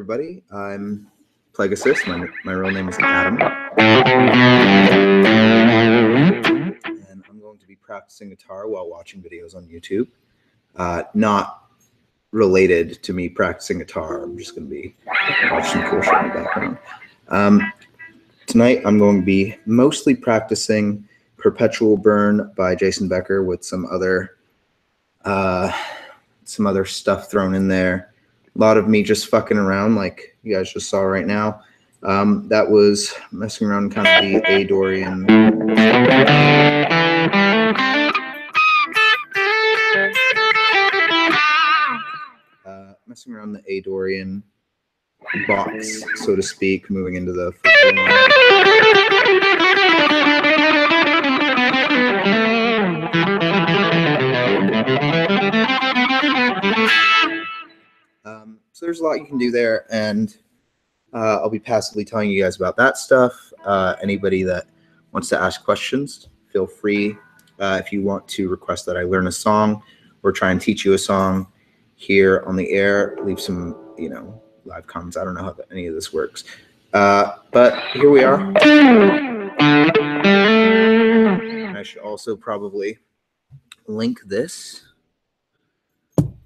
everybody. I'm Plagueasus. My real name is Adam. And I'm going to be practicing guitar while watching videos on YouTube. Not related to me practicing guitar. I'm just going to be watching some cool shit in the background. Tonight, I'm going to be mostly practicing Perpetual Burn by Jason Becker with some other stuff thrown in there. A lot of me just fucking around like you guys just saw right now. That was messing around kind of the A Dorian. Messing around the A Dorian box, so to speak, moving into the so there's a lot you can do there, and I'll be passively telling you guys about that stuff. Anybody that wants to ask questions, feel free. If you want to request that I learn a song or try and teach you a song here on the air, leave some, live comments. I don't know how any of this works. But here we are. And I should also probably link this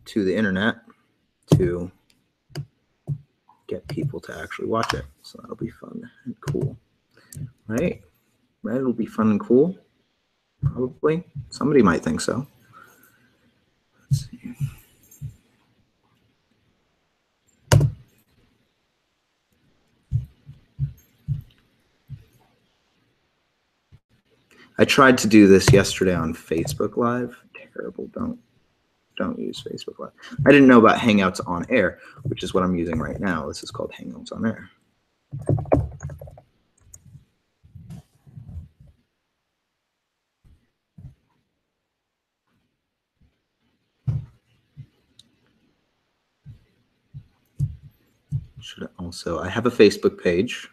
to the internet to get people to actually watch it. So that'll be fun and cool. Right? It'll be fun and cool. Probably. Somebody might think so. Let's see. I tried to do this yesterday on Facebook Live. Terrible. Don't use Facebook Live. I didn't know about Hangouts on Air, which is what I'm using right now. This is called Hangouts on Air. I have a Facebook page.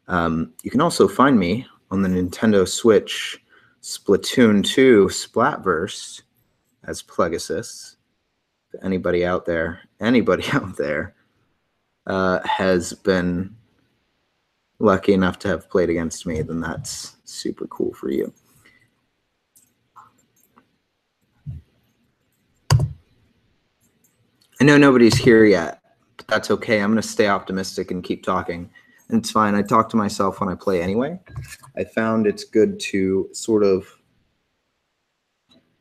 You can also find me on the Nintendo Switch Splatoon 2 Splatverse as Plagueasus. If anybody out there has been lucky enough to have played against me, then that's super cool for you. I know nobody's here yet, but that's okay. I'm going to stay optimistic and keep talking. And it's fine. I talk to myself when I play anyway. I found it's good to sort of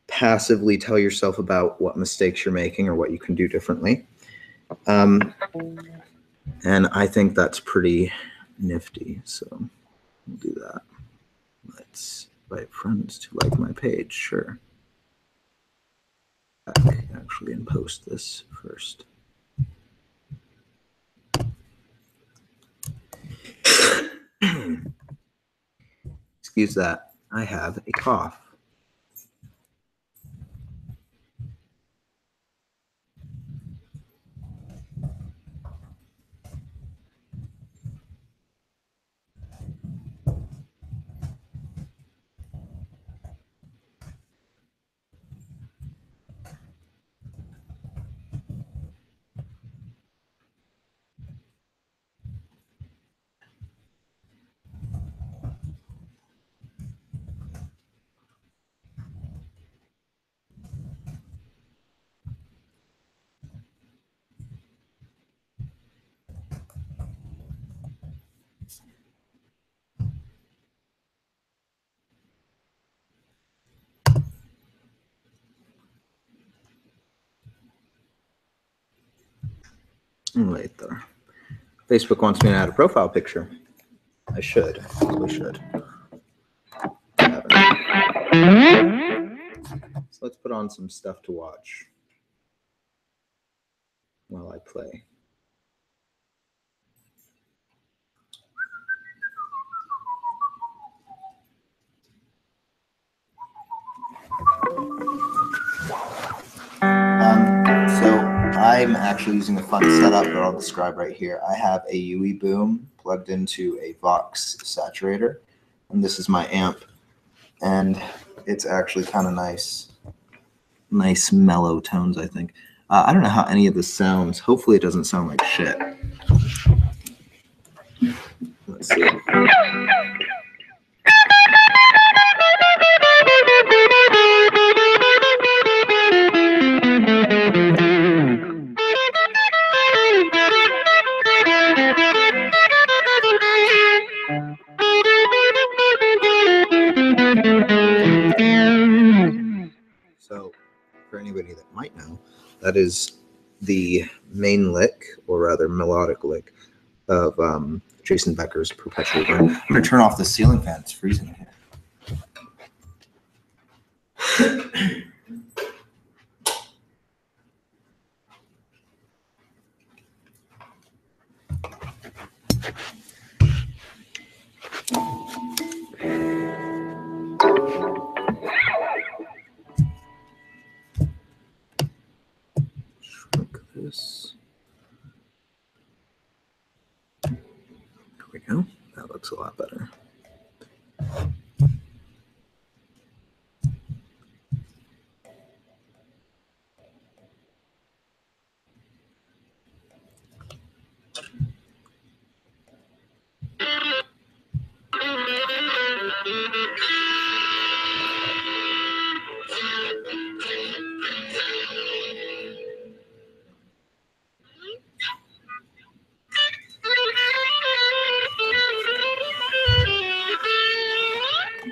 passively tell yourself about what mistakes you're making or what you can do differently. And I think that's pretty nifty. So we'll do that. Let's invite friends to like my page. Sure. Actually, and post this first. Excuse that. I have a cough. Right there. Facebook wants me to add a profile picture. I should. I should. So let's put on some stuff to watch while I play. So I'm actually using a fun setup that I'll describe right here. I have a UE boom plugged into a Vox saturator, and this is my amp, and it's actually kind of nice mellow tones, I think. I don't know how any of this sounds. Hopefully it doesn't sound like shit. Let's see. So, for anybody that might know, that is the main lick, or rather melodic lick, of Jason Becker's Perpetual Burn. I'm going to turn off the ceiling fan. It's freezing in here. Shrunk this. There we go. That looks a lot better.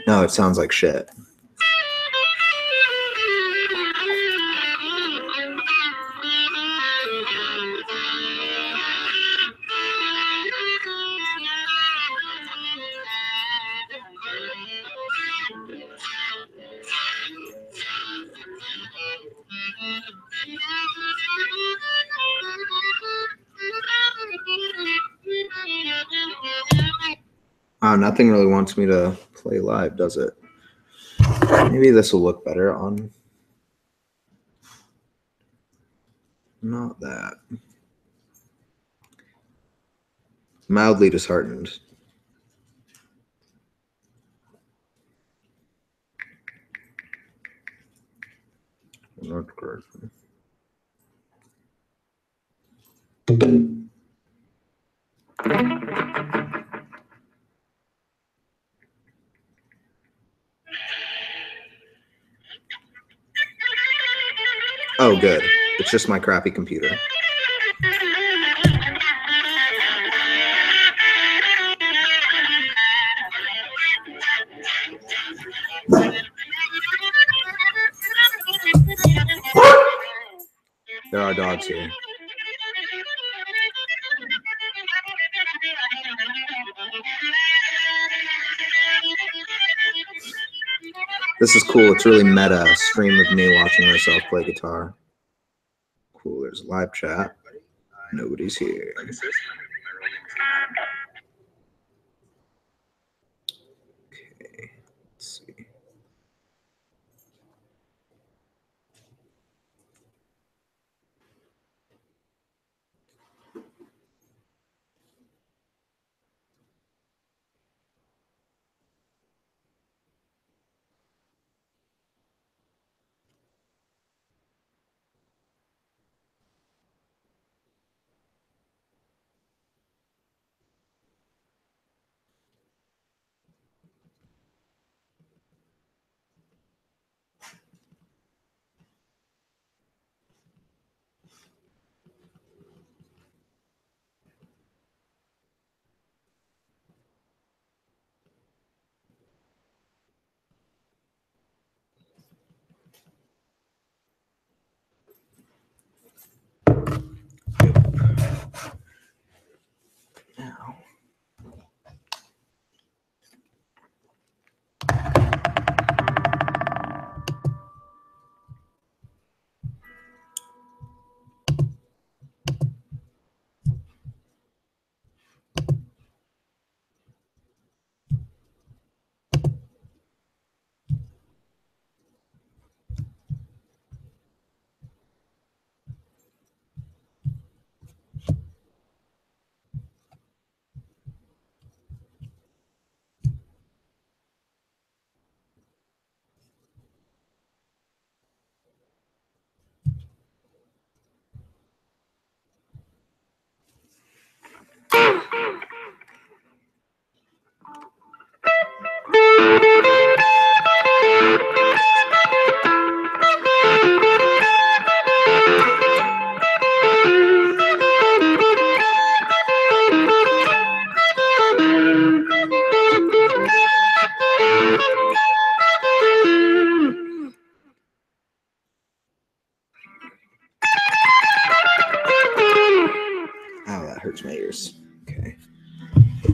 No, it sounds like shit. Nothing really wants me to play live, does it? Maybe this will look better on... Not that. Mildly disheartened. Not correct. Oh, good. It's just my crappy computer. There are dogs here. This is cool. It's really meta. Stream of me watching myself play guitar. Cool. There's live chat. Nobody's here. Okay. Let's see.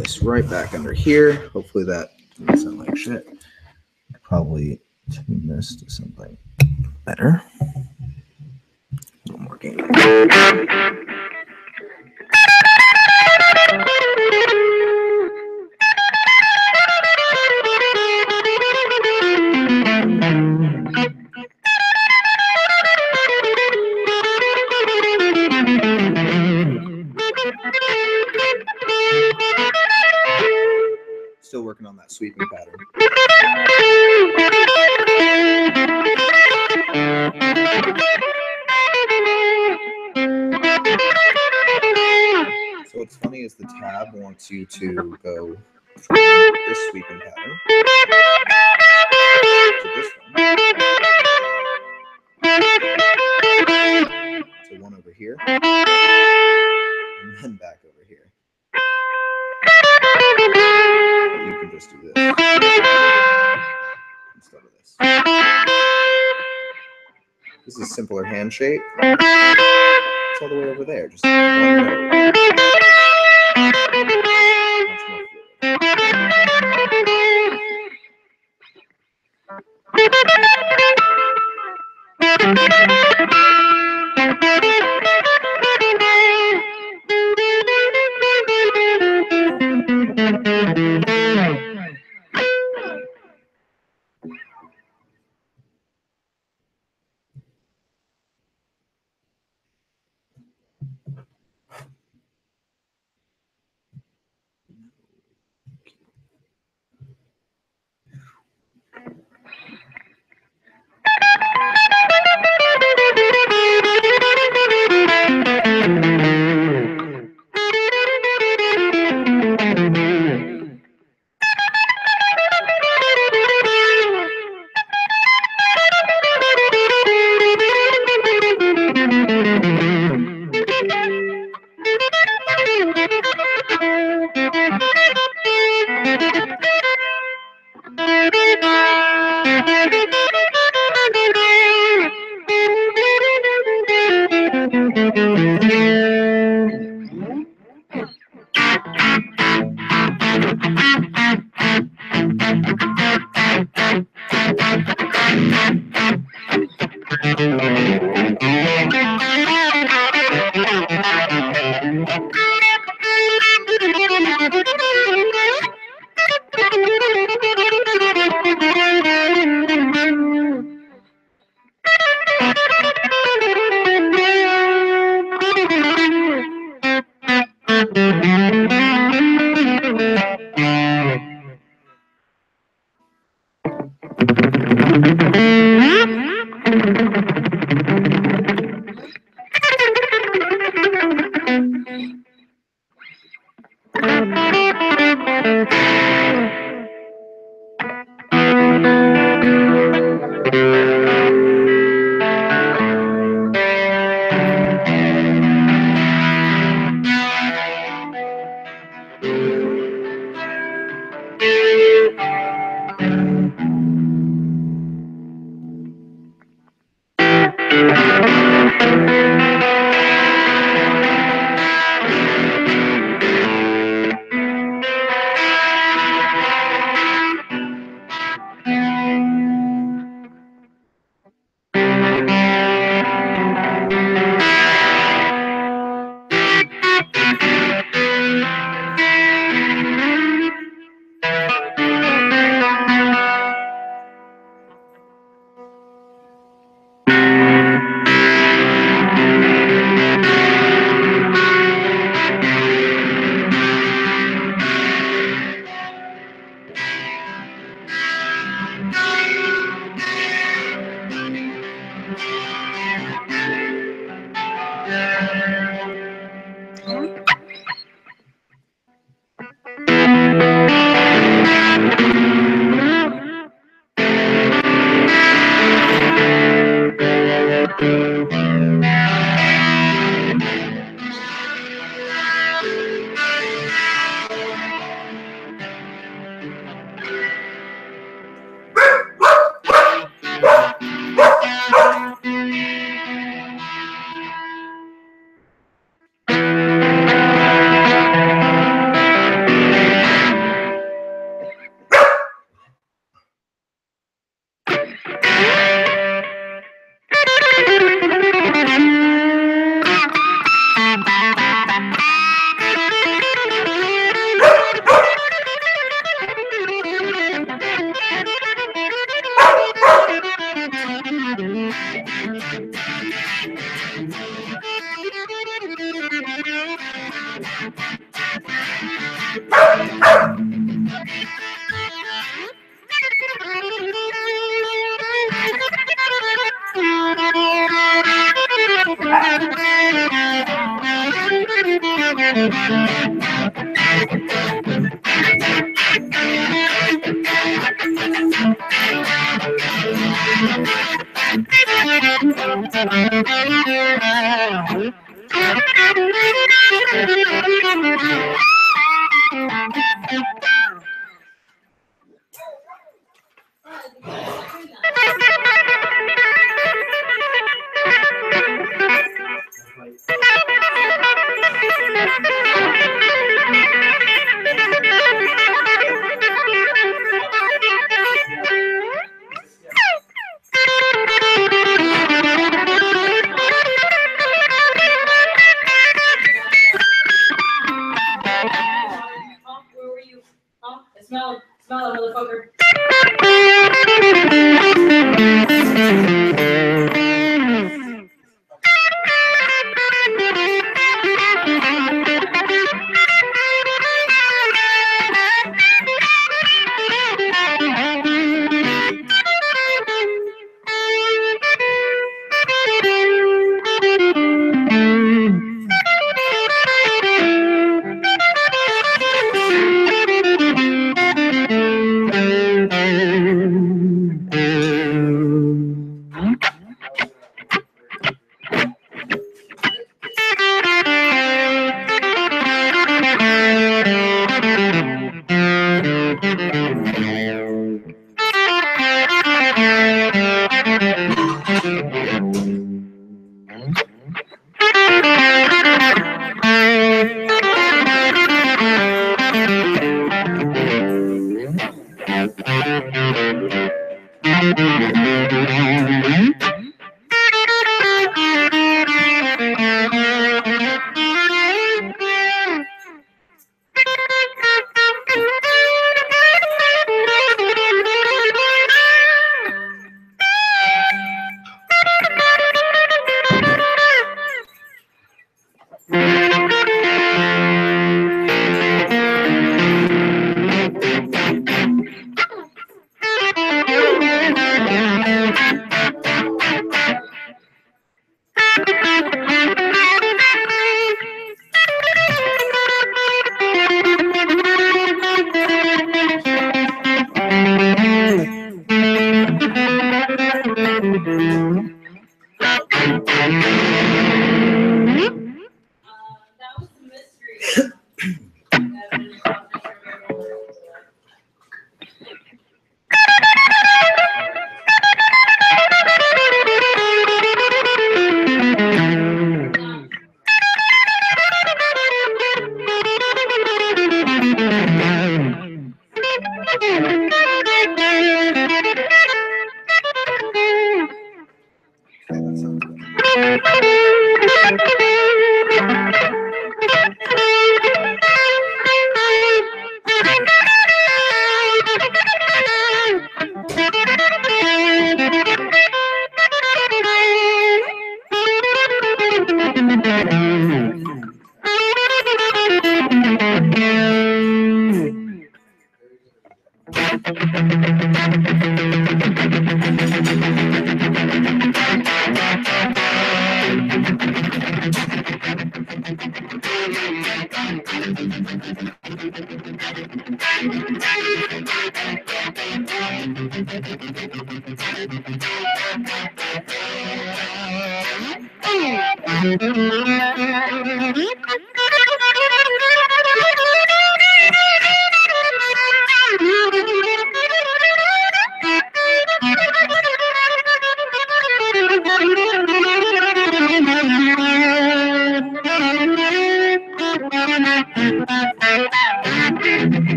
this right back under here. Hopefully that doesn't sound like shit. Probably tune this to something better. A little more gain. Still working on that sweeping pattern. So what's funny is the tab wants you to go from this sweeping pattern to this one, to one over here, and then back over here. You can just do this instead of this. This is a simpler hand shape. It's all the way over there, just one note. Much more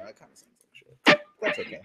that kind of sounds like shit. That's okay.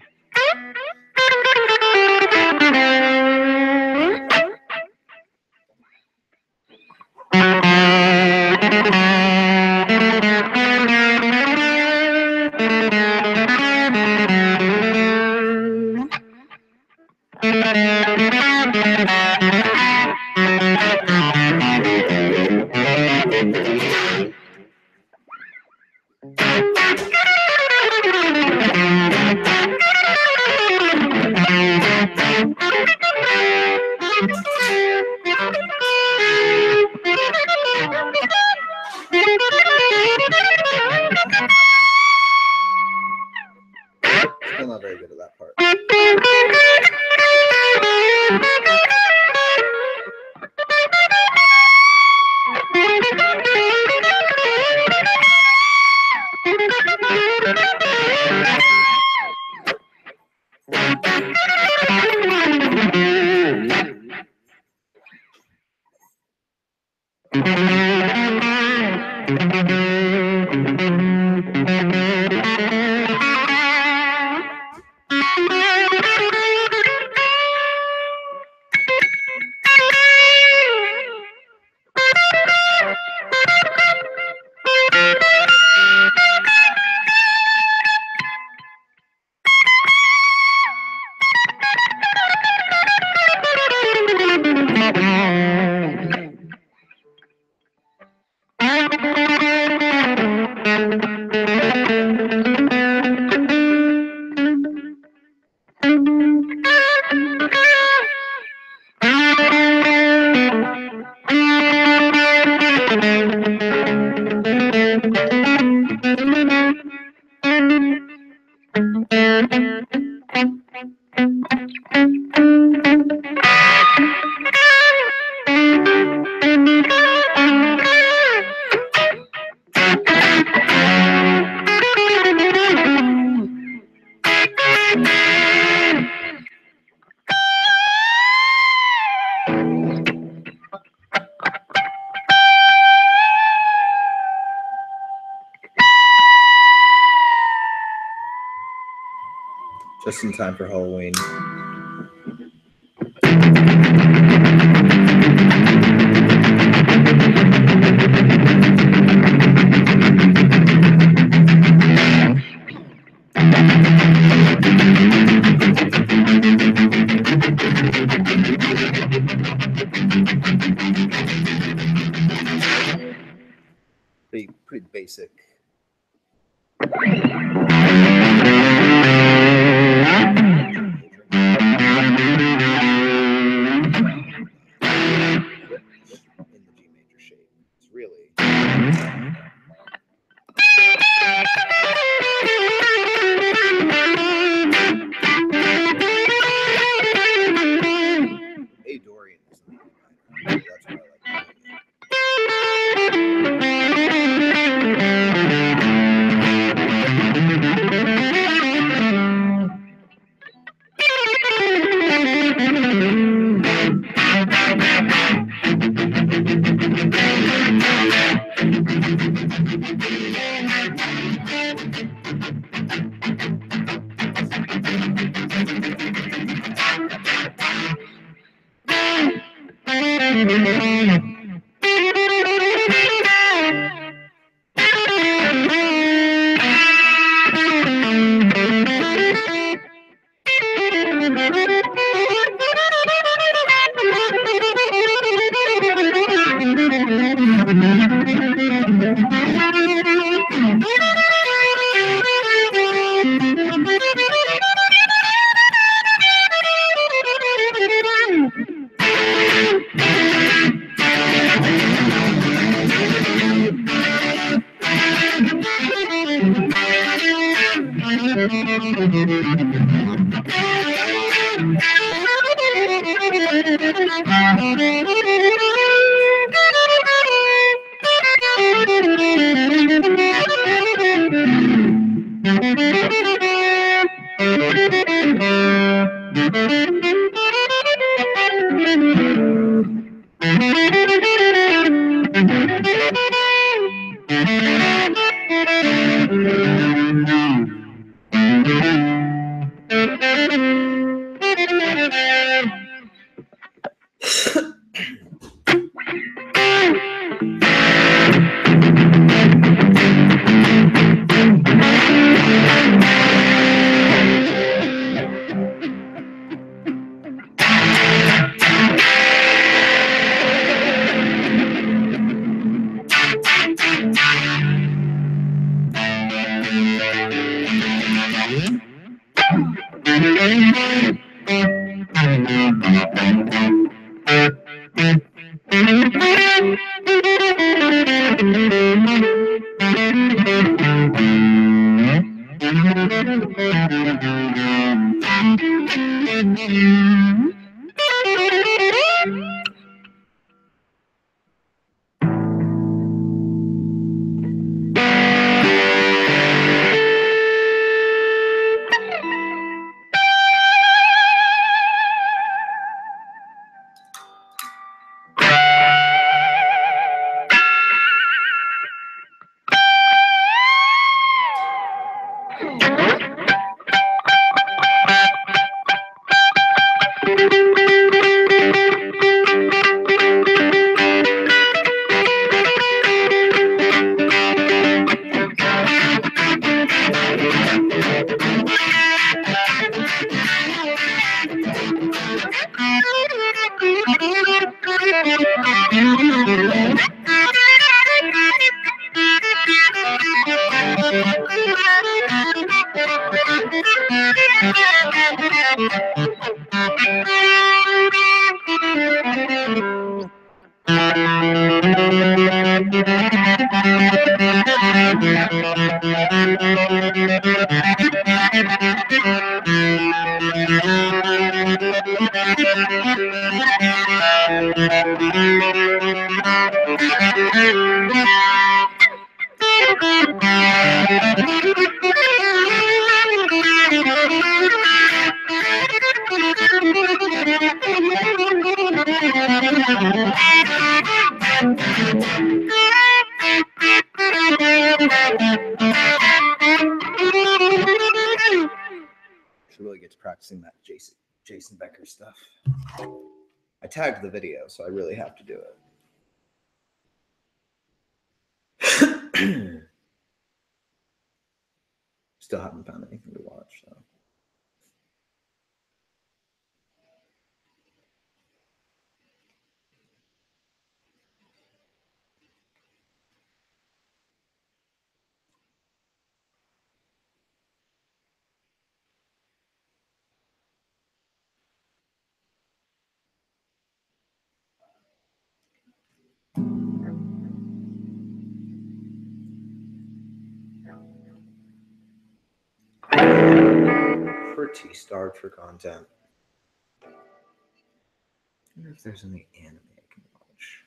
Still not very good at that part. Just in time for Halloween. Pretty basic. In the G major shape. It's really A Dorian is in the E minor. That's why I like doing it. Should really get to practicing that Jason Becker stuff. I tagged the video, so I really have to do it. Still haven't found anything to watch, so. Pretty starved for content. I wonder if there's any anime I can watch.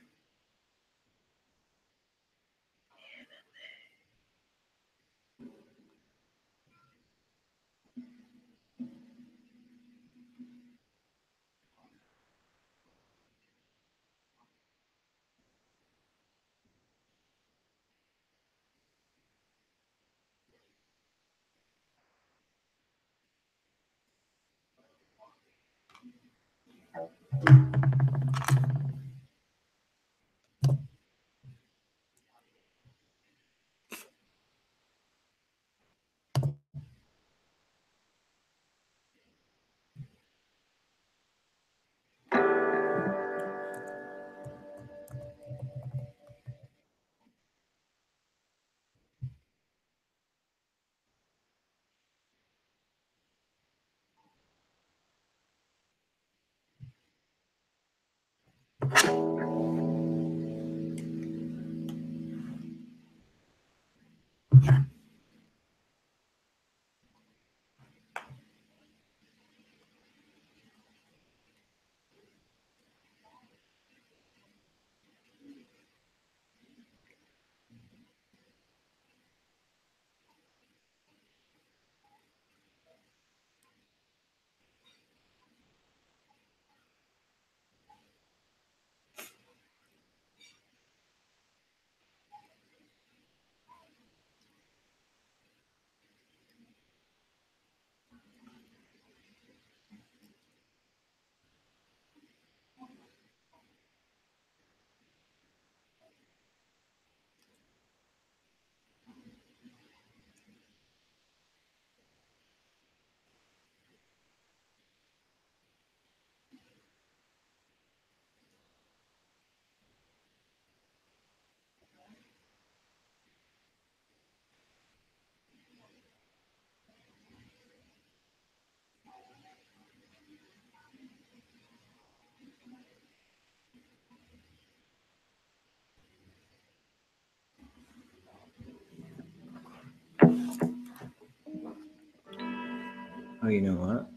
Oh, you know what?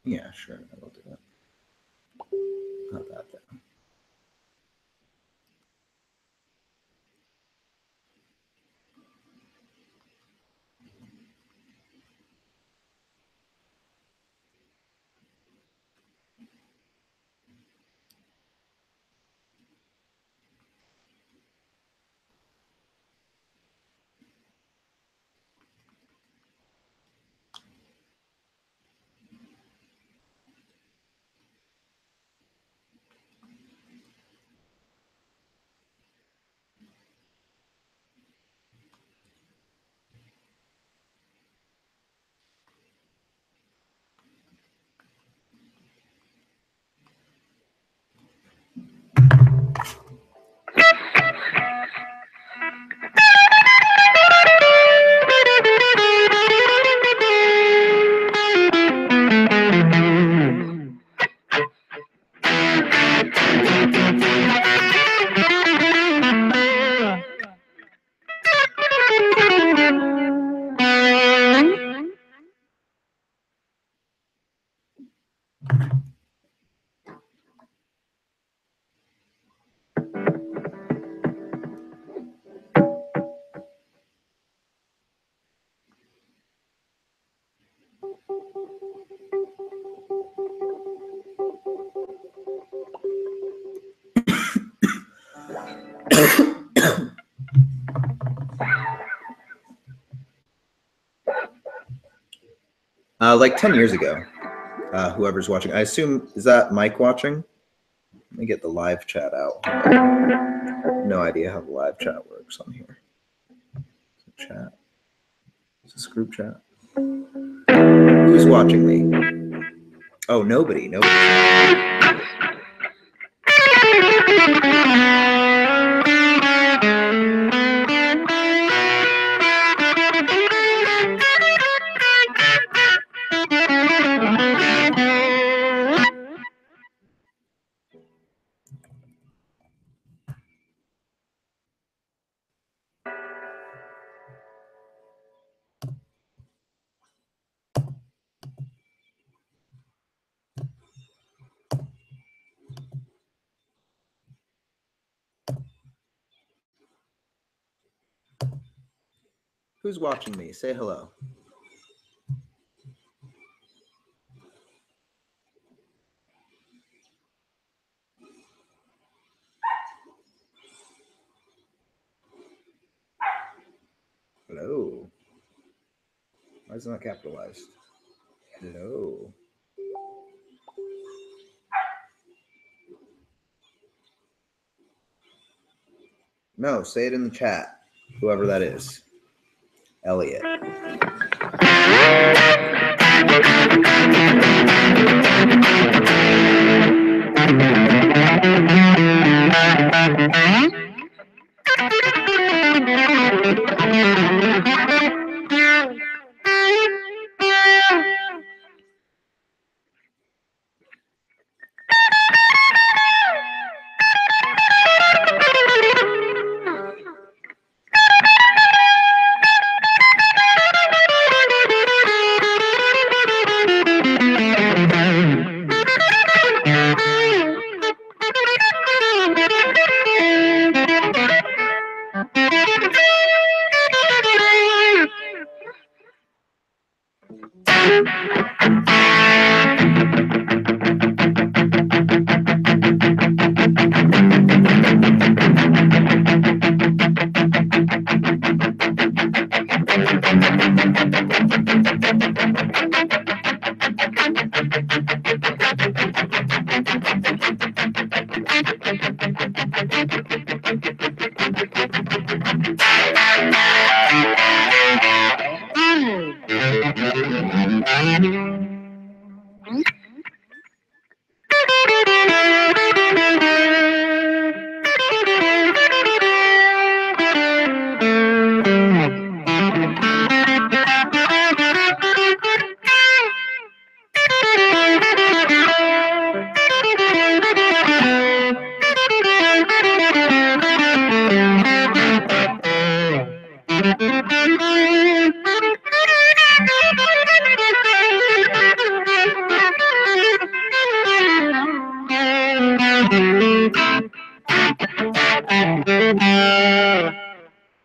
Yeah, sure. I will do that. Not that then. Like 10 years ago, whoever's watching, I assume, is that Mike watching? Let me get the live chat out. No idea how the live chat works on here. Chat. Is this group chat? Who's watching me? Oh, nobody. Who's watching me? Say hello. Hello. Why is it not capitalized? Hello. No, say it in the chat. Whoever that is. Elliot.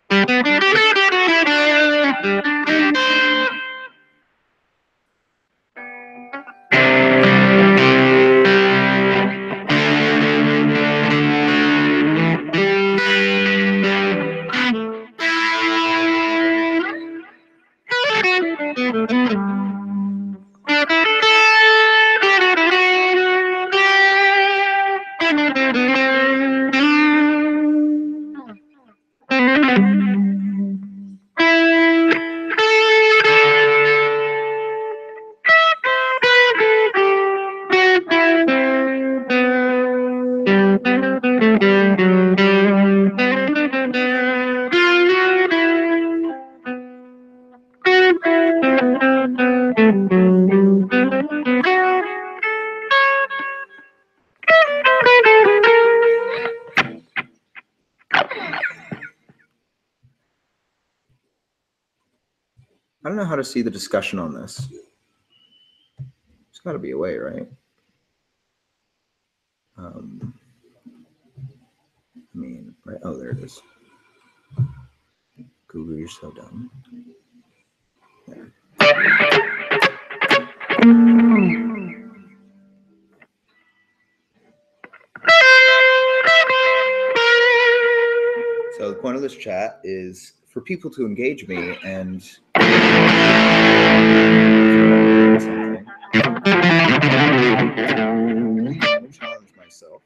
I don't know how to see the discussion on this. There's got to be a way, right? I mean, right? Oh, there it is. Google, you're so dumb. There. So the point of this chat is for people to engage me and challenge myself.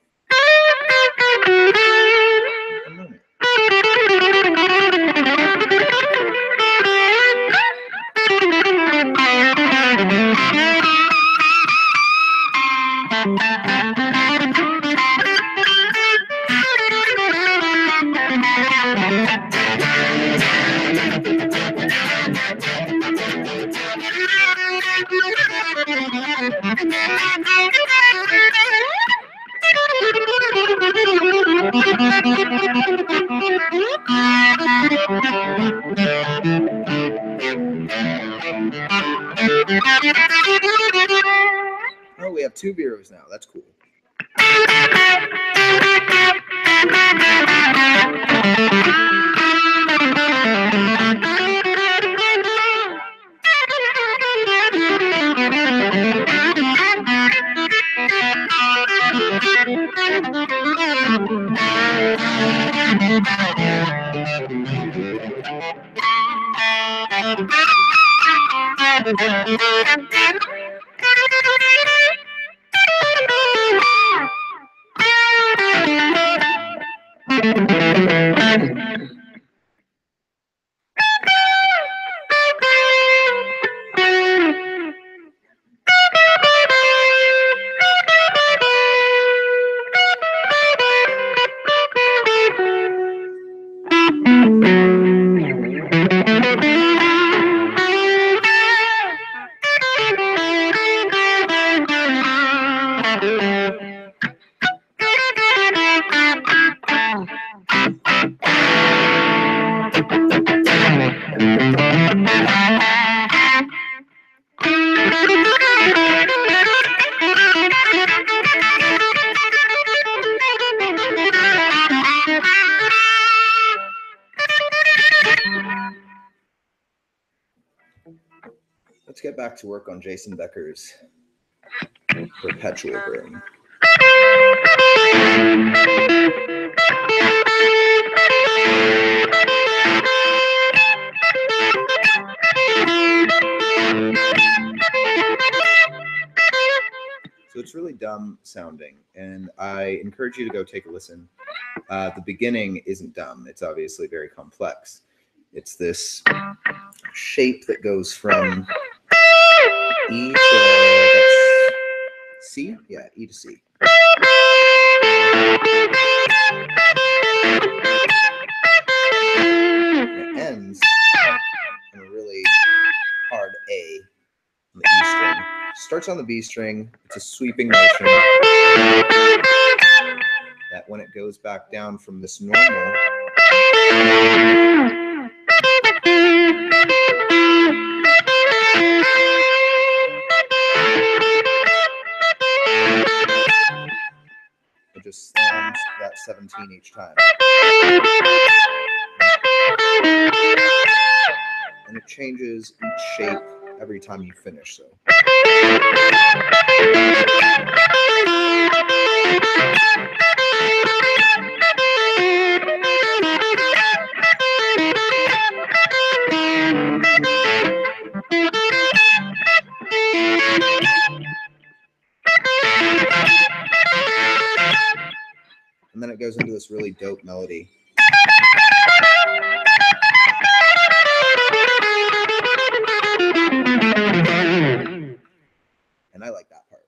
Oh, we have 2 bureaus now. That's cool. Let's get back to work on Jason Becker's perpetual brain. So it's really dumb sounding, and I encourage you to go take a listen. The beginning isn't dumb. It's obviously very complex. It's this shape that goes from E to C? Yeah, E to C. And it ends on a really hard A on the E string. Starts on the B string. It's a sweeping motion. That when it goes back down from this normal, it just slams that 17 each time. changes each shape every time you finish. So. And then it goes into this really dope melody. And I like that part.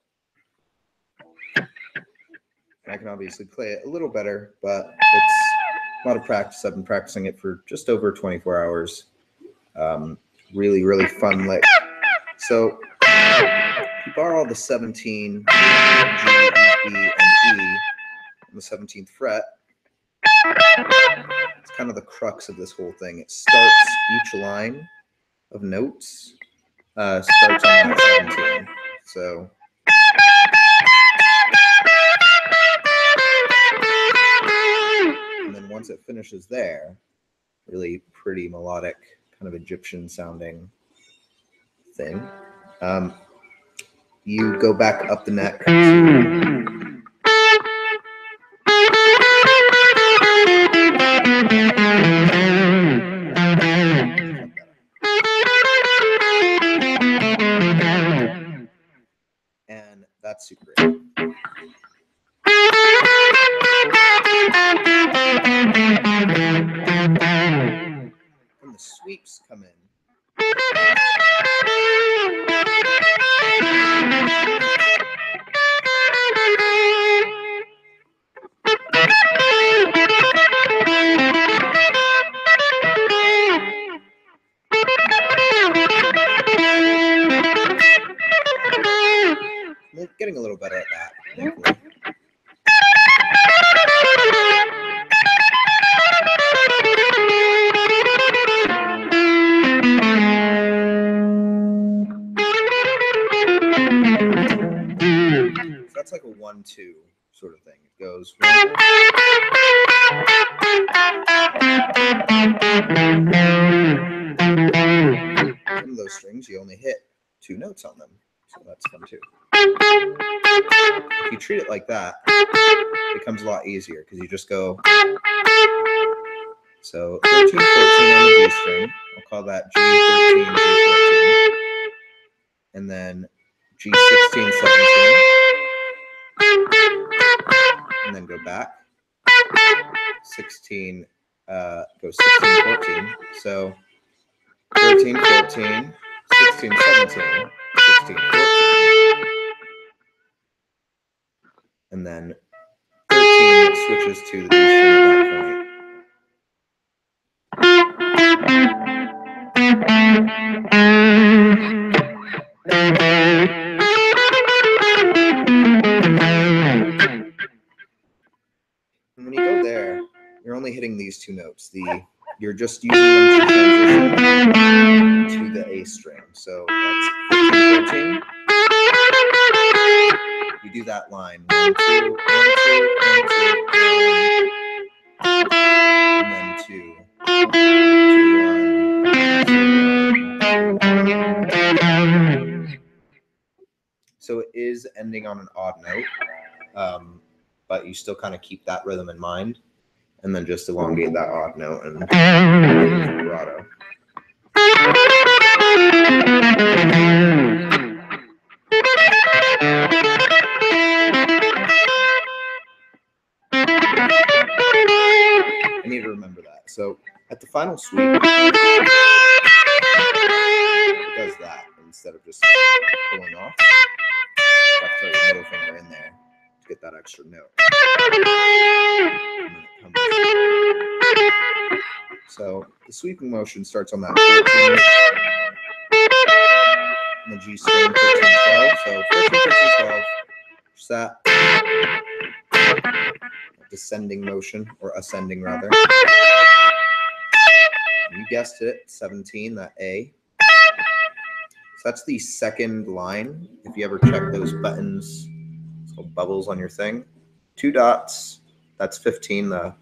I can obviously play it a little better, but it's a lot of practice. I've been practicing it for just over 24 hours. Really, really fun lick. So you borrow the 17, G, E, B, and E on the 17th fret. It's kind of the crux of this whole thing. It starts each line of notes starts on that 17. So and then once it finishes there, really pretty melodic, kind of Egyptian sounding thing. You go back up the neck to and that's super great. And the sweeps come in. We're getting a little better at that, thankfully. So that's like a 1-2 sort of thing. It goes one, some of those strings you only hit 2 notes on them, so that's fun too. If you treat it like that, it becomes a lot easier because you just go. So 13, 14 on the G string. I'll call that G13, G14, and then G16, 17, and then go back. 16, go 16, 14. So 13, 14, 16, 17, 16, 14. And then 13 switches to the D string at that point. And when you go there, you're only hitting these 2 notes. You're just using them to transition to the A string. So that's 15, 14. You do that line 1, 2, 1, 2, 1, 2, 1, and then 2, 2, 1, 2, 1. So it is ending on an odd note, but you still kind of keep that rhythm in mind, and then just elongate that odd note and vibrato. I need to remember that. So at the final sweep, it does that instead of just pulling off. You have to throw your middle finger in there to get that extra note. And then it comes. So the sweeping motion starts on that 14, and the G string 13, 12. So 14, 13, 12. Just that descending motion, or ascending rather. You guessed it, 17, that A. So that's the second line. If you ever check those buttons, it's called bubbles on your thing. 2 dots, that's 15, that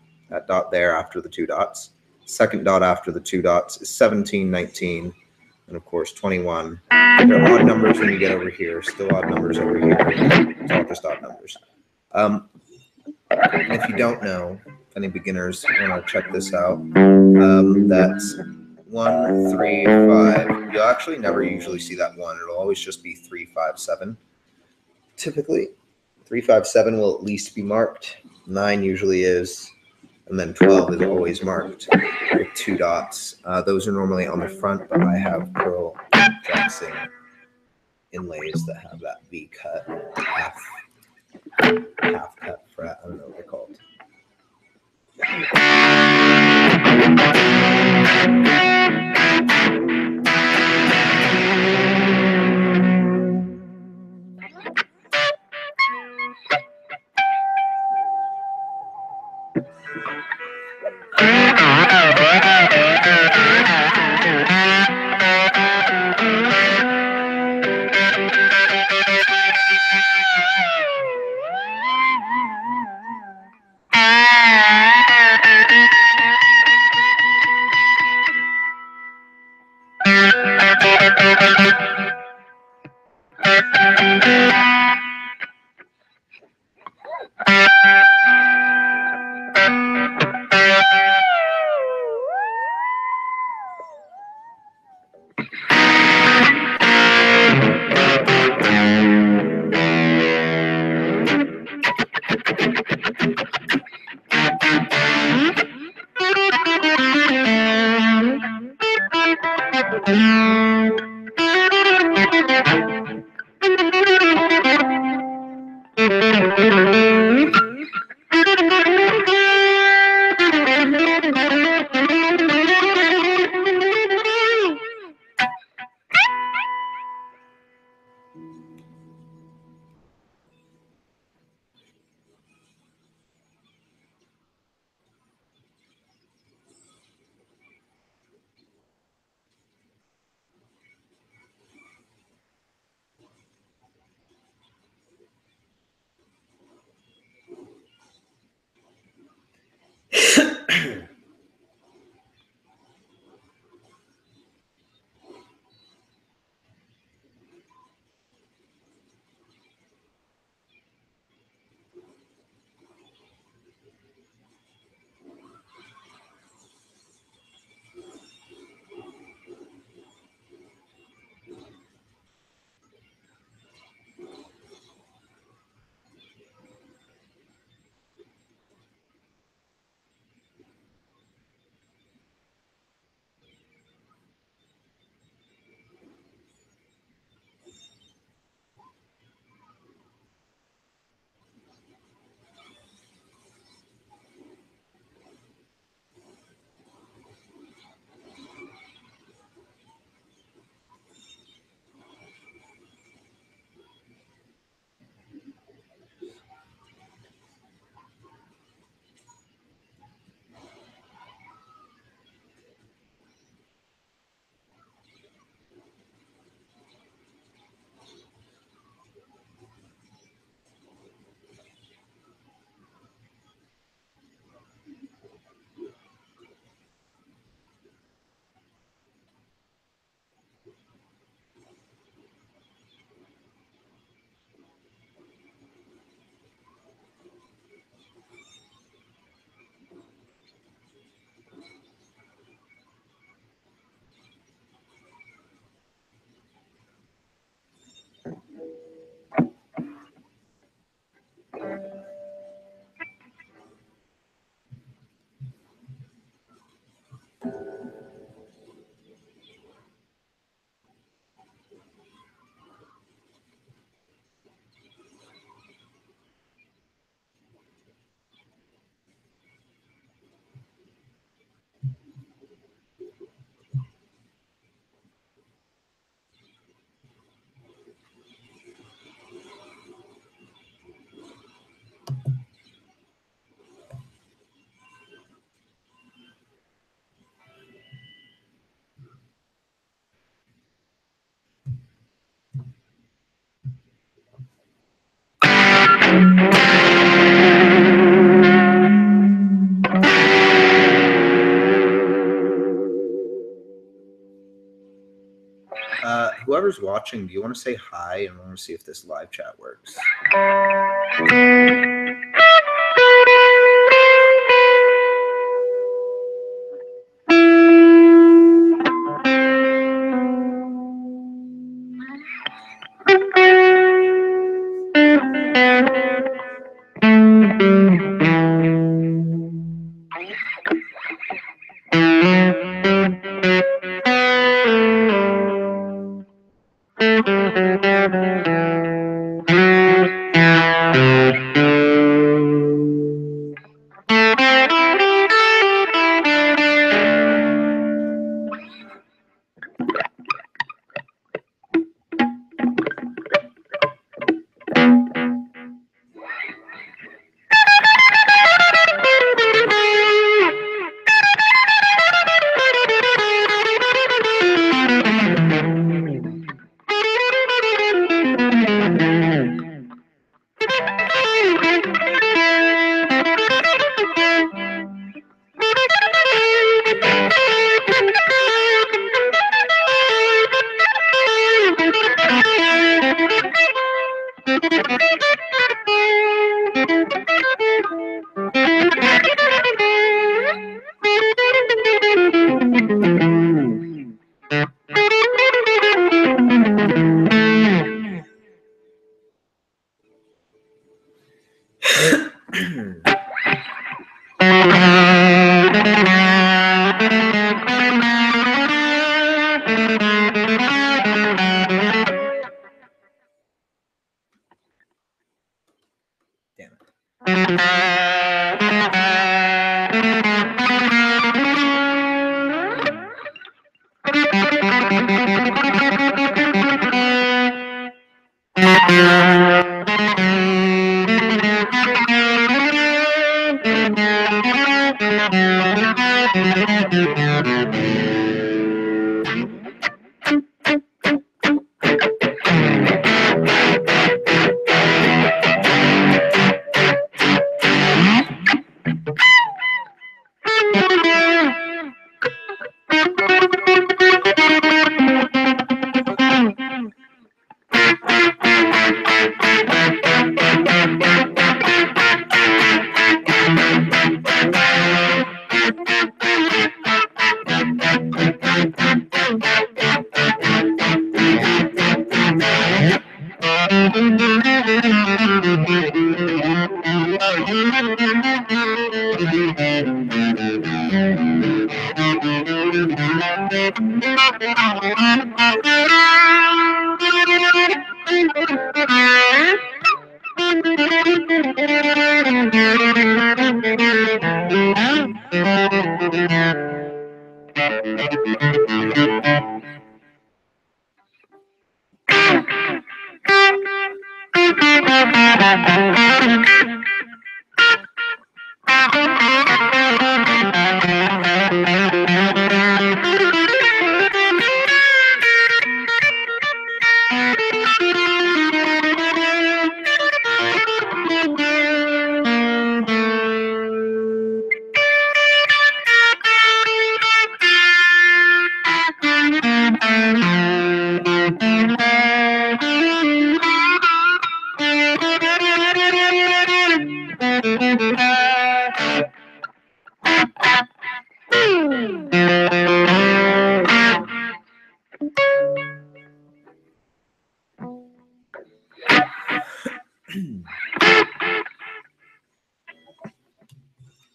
dot there after the 2 dots. Second dot after the 2 dots is 17, 19. and of course 21. They're odd numbers when you get over here, still odd numbers over here. It's all just odd numbers. And if you don't know, if any beginners want to check this out, that's 1, 3, 5. You'll actually never usually see that 1. It'll always just be 3, 5, 7. Typically, 3, 5, 7 will at least be marked. 9 usually is. And then 12 is always marked with 2 dots. Those are normally on the front, but I have Pearl Jackson inlays that have that V cut, half cut fret. I don't know what they're called. whoever's watching, do you want to say hi? And I want to see if this live chat works.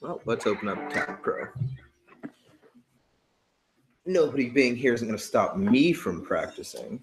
Well, let's open up Tab Pro. Nobody being here isn't going to stop me from practicing.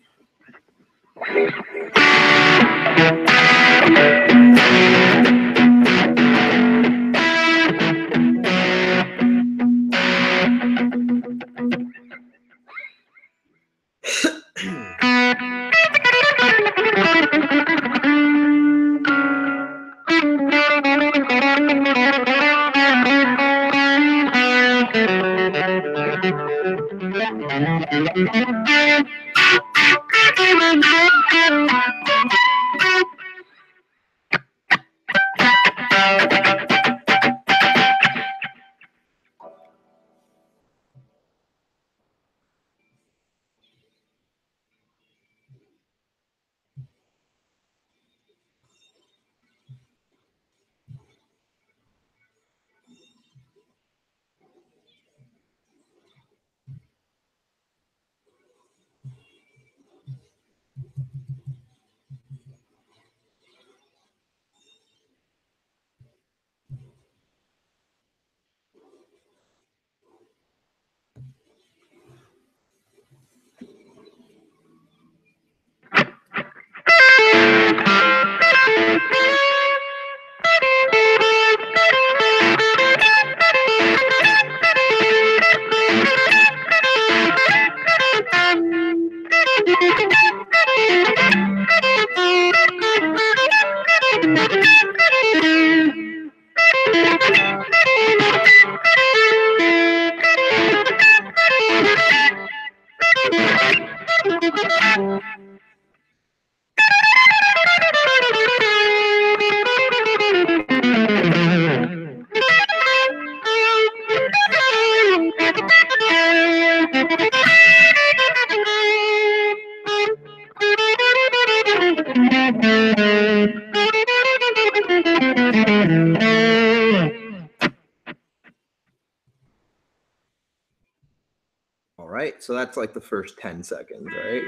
All right, so that's like the first 10 seconds, right?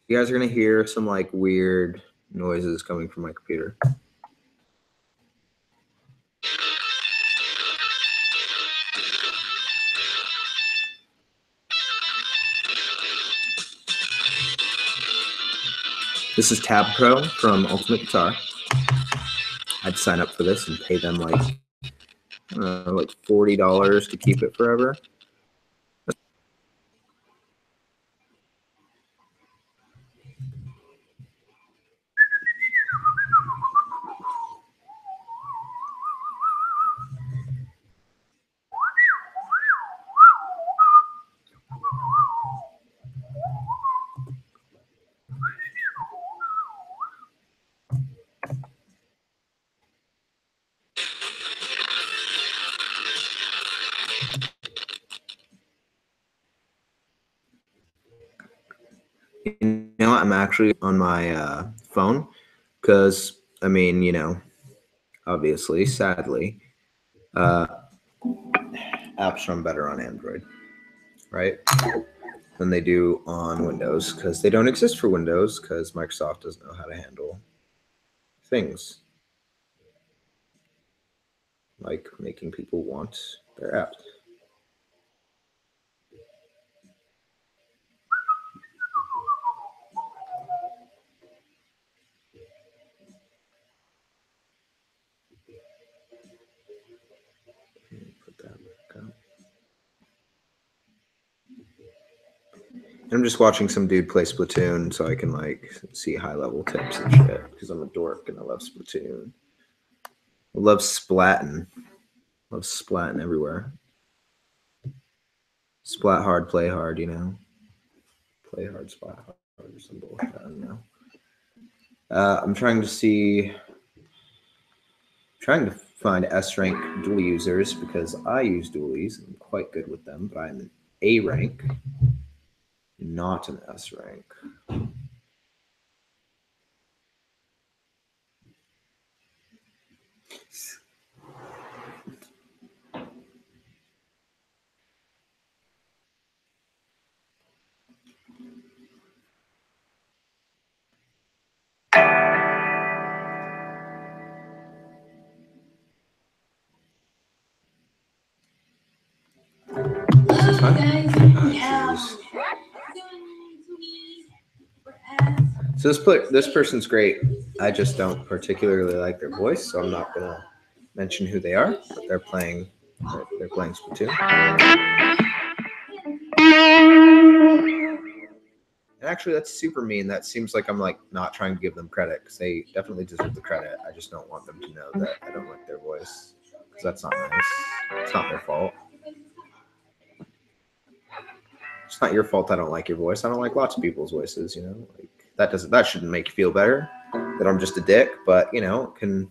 You guys are gonna hear some like weird noises coming from my computer. This is Tab Pro from Ultimate Guitar. I'd sign up for this and pay them like, I don't know, like $40 to keep it forever. You know, I'm actually on my phone because, I mean, you know, obviously, sadly, apps run better on Android, right, than they do on Windows because they don't exist for Windows because Microsoft doesn't know how to handle things like making people want their apps. Put that back up. I'm just watching some dude play Splatoon so I can like see high level tips and shit because I'm a dork and I love Splatoon. I love splatting. Love splatting everywhere. Splat hard, play hard, you know. Play hard, splat hard, or some bullshit. I don't know. I'm trying to find S rank dual users because I use dualies and I'm quite good with them, but I'm an A rank, not an S rank. So this person's great. I just don't particularly like their voice, so I'm not gonna mention who they are. But they're playing Splatoon. And actually, that's super mean. That seems like I'm like not trying to give them credit because they definitely deserve the credit. I just don't want them to know that I don't like their voice because that's not nice. It's not their fault. It's not your fault I don't like your voice. I don't like lots of people's voices, you know. Like that shouldn't make you feel better that I'm just a dick, but you know, it can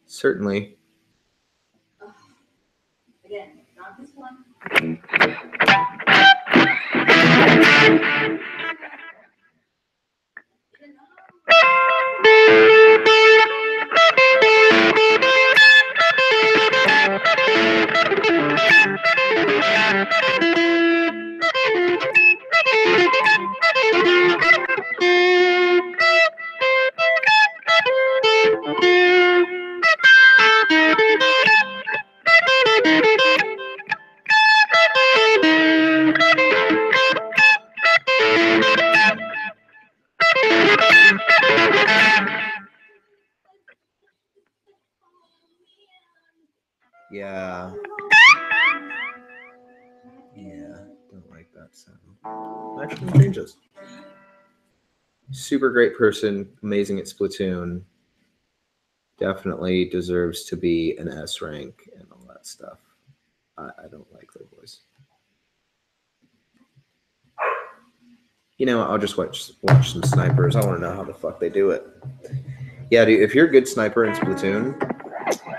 certainly. Again, not this one. Yeah. Yeah, don't like that sound. Actually, change this. Super great person, amazing at Splatoon. Definitely deserves to be an S rank and all that stuff. I don't like their voice. You know, I'll just watch some snipers. I want to know how the fuck they do it. Yeah, dude, if you're a good sniper in Splatoon,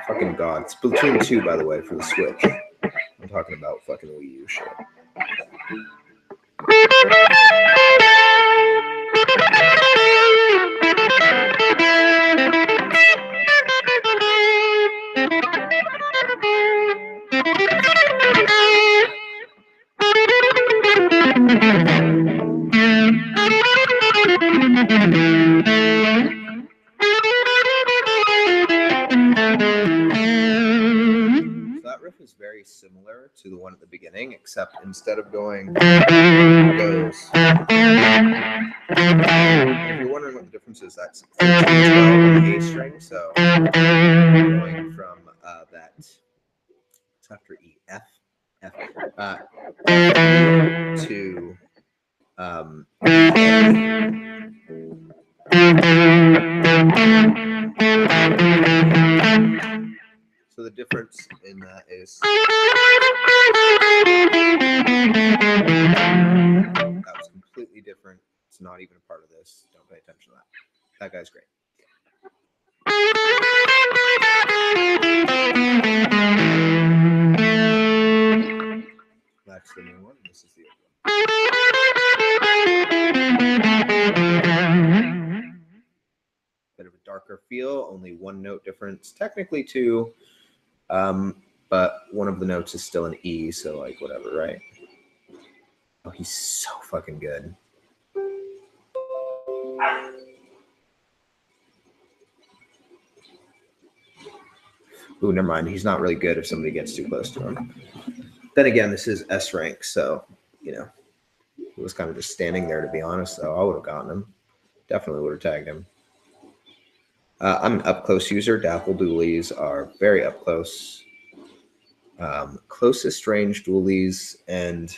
fucking god. Splatoon 2, by the way, for the Switch. I'm talking about fucking Wii U shit. that riff is very similar to the one at the beginning, except instead of going, it goes. And if you're wondering what the difference is, that's 13, 12 on the A string. So going from that, it's after E, F, F, to so the difference in that is that was completely different. It's not even a part of this. Don't pay attention to that. That guy's great. That's the new one. This is the old one. Bit of a darker feel, only one note difference, technically two, but one of the notes is still an E, so like whatever, right? Oh, he's so fucking good. Ooh, never mind. He's not really good if somebody gets too close to him. Then again, this is S rank, so, you know, he was kind of just standing there, to be honest, so I would have gotten him. Definitely would have tagged him. I'm an up-close user. Dapple dualies are very up-close. Closest range dualies and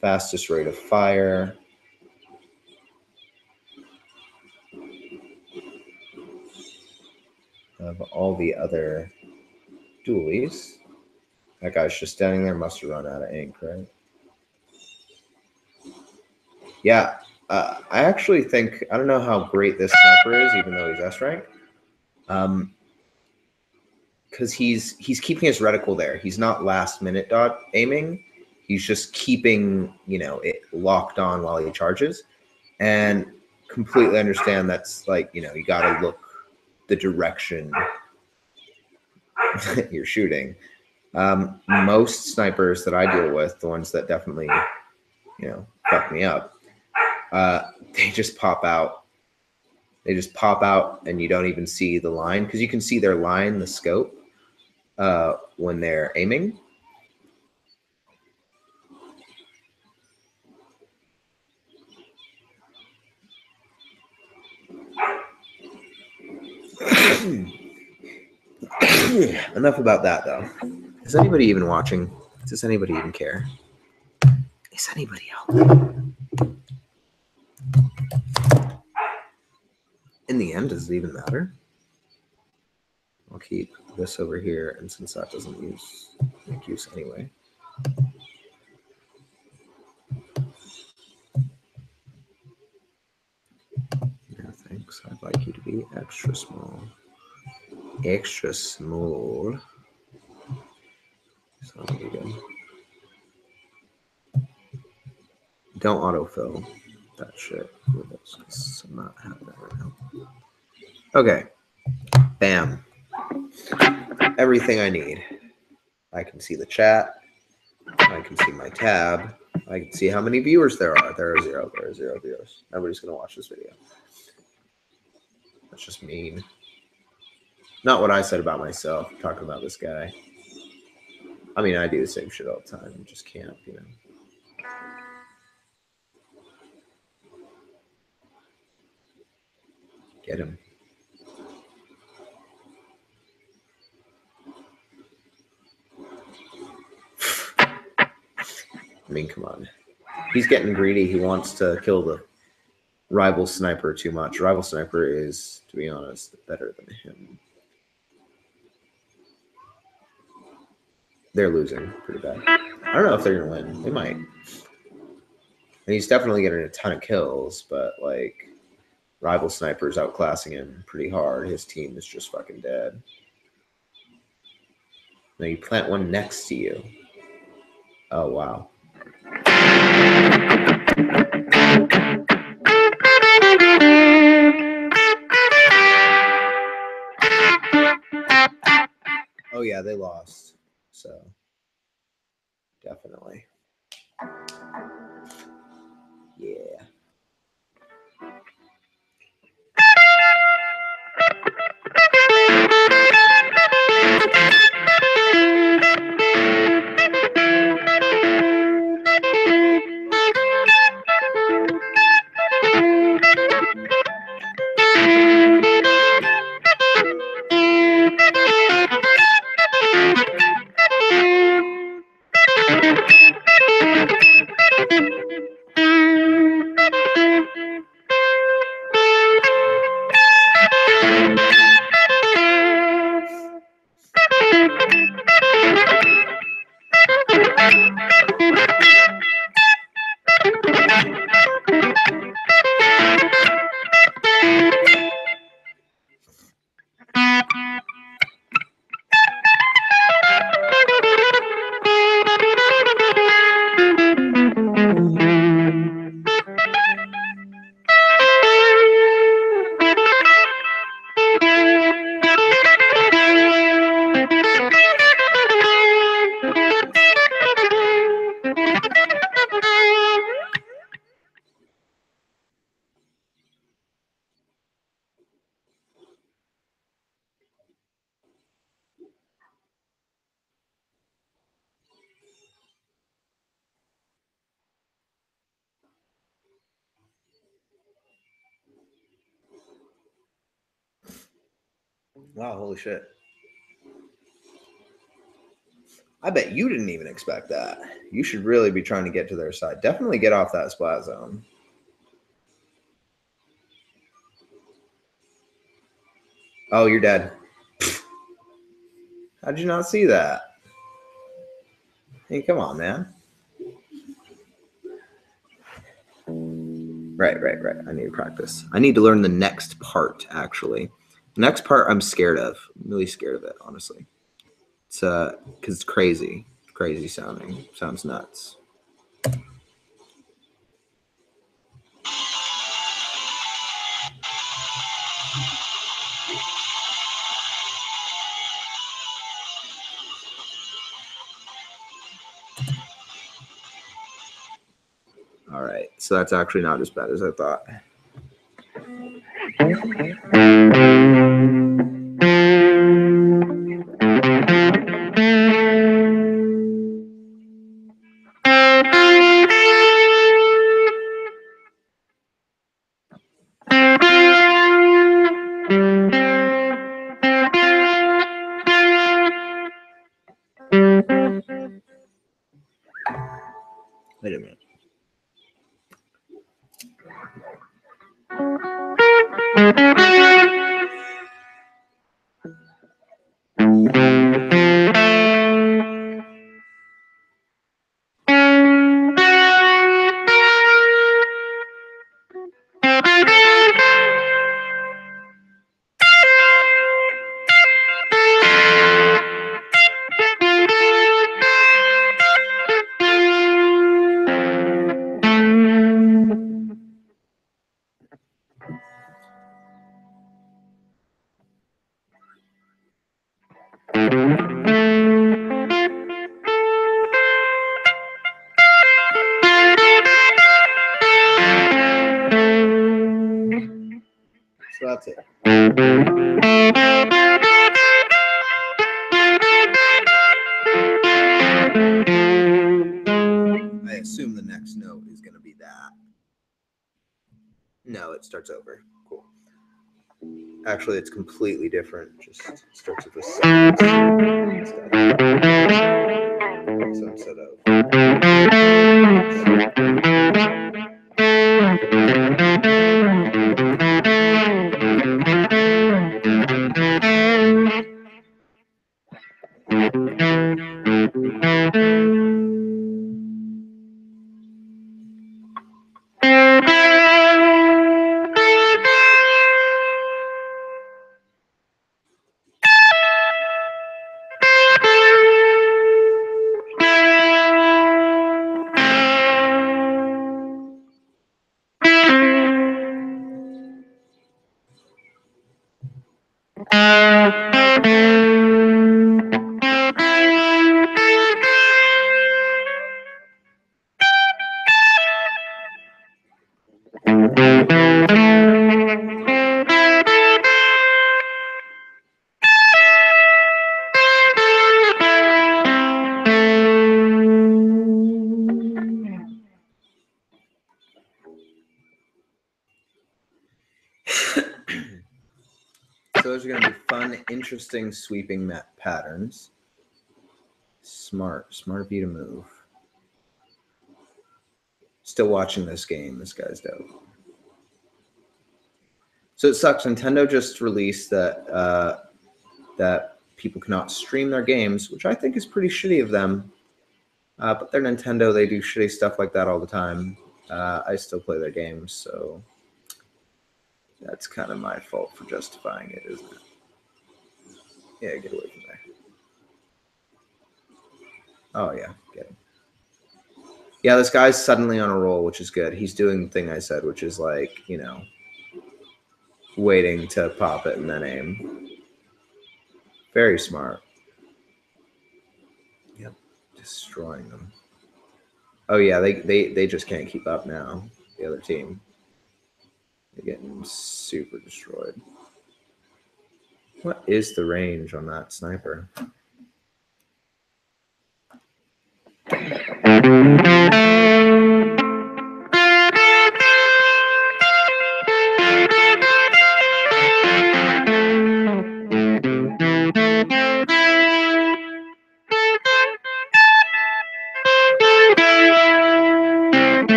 fastest rate of fire. Of all the other dualies. That guy's just standing there, must have run out of ink, right? Yeah, I actually think, I don't know how great this sniper is, even though he's S rank. Because he's keeping his reticle there. He's not last minute dot aiming. He's just keeping, you know, it locked on while he charges. And completely understand that's like, you know, you got to look the direction that you're shooting. Most snipers that I deal with, the ones that definitely, you know, fuck me up, they just pop out. They just pop out and you don't even see the line because you can see their line, the scope, when they're aiming. Enough about that, though. Is anybody even watching? Does anybody even care? Is anybody out there? In the end, does it even matter? I'll keep this over here, and since that doesn't make use anyway. Yeah, thanks. I'd like you to be extra small. Extra small. So that'll be good. Don't autofill that shit with this because I'm not having that right now. Okay. Bam. Everything I need. I can see the chat. I can see my tab. I can see how many viewers there are. There are 0. There are 0 viewers. Nobody's going to watch this video. That's just mean. Not what I said about myself. I'm talking about this guy. I mean, I do the same shit all the time. You just can't, you know. Get him. I mean, come on. He's getting greedy. He wants to kill the rival sniper too much. Rival sniper is, to be honest, better than him. They're losing pretty bad. I don't know if they're going to win. They might. And he's definitely getting a ton of kills, but, like, rival sniper's outclassing him pretty hard. His team is just fucking dead. Now you plant one next to you. Oh, wow. Oh, yeah, they lost. So, definitely. Yeah. Wow, holy shit. I bet you didn't even expect that. You should really be trying to get to their side. Definitely get off that splat zone. Oh, you're dead. How'd you not see that? Hey, come on, man. Right. I need to practice. I need to learn the next part, actually. The next part I'm scared of. I'm really scared of it, honestly. It's because it's crazy. Crazy sounding. Sounds nuts. All right. So that's actually not as bad as I thought. Wait a minute. So that's it. I assume the next note is going to be that. No, it starts over. Cool. Actually, it's completely different. Just starts with the second instead. So instead of. So those are going to be fun, interesting sweeping patterns. Smart of you to move. Still watching this game. This guy's dope. So it sucks. Nintendo just released that that people cannot stream their games, which I think is pretty shitty of them. But they're Nintendo. They do shitty stuff like that all the time. I still play their games, so that's kind of my fault for justifying it, isn't it? Yeah, get away from there. Oh, yeah, get him. Yeah, this guy's suddenly on a roll, which is good. He's doing the thing I said, which is like, you know, waiting to pop it and then aim. Very smart. Yep, destroying them. Oh, yeah, they just can't keep up now, the other team. They're getting super destroyed. What is the range on that sniper?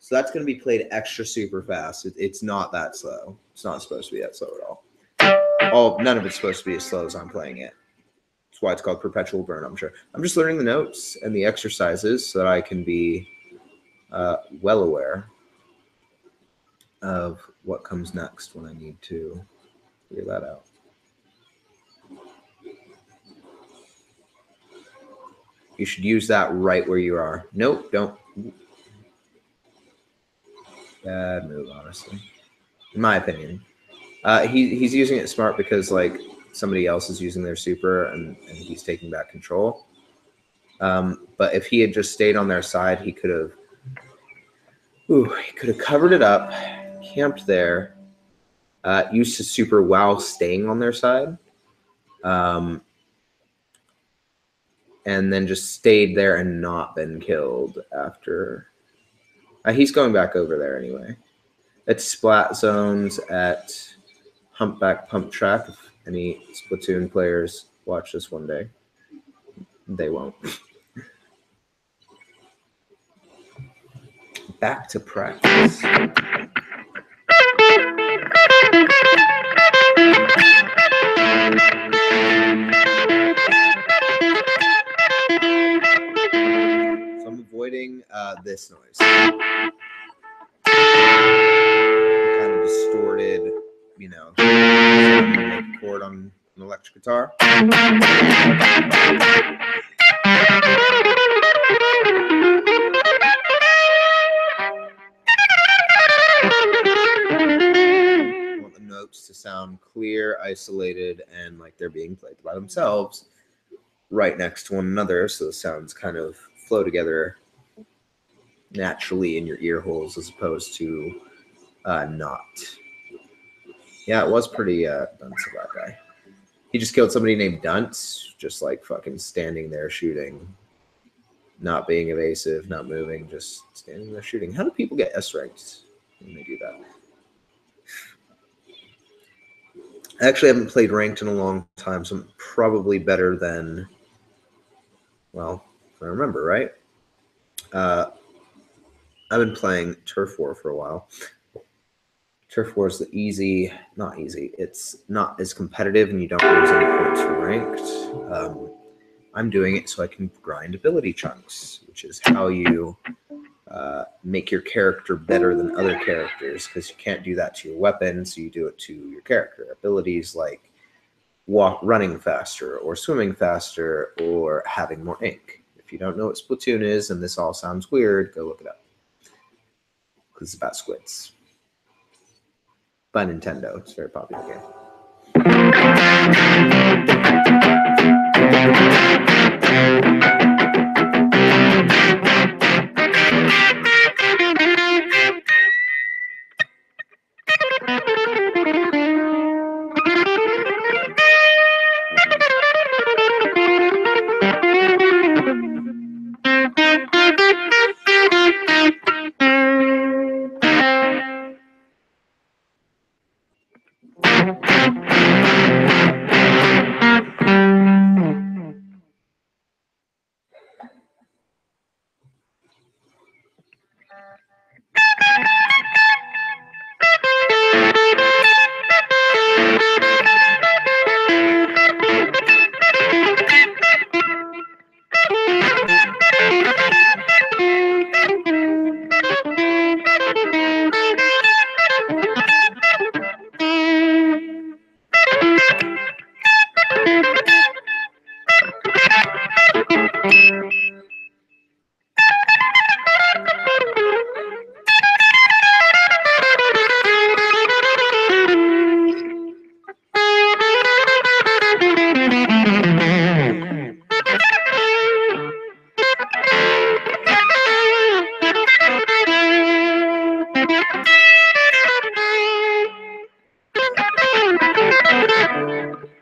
So that's going to be played extra super fast. It's not that slow. It's not supposed to be that slow at all. None of it's supposed to be as slow as I'm playing it. That's why it's called perpetual burn, I'm sure. I'm just learning the notes and the exercises so that I can be well aware of what comes next when I need to figure that out. You should use that right where you are. Nope, don't. Bad move, honestly. In my opinion. He's using it smart because, like, somebody else is using their super and he's taking back control. But if he had just stayed on their side, he could have covered it up, camped there, used his super while staying on their side, and then just stayed there and not been killed after. He's going back over there anyway. It's splat zones at Humpback Pump Track. If any Splatoon players watch this one day, they won't. Back to practice. So I'm avoiding this noise. Kind of distorted, you know, make a chord on an electric guitar. I want the notes to sound clear, isolated, and like they're being played by themselves right next to one another, so the sounds kind of flow together naturally in your ear holes as opposed to not. Yeah, it was pretty dunce of that guy. He just killed somebody named Dunce, just like fucking standing there shooting, not being evasive, not moving, just standing there shooting. How do people get S ranked when they do that? I actually haven't played ranked in a long time, so I'm probably better than, well, if I remember right. I've been playing Turf War for a while. Turf War is the easy, not easy. It's not as competitive, and you don't lose any points for ranked. I'm doing it so I can grind ability chunks, which is how you make your character better than other characters, because you can't do that to your weapon, so you do it to your character. Abilities like running faster, or swimming faster, or having more ink. If you don't know what Splatoon is, and this all sounds weird, go look it up. Because it's about squids. By Nintendo. It's a very popular game.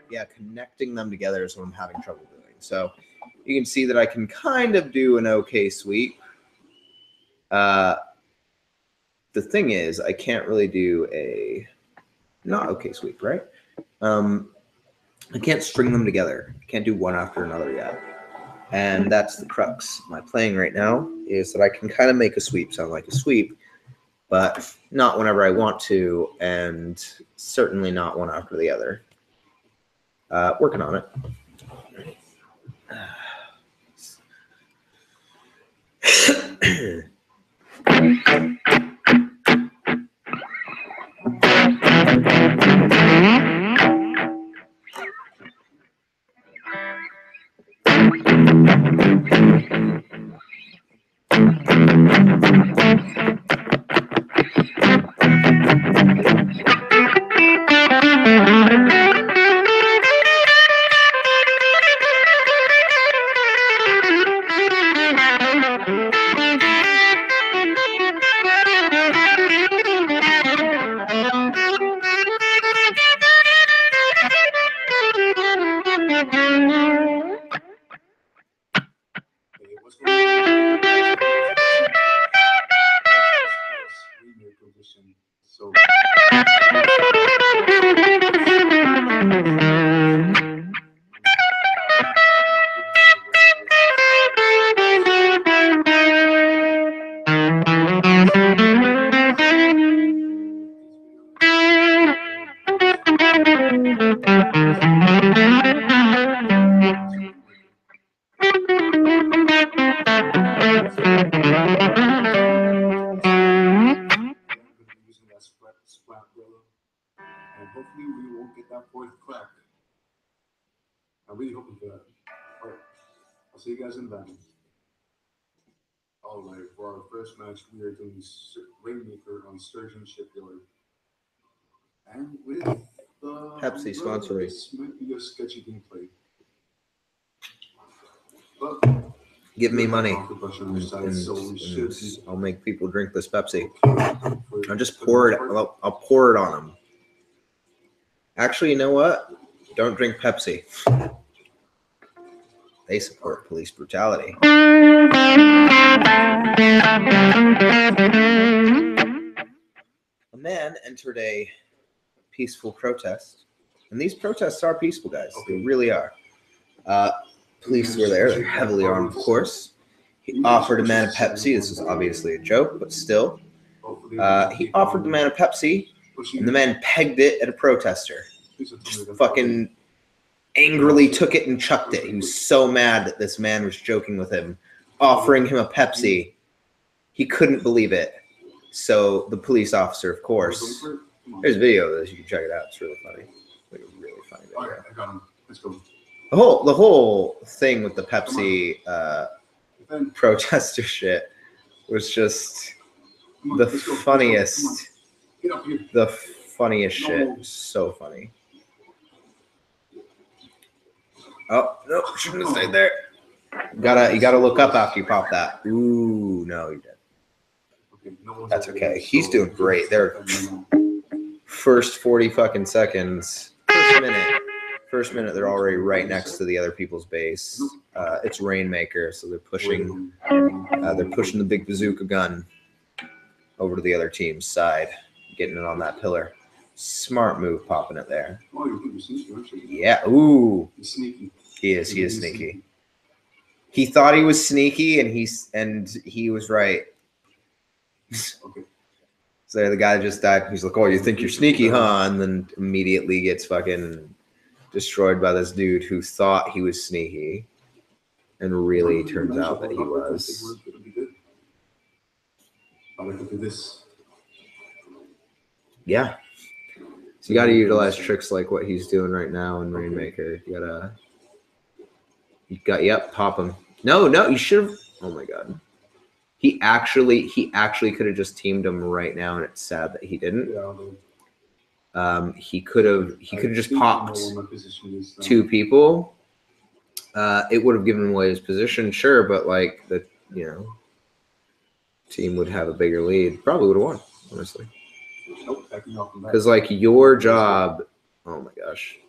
Yeah, connecting them together is what I'm having trouble doing. So you can see that I can kind of do an okay sweep. The thing is, I can't really do a not okay sweep, right? I can't string them together. I can't do one after another yet. And that's the crux of my playing right now, is that I can kind of make a sweep sound like a sweep, but not whenever I want to, and certainly not one after the other. Working on it. So using that splat brother, and hopefully we won't get that fourth crack. I'm really hoping for that. All right, I'll see you guys in the back. All right, for our first match, we are doing Rainmaker on Sturgeon Shipyard. And with the Pepsi sponsoring. This might be a sketchy gameplay. But Give me money, and I'll make people drink this Pepsi. I'll just pour it. I'll pour it on them. Actually, you know what? Don't drink Pepsi. They support police brutality. A man entered a peaceful protest, and these protests are peaceful, guys. They really are. Police were there. They're heavily armed, of course. He offered a man a Pepsi. This is obviously a joke, but still. He offered the man a Pepsi, and the man pegged it at a protester. Just fucking angrily took it and chucked it. He was so mad that this man was joking with him, offering him a Pepsi. He couldn't believe it. So the police officer, of course, there's a video of this. You can check it out. It's really funny. Like a really funny video. All right, I got him. Let's go. The whole thing with the Pepsi protester shit was just the funniest. The funniest shit. It was so funny. Oh no! Shouldn't have stayed there. You gotta look up after you pop that. Ooh, no, you did. That's okay. He's doing great. They're first 40 fucking seconds, first minute, they're already right next to the other people's base. It's Rainmaker, so they're pushing the big bazooka gun over to the other team's side, getting it on that pillar. Smart move, popping it there. Yeah. Ooh. He is sneaky. He thought he was sneaky, and he was right. So the guy just died. He's like, "Oh, you think you're sneaky, huh?" And then immediately gets fucking destroyed by this dude who thought he was sneaky, and really turns out that he was. Yeah. So you got to utilize tricks like what he's doing right now in Rainmaker. Yep, pop him. No, you should have. Oh my god. He actually could have just teamed him right now, and it's sad that he didn't. He could have just popped two people. It would have given away his position, sure, but like the team would have a bigger lead. Probably would have won, honestly. Because like your job, oh my gosh,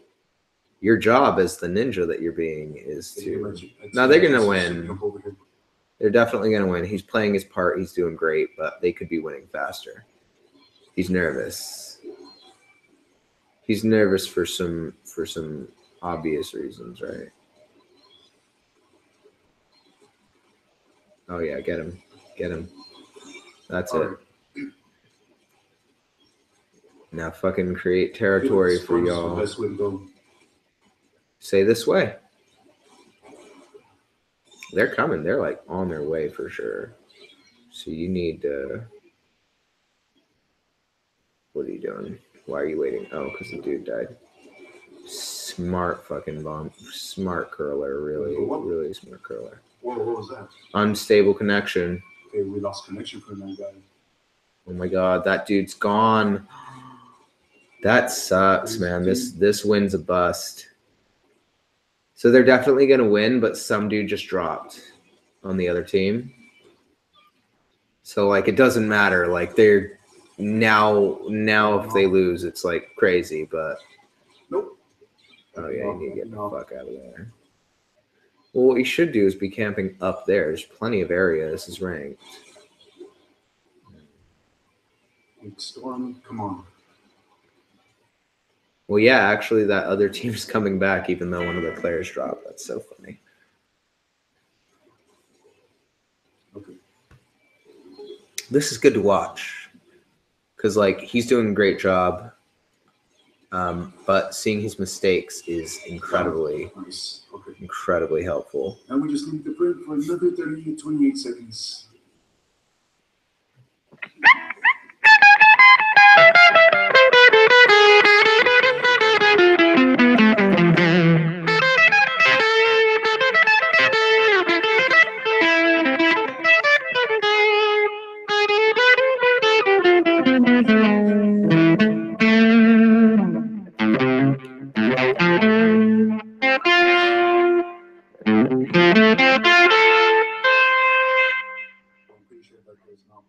your job as the ninja that you're being is to. Now they're gonna win. They're definitely gonna win. He's playing his part. He's doing great, but they could be winning faster. He's nervous. He's nervous for some obvious reasons, right? Oh yeah, get him. That's it. Now fucking create territory for y'all. Best way to go. Say this way. They're coming. They're like on their way for sure. So you need to. What are you doing? Why are you waiting? Oh, because the dude died. Smart fucking bomb. Smart curler. Really, really smart curler. Whoa, what was that? Unstable connection. Okay, we lost connection from that guy. Oh my god, that dude's gone. That sucks, man. This win's a bust. So they're definitely gonna win, but some dude just dropped on the other team. So like it doesn't matter. Like they're now if they lose, it's like crazy, but Nope. oh yeah, you need to get the fuck out of there. Well, what you should do is be camping up there. There's plenty of area. This is ranked. Storm, come on. Well, yeah, actually, that other team's coming back, even though one of the players dropped. That's so funny. Okay. This is good to watch because, like, he's doing a great job, but seeing his mistakes is incredibly, nice. Okay. incredibly helpful. And we just need to break for another 30 to 28 seconds.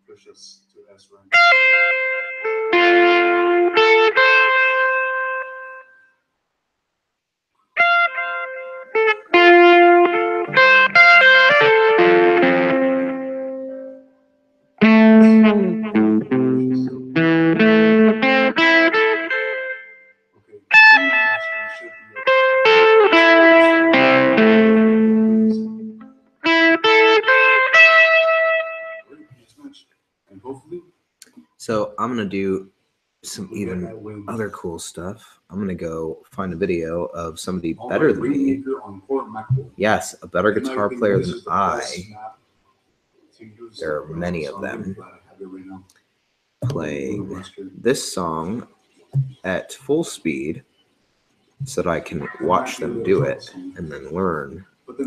Push us to S rank. So I'm gonna do some even other cool stuff. I'm gonna go find a video of somebody better than me. Yes, a better guitar player than I. There are many of them playing this song at full speed so that I can watch them do it and then learn the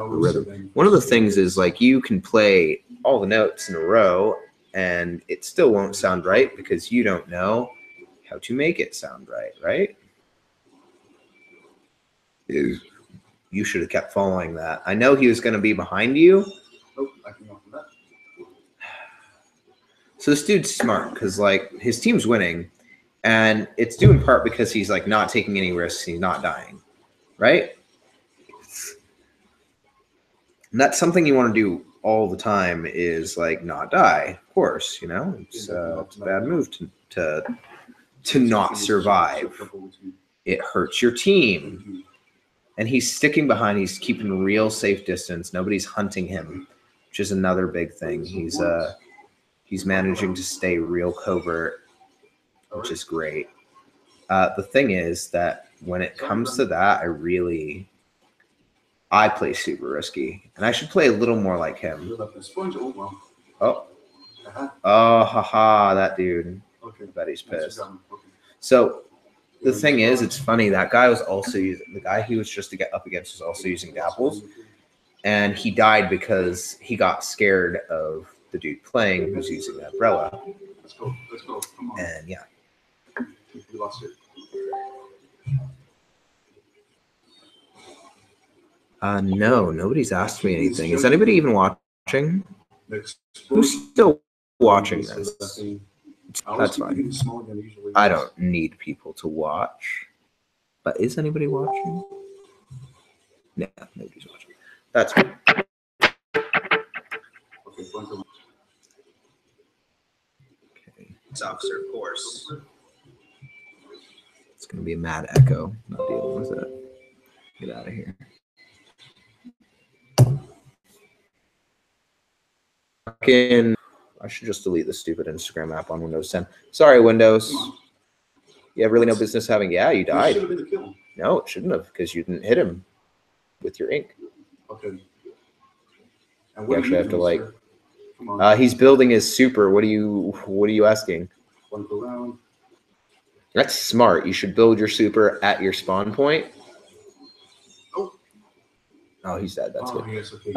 rhythm. One of the things is like you can play all the notes in a row and it still won't sound right because you don't know how to make it sound right, right? You should have kept following that. I know he was going to be behind you. So this dude's smart because like his team's winning and it's due in part because he's like not taking any risks. He's not dying, right? And that's something you want to do all the time is like not die. Of course, you know, it's a bad move to not survive. It hurts your team. And he's sticking behind. He's keeping real safe distance. Nobody's hunting him, which is another big thing. He's managing to stay real covert, which is great. The thing is that when it comes to that, I play super risky, and I should play a little more like him. Oh, haha, that dude. I bet he's pissed. So the thing is, it's funny. That guy was also using the guy he was just to get up against was also using dapples, and he died because he got scared of the dude playing who's using the umbrella. Let's go. Come on. And yeah. We lost it. No, nobody's asked me anything. Is anybody even watching? Who's still watching this? That's fine. I don't need people to watch. But is anybody watching? No, nobody's watching. That's fine. Okay. It's officer, of course. It's going to be a mad echo. Not dealing with it. Get out of here. I should just delete the stupid Instagram app on Windows 10. Sorry, Windows. You have really no business having. Yeah, you That died. should have been the kill. No, it shouldn't have, because you didn't hit him with your ink. Okay. And You actually have to like. Come on. He's building his super. What are you asking? One go round. That's smart. You should build your super at your spawn point. Oh, he's dead. That's good. Yes, okay.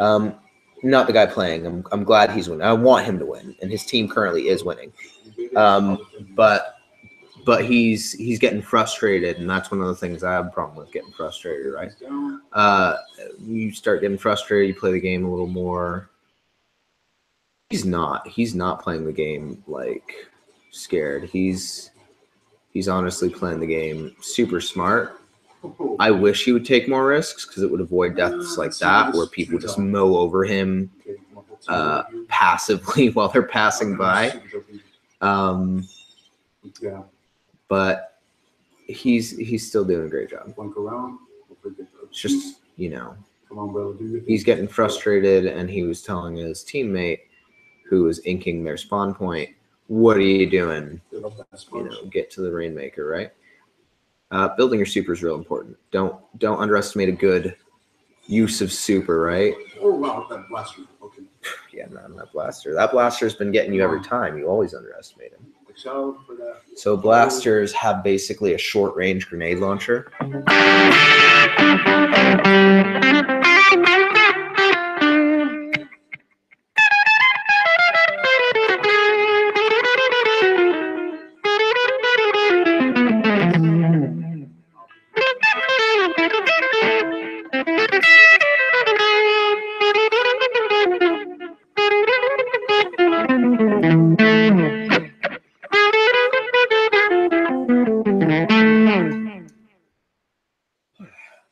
Not the guy playing. I'm glad he's winning. I want him to win, and his team currently is winning. But he's getting frustrated, and that's one of the things I have a problem with, getting frustrated, right? You start getting frustrated, you play the game a little more. He's not playing the game like scared. He's honestly playing the game super smart. I wish he would take more risks, because it would avoid deaths like that, where people just mow over him passively while they're passing by. Yeah. But he's still doing a great job. It's just, he's getting frustrated, and he was telling his teammate who was inking their spawn point, what are you doing? Get to the Rainmaker, right? Building your super is real important. Don't underestimate a good use of super, right? Oh, wow, that blaster. Okay. Yeah, not that blaster. That blaster's been getting you every time. You always underestimate him. So blasters have basically a short-range grenade launcher.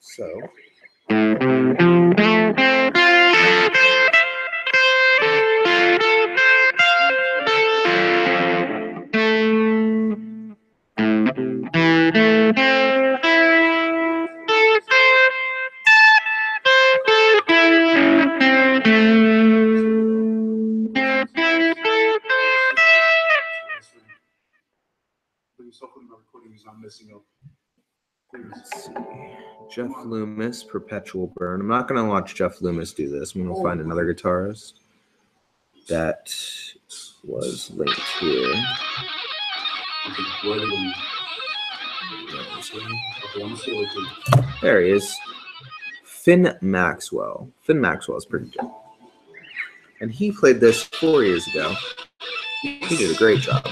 So let's see. Jeff Loomis, Perpetual Burn. I'm not going to watch Jeff Loomis do this. I'm going to find another guitarist that was linked here. There he is. Finn Maxwell. Finn Maxwell is pretty good. And he played this 4 years ago. He did a great job.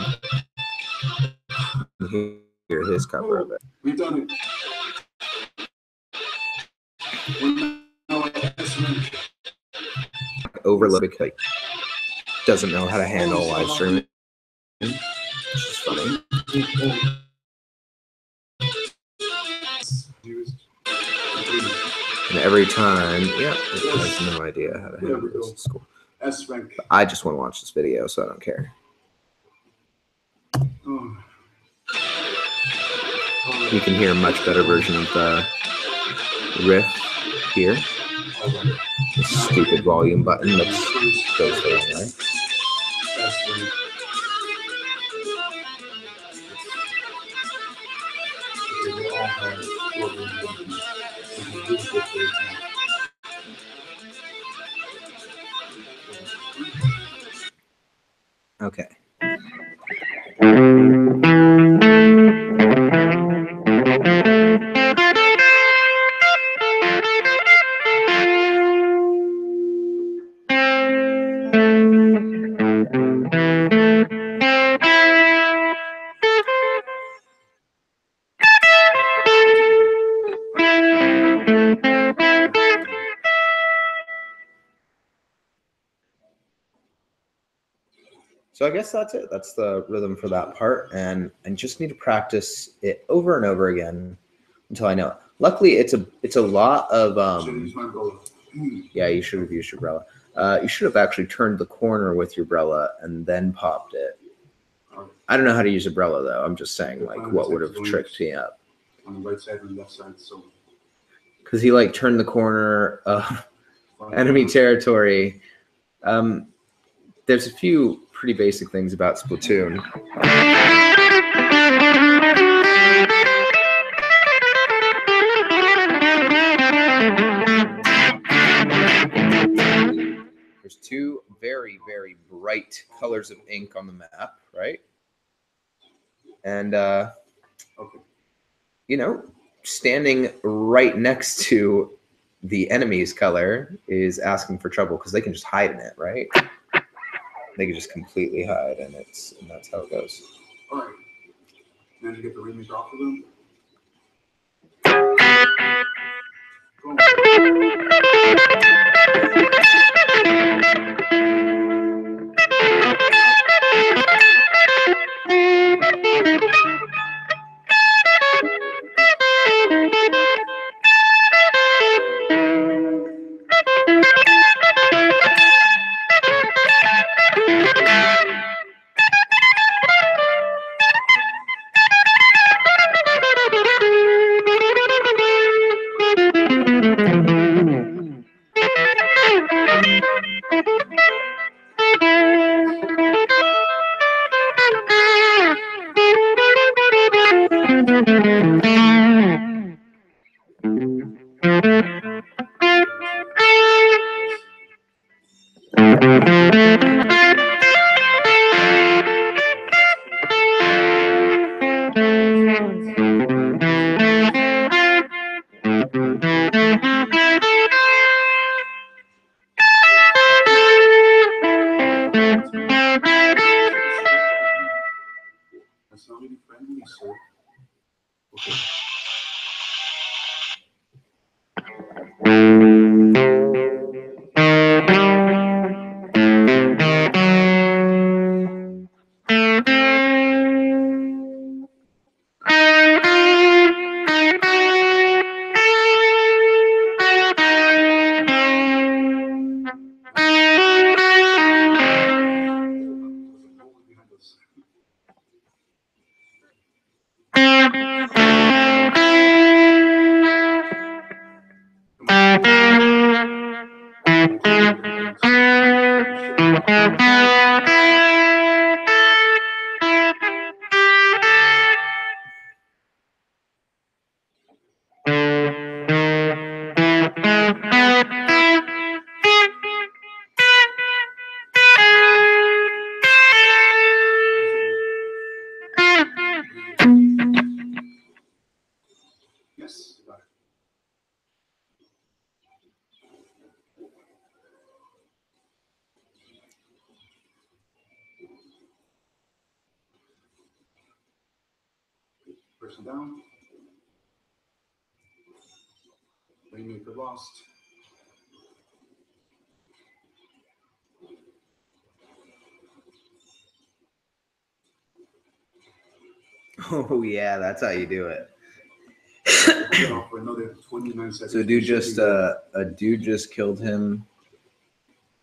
Hear his cover of it. We've done it. Overloaded, like, doesn't know how to handle live streaming. Which is funny. And every time, yeah, it has no idea how to handle this. It's cool. But I just want to watch this video, so I don't care. You can hear a much better version of the riff here. The stupid volume button that goes the wrong way. Okay. So I guess that's it. That's the rhythm for that part, and just need to practice it over and over again until I know it. Luckily, it's a lot of yeah. You should have used your Brella. You should have actually turned the corner with your Brella and then popped it. I don't know how to use a Brella though. I'm just saying, like, what would have tricked me up? On the right side and left side, so. Because he like turned the corner of enemy territory. There's a few pretty basic things about Splatoon. very, very bright colors of ink on the map, right? And, Okay. you know, standing right next to the enemy's color is asking for trouble because they can just hide in it, right? They can just completely hide, and that's how it goes. All right. Then you get the remake off of them. That's not really friendly, sir. Okay. Behind us. Yes, got it. Person down. Rainmaker lost. Oh yeah, that's how you do it. Get off for another 29 seconds. So a dude just killed him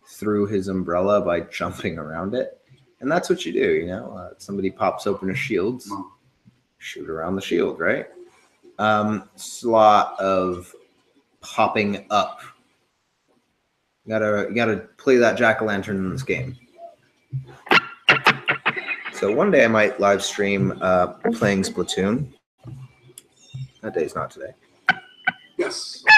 through his umbrella by jumping around it, and that's what you do. You know, somebody pops open a shield, shoot around the shield, right? It's a lot of popping up. You gotta play that jack-o'-lantern in this game. So one day I might live stream playing Splatoon. That day's not today. Yes. That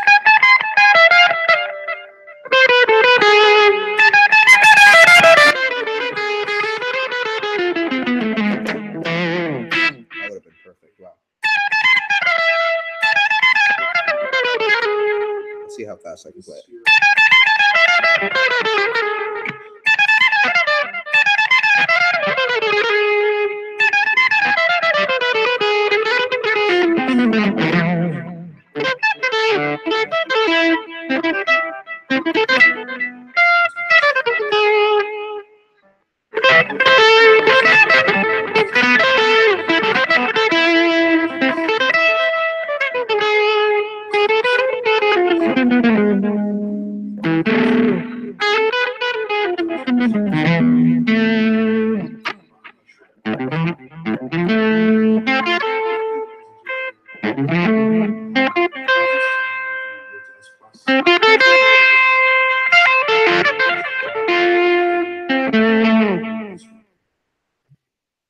would have been perfect. Wow. Let's see how fast I can play it.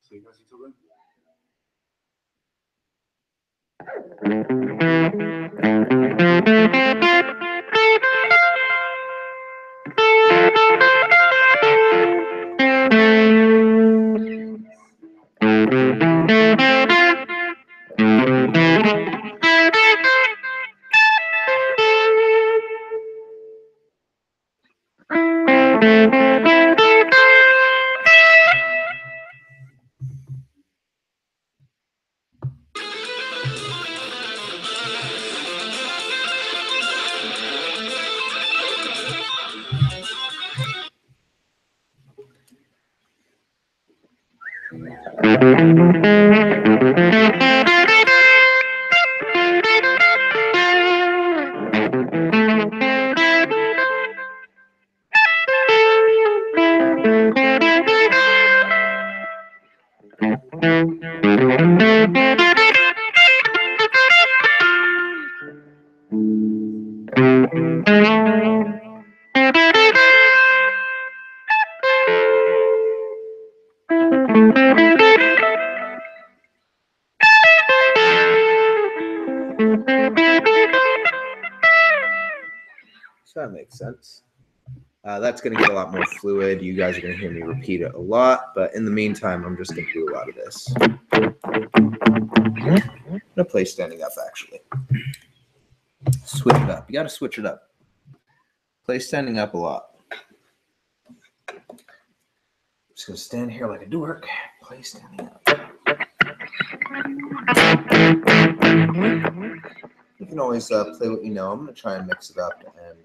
So you guys until then. So that makes sense. That's going to get a lot more fluid. You guys are going to hear me repeat it a lot, but in the meantime, I'm just going to do a lot of this. I'm going to play standing up, actually. Switch it up. You got to switch it up. Play standing up a lot. I'm just going to stand here like a dork. Play standing up. You can always play what you know. I'm going to try and mix it up and...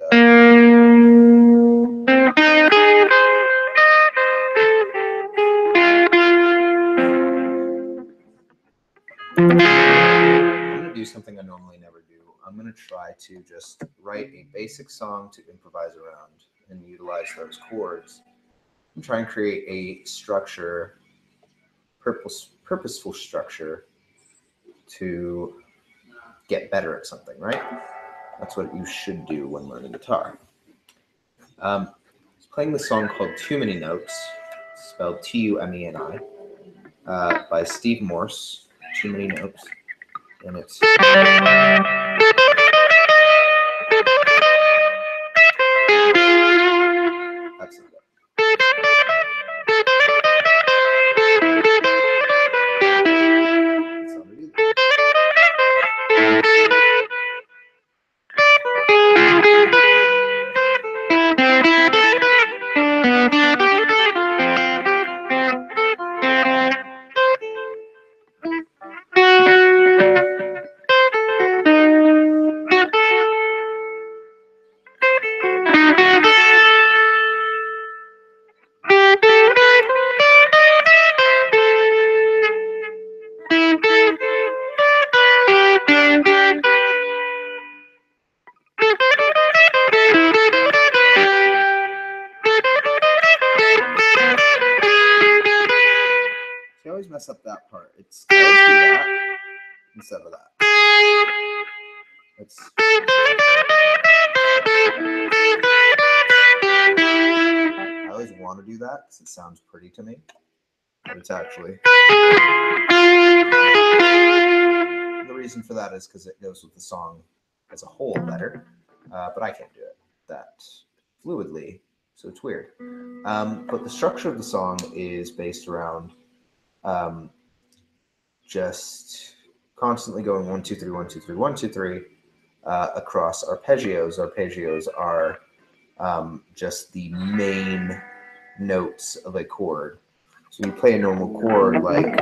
I'm going to do something I normally never do. I'm going to try to just write a basic song to improvise around and utilize those chords and try and create a structure, purposeful structure to get better at something, right? That's what you should do when learning guitar. I was playing this song called Too Many Notes, spelled T-U-M-E-N-I, by Steve Morse, Too Many Notes. And it's that's it. That's how we do that. I always mess up that part. I always do that instead of that. I always want to do that because it sounds pretty to me, but it's actually... The reason for that is because it goes with the song as a whole better, but I can't do it that fluidly, so it's weird. But the structure of the song is based around just constantly going 1, 2, 3, 1, 2, 3, 1, 2, 3 across arpeggios. Arpeggios are just the main notes of a chord. So you play a normal chord like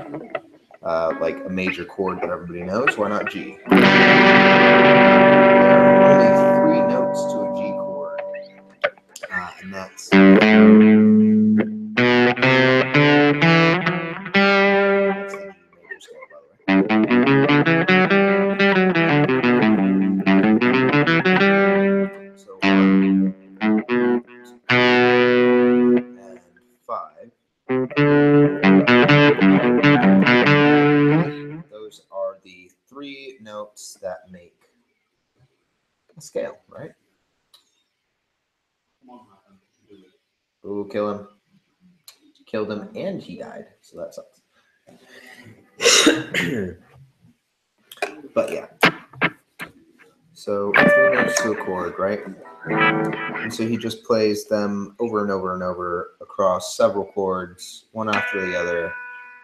a major chord that everybody knows. Why not G? There are only 3 notes to a G chord, and that's... So 1 and 5. Those are the 3 notes that make a scale, right? Ooh, kill him. Killed him and he died, so that sucks. But yeah. So 3 notes to a chord, right? And so he just plays them over and over and over across several chords, one after the other.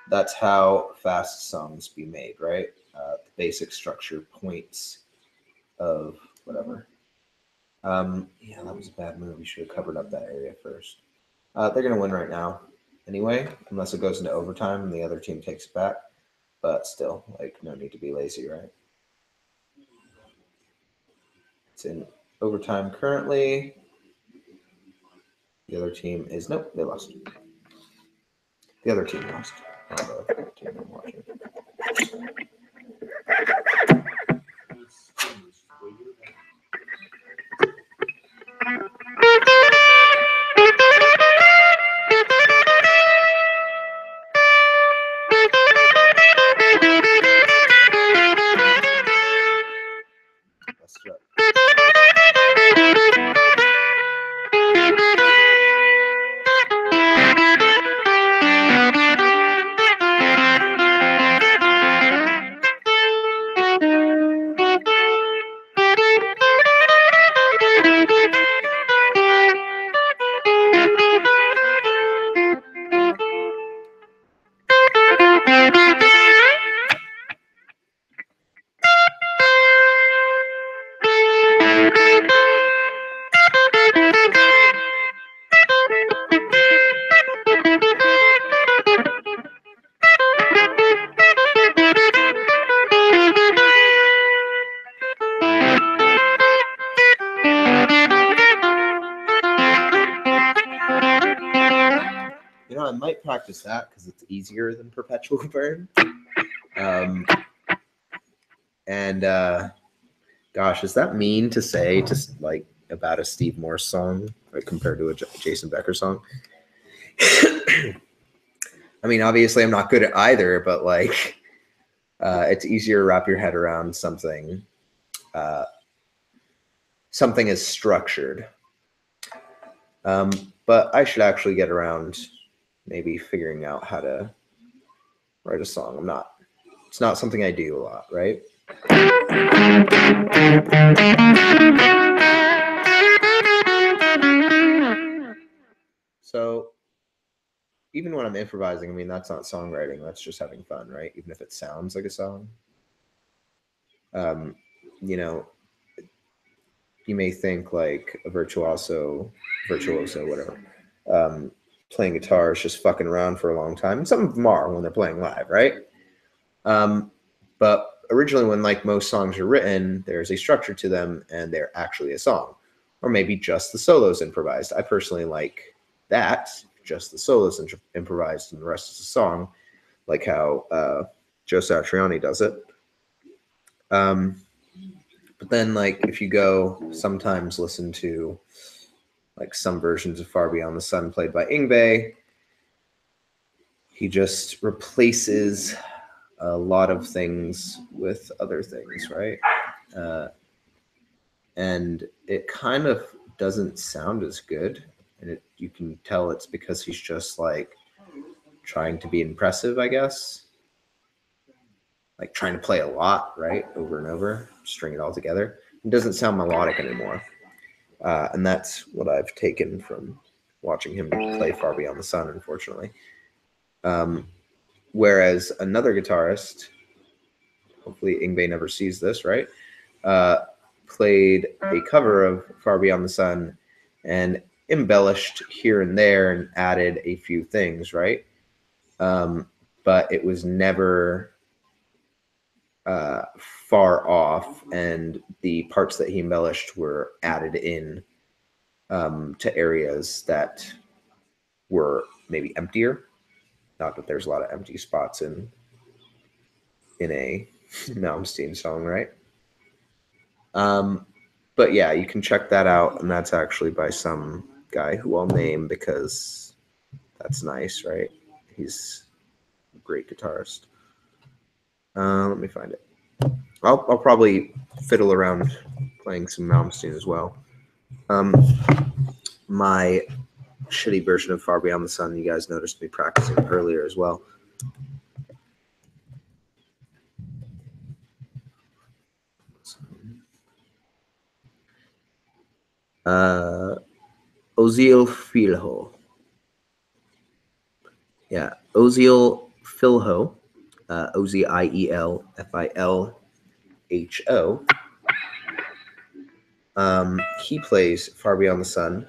That's how fast songs be made, right? The basic structure points of whatever. Yeah, that was a bad move. You should have covered up that area first. They're going to win right now anyway, unless it goes into overtime and the other team takes it back. But still, like, no need to be lazy, right? It's in overtime currently. The other team is, nope, they lost. The other team lost. Not the team I'm watching. That's finished. Way to go. Messed it up. You know, I might practice that because it's easier than perpetual burn. And gosh, is that mean to say just like about a Steve Morse song, like compared to a Jason Becker song? I mean, obviously, I'm not good at either, but like, it's easier to wrap your head around something, something as structured. But I should actually get around maybe figuring out how to write a song. It's not something I do a lot, right? So even when I'm improvising, I mean, that's not songwriting. That's just having fun, right? Even if it sounds like a song. You know, you may think like a virtuoso, whatever, playing guitar is just fucking around for a long time. And some of them are when they're playing live, right? But originally, when like most songs are written, there's a structure to them and they're actually a song. Or maybe just the solos improvised. I personally like that, just the solos improvised and the rest is a song, like how Joe Satriani does it. But then, like, if you go sometimes listen to like some versions of Far Beyond the Sun played by Yngwie, he just replaces a lot of things with other things, right? And it kind of doesn't sound as good. And you can tell it's because he's just like trying to be impressive, I guess. Like trying to play a lot, right? Over and over, string it all together. It doesn't sound melodic anymore. And that's what I've taken from watching him play Far Beyond the Sun, unfortunately. Whereas another guitarist, hopefully Yngwie never sees this, right? Played a cover of Far Beyond the Sun and embellished here and there and added a few things, right? But it was never far off, and the parts that he embellished were added in to areas that were maybe emptier. Not that there's a lot of empty spots in a Malmsteen song, right? But yeah, you can check that out, and that's actually by some guy who I'll name because that's nice, right? He's a great guitarist. Let me find it. I'll probably fiddle around playing some Malmsteen as well. My shitty version of Far Beyond the Sun, you guys noticed me practicing earlier as well. Oziel Filho. Yeah, Oziel Filho. Ozielfilho. He plays Far Beyond the Sun.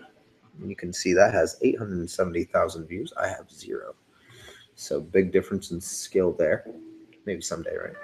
You can see that has 870,000 views. I have 0. So big difference in skill there. Maybe someday, right?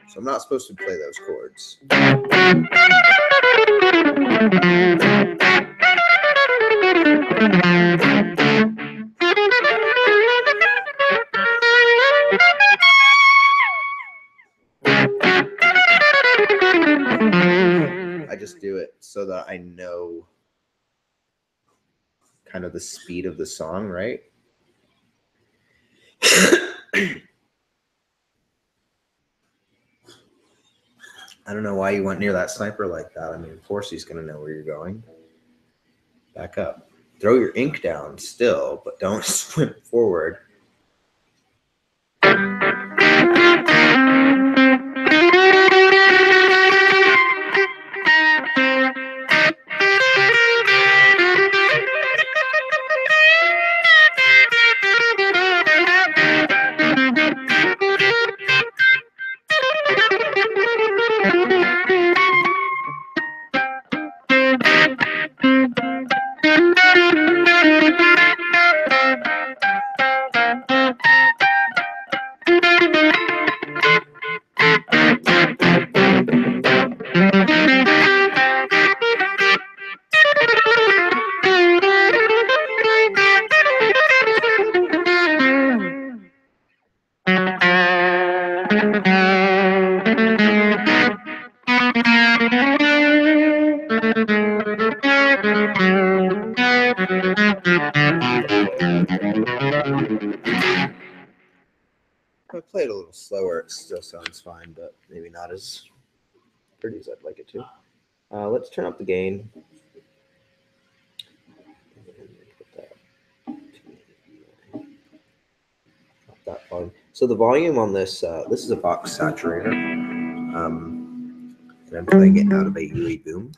So I'm not supposed to play those chords. I just do it so that I know kind of the speed of the song, right? I don't know why you went near that sniper like that. I mean, of course he's going to know where you're going. Back up. Throw your ink down still, but don't swim forward. If I play it a little slower, it still sounds fine, but maybe not as pretty as I'd like it to. Let's turn up the gain. That volume. So the volume on this, this is a box saturator, and I'm playing it out of a UE boom.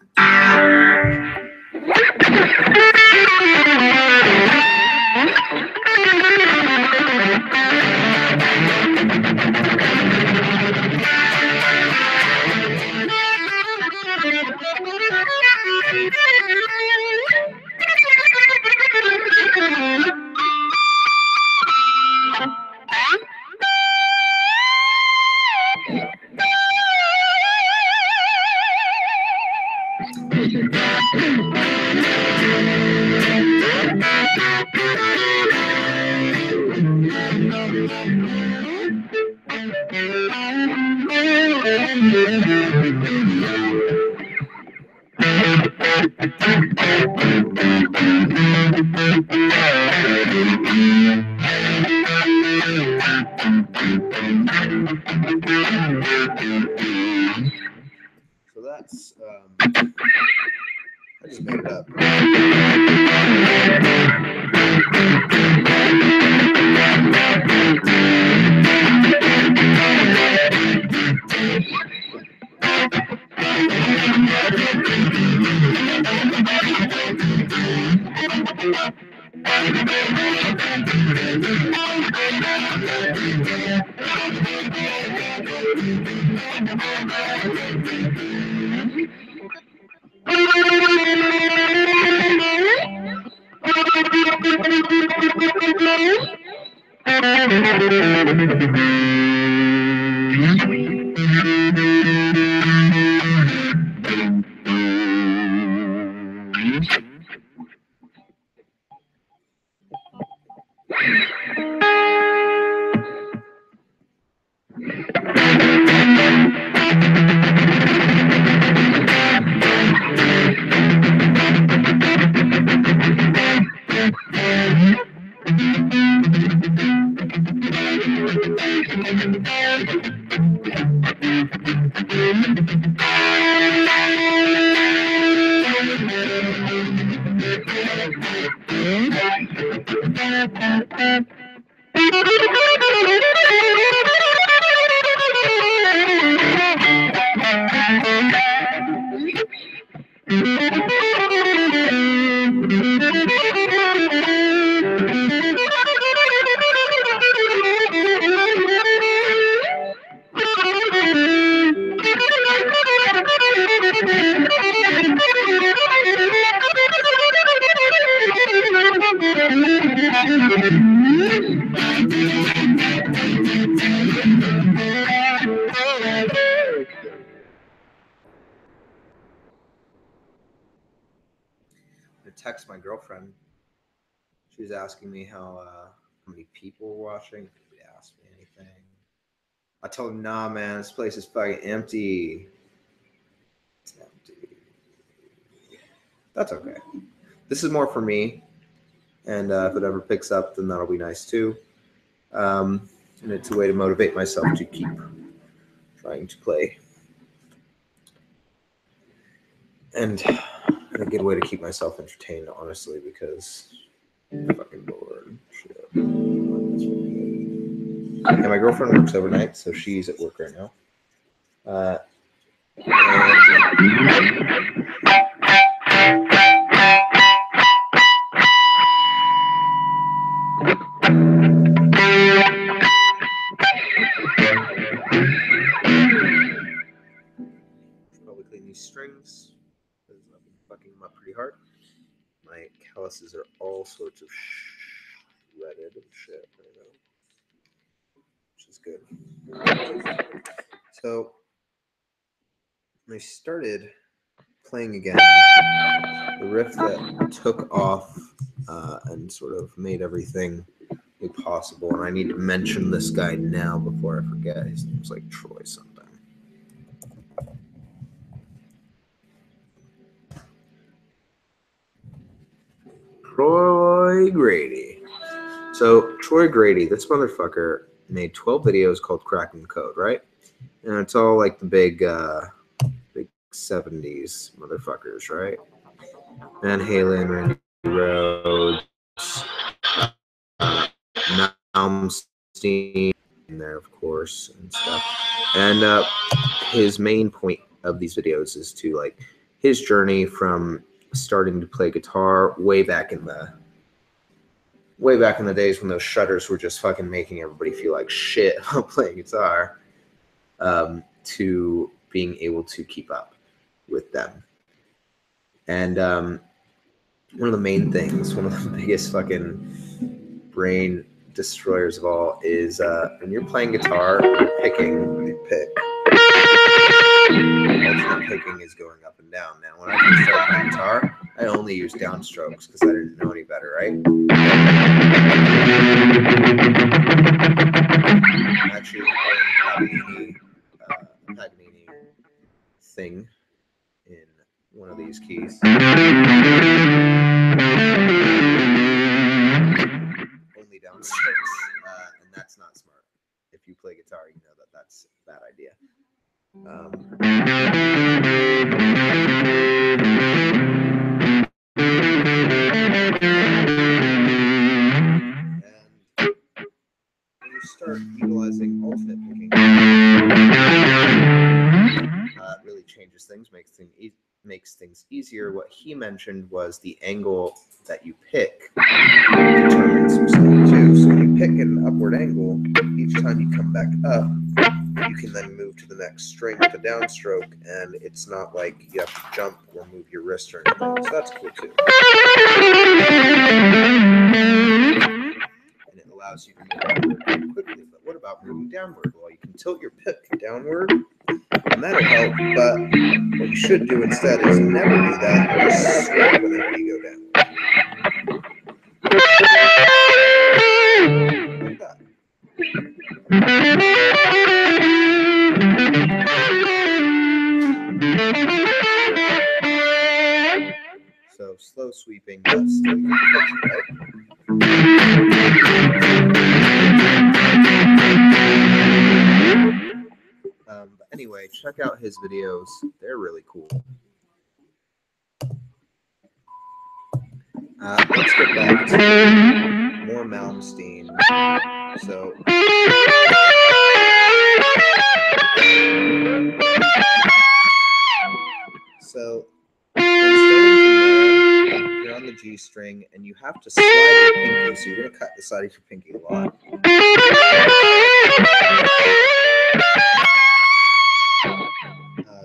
So that's, I just made it up. I text my girlfriend. She was asking me how many people were watching. Nobody asked me anything. I told her, nah, man, this place is fucking empty. It's empty. That's okay. This is more for me. And if it ever picks up, then that'll be nice too. And it's a way to motivate myself to keep trying to play. And a good way to keep myself entertained, honestly, because I'm fucking bored. Shit. And my girlfriend works overnight, so she's at work right now. Probably clean these strings because I've been fucking them up pretty hard. My calluses are all sorts of shredded and shit right now, which is good. So I started playing again the riff that took off and sort of made everything possible. And I need to mention this guy now before I forget. His name's like Troy something. Troy Grady. So Troy Grady, this motherfucker made 12 videos called Cracking the Code, right? And it's all like the big 70s motherfuckers, right? Van Halen, Randy Rhoads, Malmsteen in there, of course, and stuff. And his main point of these videos is to like his journey from starting to play guitar way back in the days when those shutters were just fucking making everybody feel like shit while playing guitar, to being able to keep up with them. And one of the main things, one of the biggest fucking brain destroyers of all is when you're playing guitar, you're picking, you pick. Alternate picking is going up and down. Now, when I first started playing guitar, I only used downstrokes because I didn't know any better, right? I'm actually playing Paganini thing in one of these keys. Only downstrokes, and that's not smart. If you play guitar, you know that that's a bad idea. utilizing alternate picking, it really changes things, makes things easier. What he mentioned was the angle that you pick determines some stuff too. So when you pick an upward angle, each time you come back up, you can then move to the next string with a downstroke, and it's not like you have to jump or move your wrist or anything. So that's cool too. And it allows you to move upward very quickly. But what about moving downward? Well, you can tilt your pick downward, and that'll help. But what you should do instead is never do that and just sweep whenever you go downward. Like that. So slow sweeping, but still you can catch it, right? But anyway, check out his videos. They're really cool. Let's get back to more Malmsteen. So when starting from there, you're on the G string, and you have to slide your pinky. So you're going to cut the side of your pinky a lot.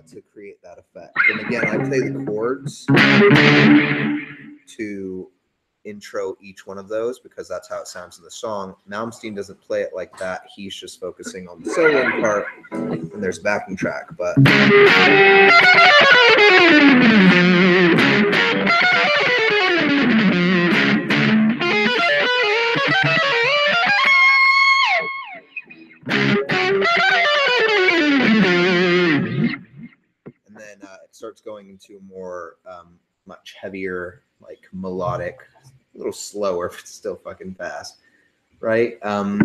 To create that effect. And again, I play the chords to intro each one of those because that's how it sounds in the song. Malmsteen doesn't play it like that. He's just focusing on the soloing part, and there's backing track. But then it starts going into a more much heavier, like melodic, a little slower, but still fucking fast, right? So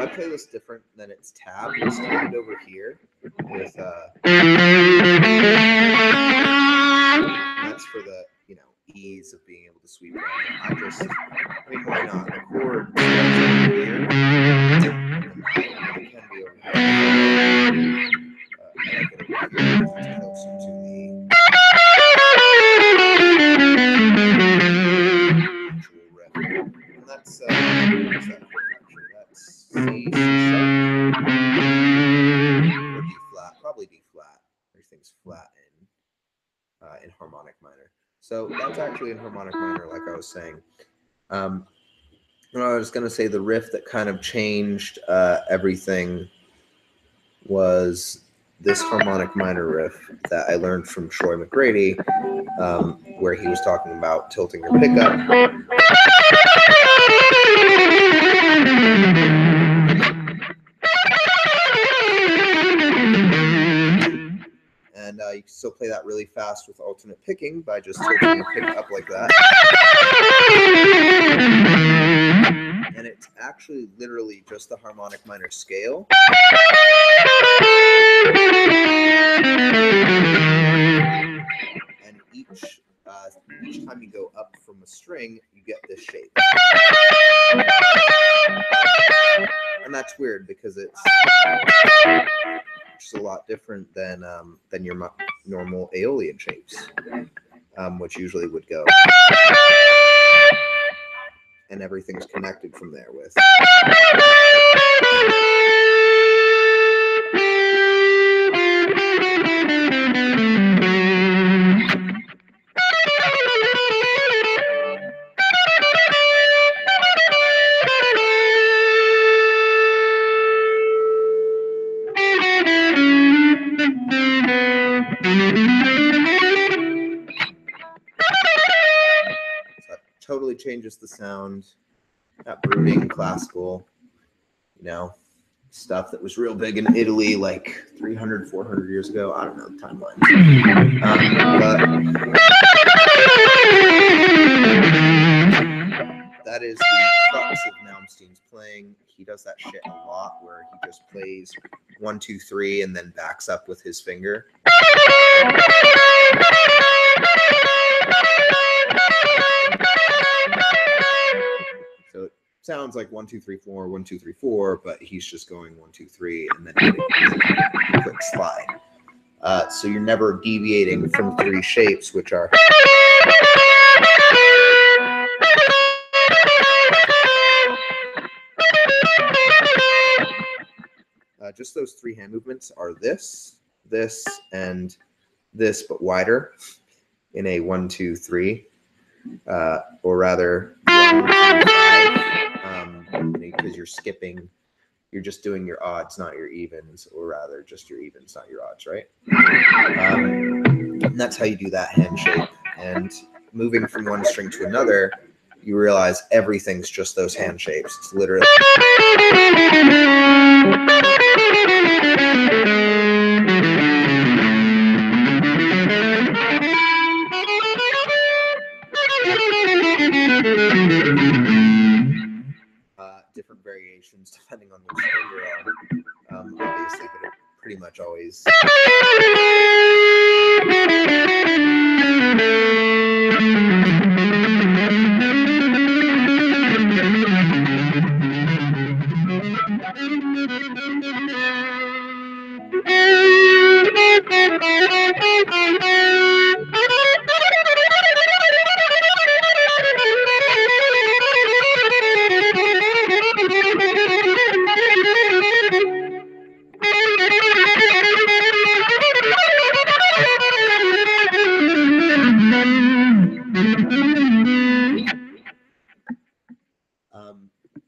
I play this different than it's tabbed. It's tabbed over here with that's for the ease of being able to sweep down. I mean, why not? The chord starts over here. It can be over here. I like it over here because it's closer to the actual riff. And that's what's that chord actually? That's C sharp or D flat, probably D flat. Everything's flat in harmonic minor. So that's actually in harmonic minor, like I was saying. I was going to say the riff that kind of changed everything was this harmonic minor riff that I learned from Troy McGrady, where he was talking about tilting your pickup. And you can still play that really fast with alternate picking by just tilting your pick up like that. And it's actually literally just the harmonic minor scale. And each time you go up from a string, you get this shape. And that's weird because it's just a lot different than your normal Aeolian shapes, which usually would go. And everything's connected from there with. Totally changes the sound. That brooding classical, stuff that was real big in Italy like 300, 400 years ago. I don't know the timeline. But that is the crux of Malmsteen's playing. He does that shit a lot where he just plays 1, 2, 3 and then backs up with his finger. sounds like 1, 2, 3, 4, 1, 2, 3, 4, but he's just going 1, 2, 3, and then hitting a quick slide. So you're never deviating from 3 shapes, which are just those 3 hand movements are this, and this, but wider in a 1, 2, 3, or rather 1, 3, 5, because you're skipping. You're just doing your odds, not your evens, or rather just your evens, not your odds, right? And that's how you do that hand shape. And moving from one string to another, you realize everything's just those hand shapes. It's literally... different variations depending on which string you're on, obviously, but it pretty much always...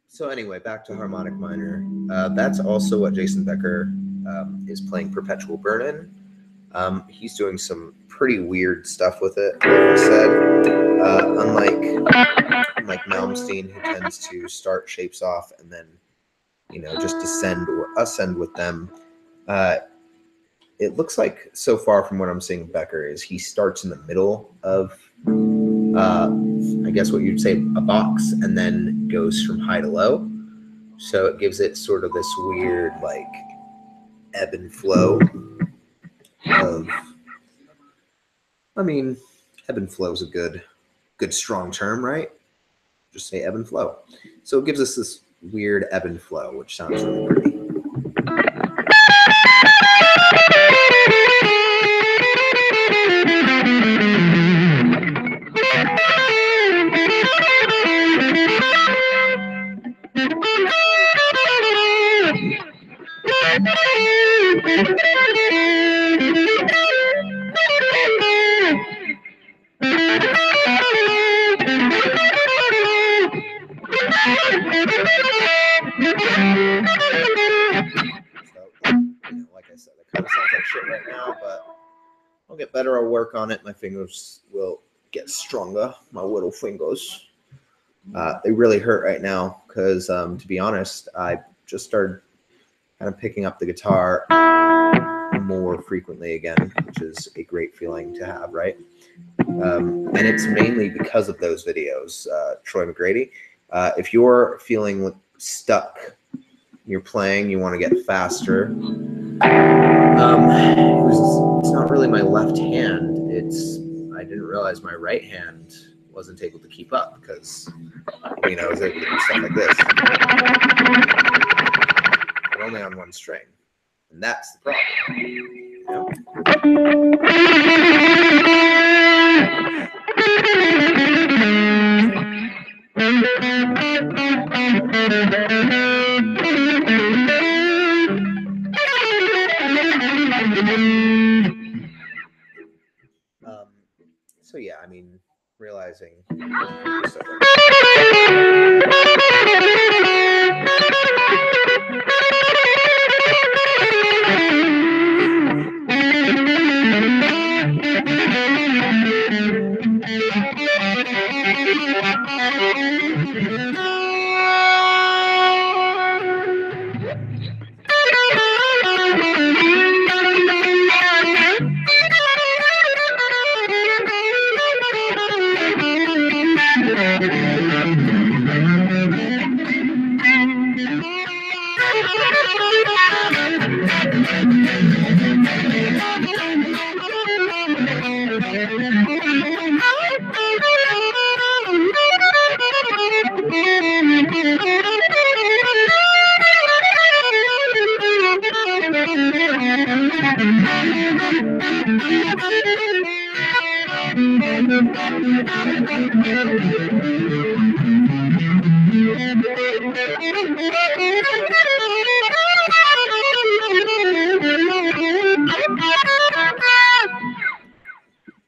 So anyway, back to harmonic minor. That's also what Jason Becker is playing Perpetual Burn in. He's doing some pretty weird stuff with it, like I said. Unlike Malmsteen, who tends to start shapes off and then, just descend or ascend with them. It looks like, so far from what I'm seeing, Becker is he starts in the middle of, I guess what you'd say, a box, and then goes from high to low. So it gives it sort of this weird, like, ebb and flow of, ebb and flow is a good strong term, right? Just say ebb and flow. So it gives us this weird ebb and flow, which sounds really pretty. Like I said, it kind of sounds like shit right now, but I'll get better. I'll work on it. My fingers will get stronger. My little fingers. They really hurt right now because, to be honest, I just started kind of picking up the guitar more frequently again, which is a great feeling to have, right? And it's mainly because of those videos. Troy McGrady, if you're feeling stuck, you're playing, you want to get faster. It's not really my left hand. I didn't realize my right hand wasn't able to keep up because, I was able to do stuff like this, but only on one string, and that's the problem. So yeah, realizing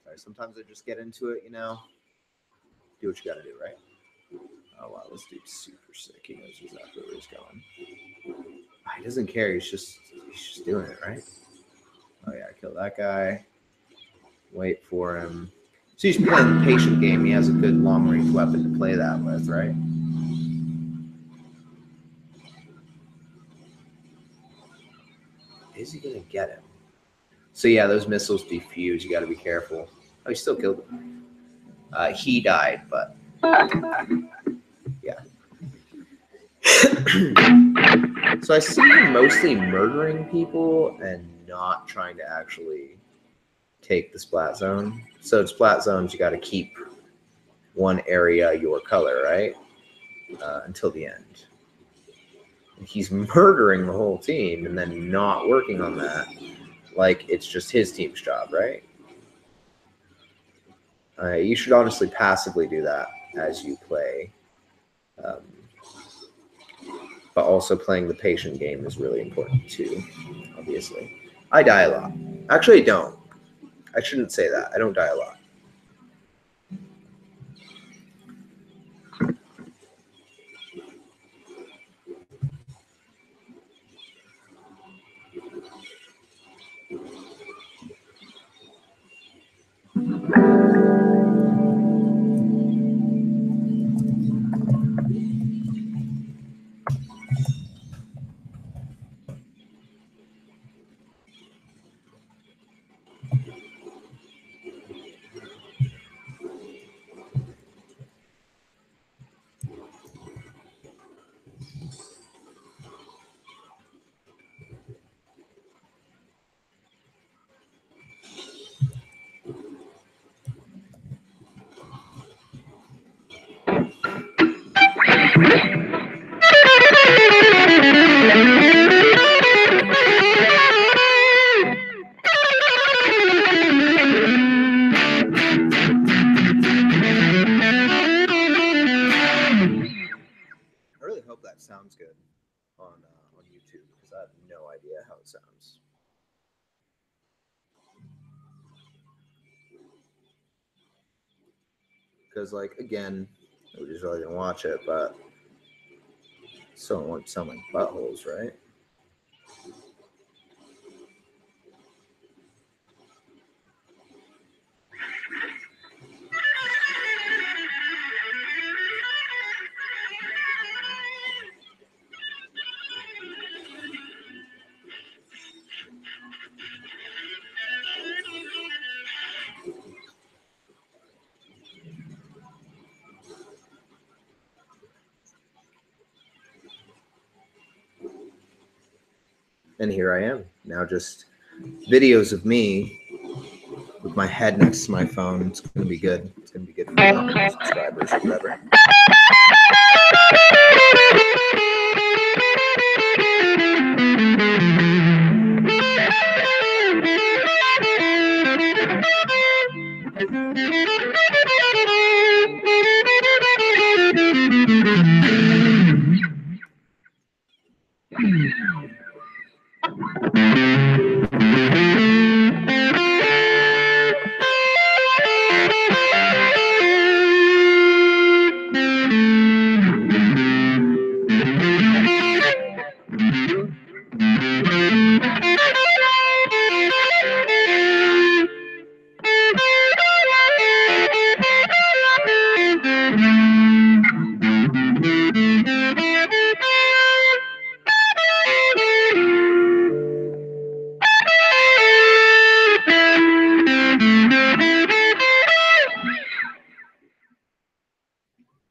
Sorry, sometimes I just get into it, you know. Do what you gotta do, right? Oh wow, this dude's super sick. He knows exactly where he's going. He doesn't care. He's just doing it, right? Oh yeah, kill that guy. Wait for him. So he's playing the patient game. He has a good long range weapon to play that with, right? Is he gonna get him? So yeah, those missiles defuse. You got to be careful. Oh, he still killed him. He died, but yeah. So I see him mostly murdering people and not trying to actually take the splat zone. So in splat zones, you got to keep one area your color, right? Until the end. And he's murdering the whole team and then not working on that. Like it's just his team's job, right? You should honestly passively do that as you play. But also playing the patient game is really important too, obviously. I die a lot. Actually, I don't. I shouldn't say that. I don't die a lot. Sounds good on YouTube because I have no idea how it sounds. Because, like, again, nobody's really gonna watch it, but still don't want to sound like buttholes, right? And here I am now, just videos of me with my head next to my phone. It's going to be good. It's going to be good for the subscribers or whatever.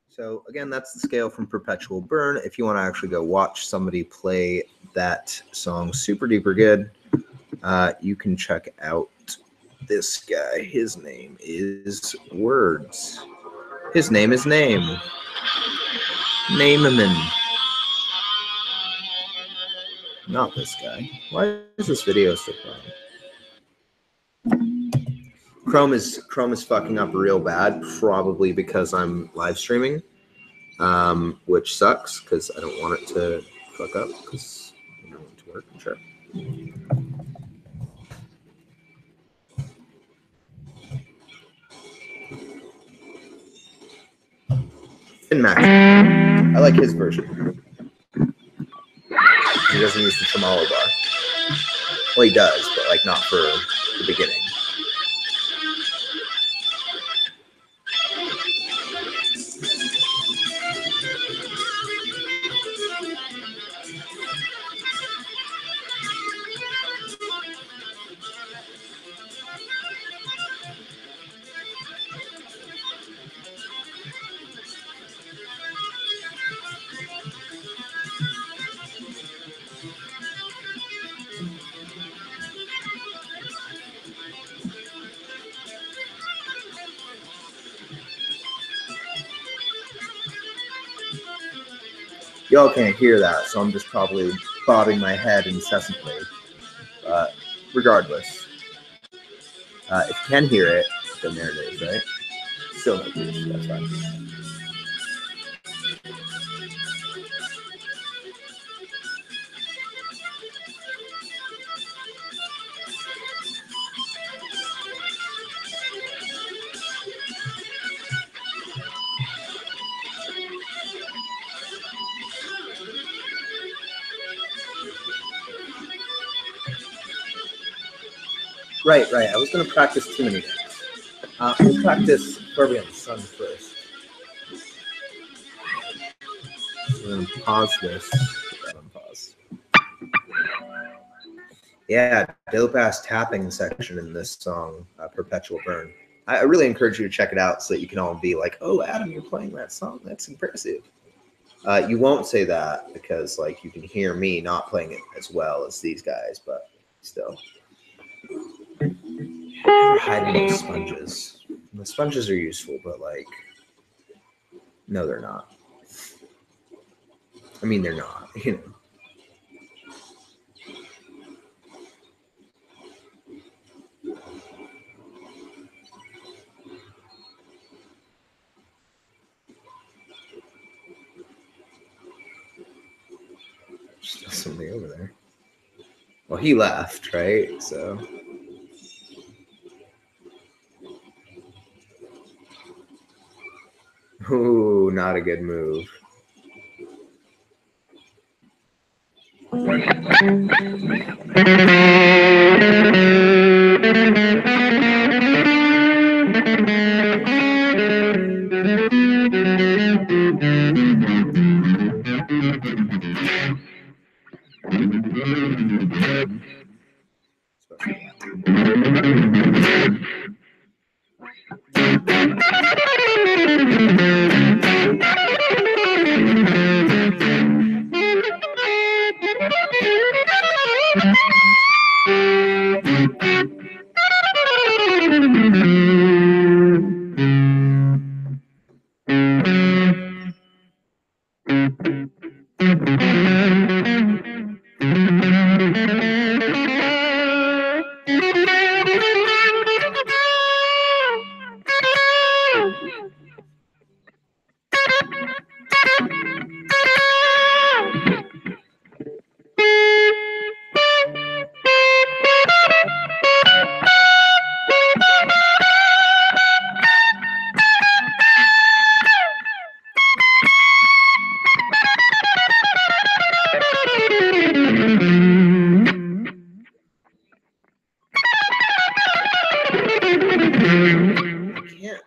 So again, that's the scale from Perpetual Burn. If you want to actually go watch somebody play that song super duper good, you can check out this guy. His name is Words. His name is Name. Name him in. Not this guy. Why is this video still playing? Chrome is fucking up real bad, probably because I'm live streaming. which sucks because I don't want it to fuck up because I don't want it to work. Sure. Finn Max. I like his version. He doesn't use the tremolo bar. Well, he does, but like not for the beginning. Y'all can't hear that, so I'm just probably bobbing my head incessantly. But regardless, if you can hear it, then there it is, right? Still no boost, that's fine. Right. I was going to practice too many things. We'll practice Kirby on the Sun first. We're going to pause this. Unpause. Yeah, dope-ass tapping section in this song, Perpetual Burn. I really encourage you to check it out so that you can all be like, oh, Adam, you're playing that song. That's impressive. You won't say that because like you can hear me not playing it as well as these guys, but still. Never hiding those sponges. The sponges are useful, but like, no, they're not. I mean, they're not, you know. Still somebody over there. Well, he left, right? So. Ooh, not a good move.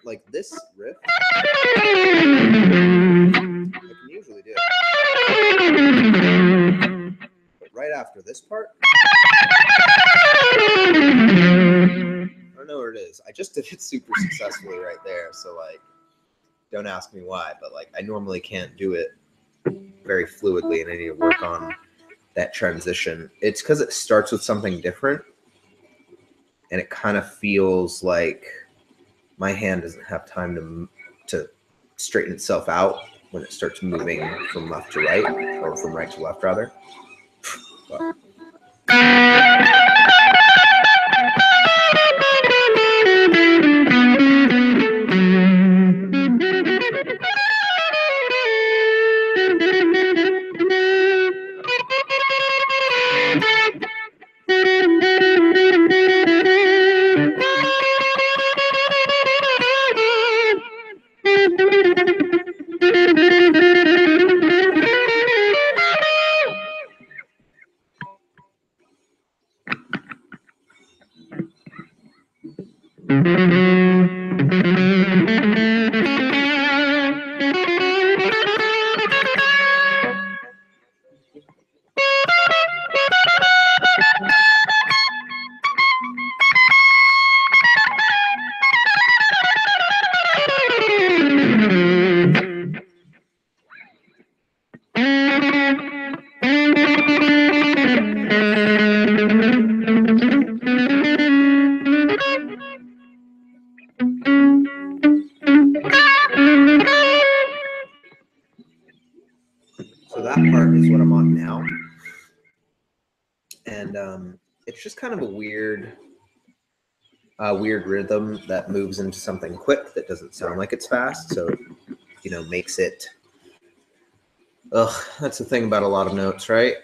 Like this riff, I can usually do it. But right after this part, I don't know where it is. I just did it super successfully right there. So like, don't ask me why, but like I normally can't do it very fluidly and I need to work on that transition. It's because it starts with something different and it kind of feels like my hand doesn't have time to straighten itself out when it starts moving from left to right, or from right to left, rather. But. So that part is what I'm on now. And it's just kind of a weird rhythm that moves into something quick that doesn't sound like it's fast. So, makes it, that's the thing about a lot of notes, right?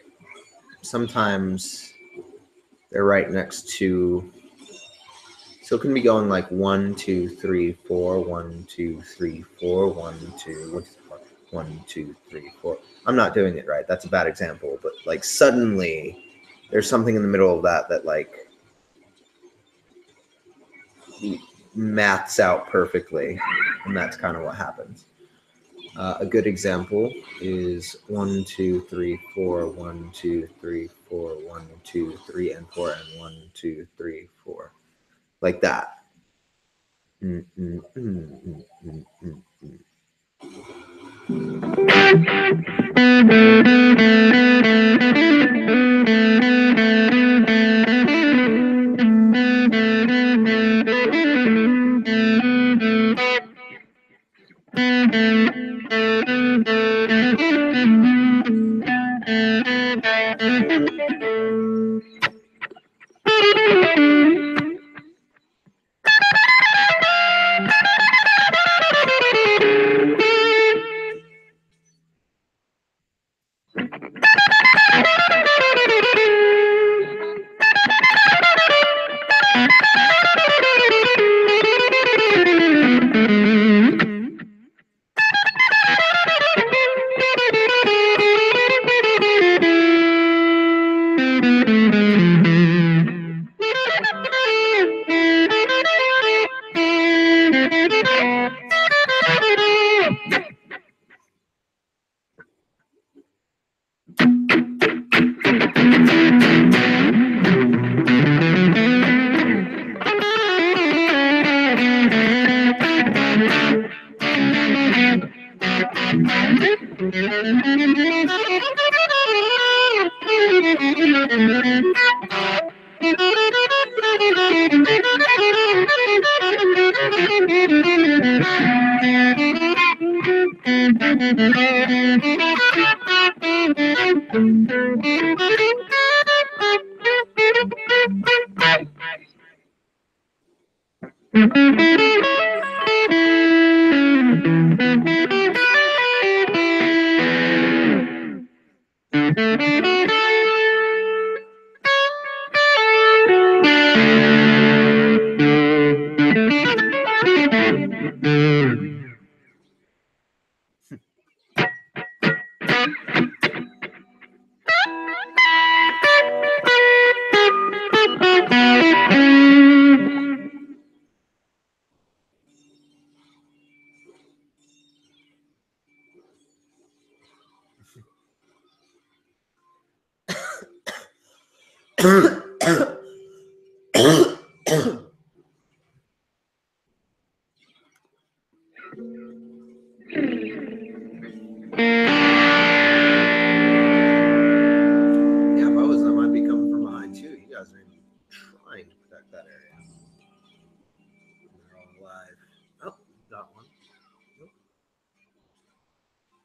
Sometimes they're right next to, so it can be going like 1, 2, 3, 4, 1, 2, 3, 4, 1, 2, 1, 2, 3, 4. I'm not doing it right. That's a bad example. But like suddenly there's something in the middle of that like maths out perfectly. And that's kind of what happens. A good example is 1, 2, 3, 4, 1, 2, 3, 4, 1, 2, 3, and 4, and 1, 2, 3, 4. Like that.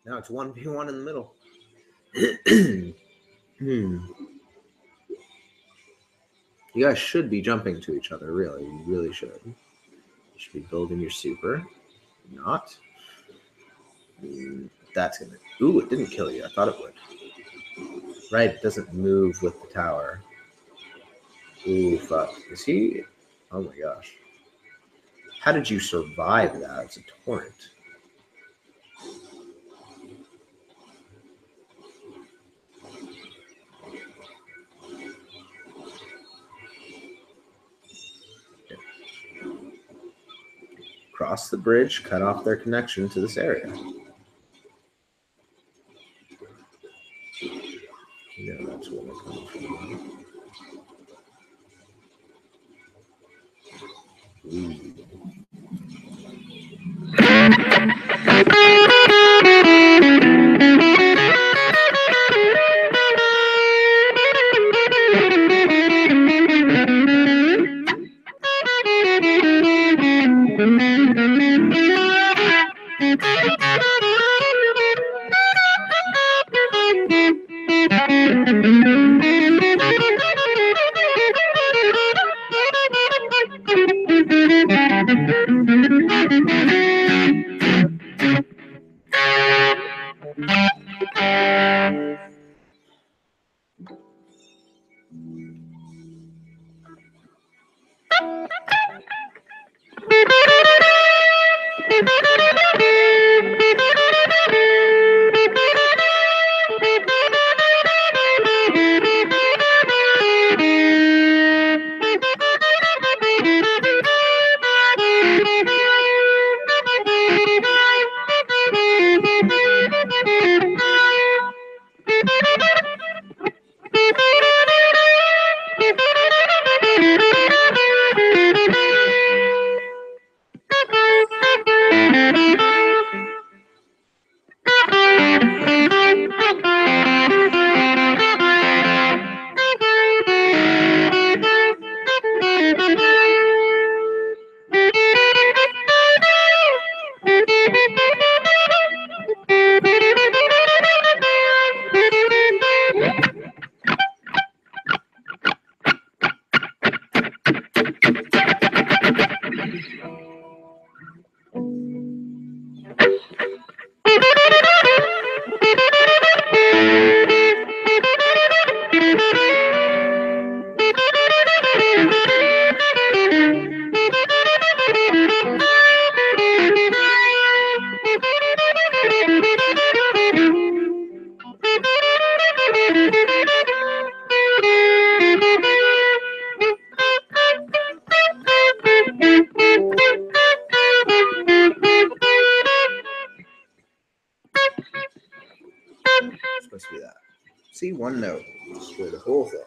Now it's 1v1 in the middle. You guys should be jumping to each other, really. You really should. You should be building your super. Not. That's gonna... Ooh, it didn't kill you. I thought it would. Right, it doesn't move with the tower. Ooh, fuck. Is he... Oh my gosh. How did you survive that? It's a torrent. Cross the bridge, cut off their connection to this area. Yeah, that's where they're coming from. Ooh. It's supposed to be that. See, one note. Destroy the whole thing.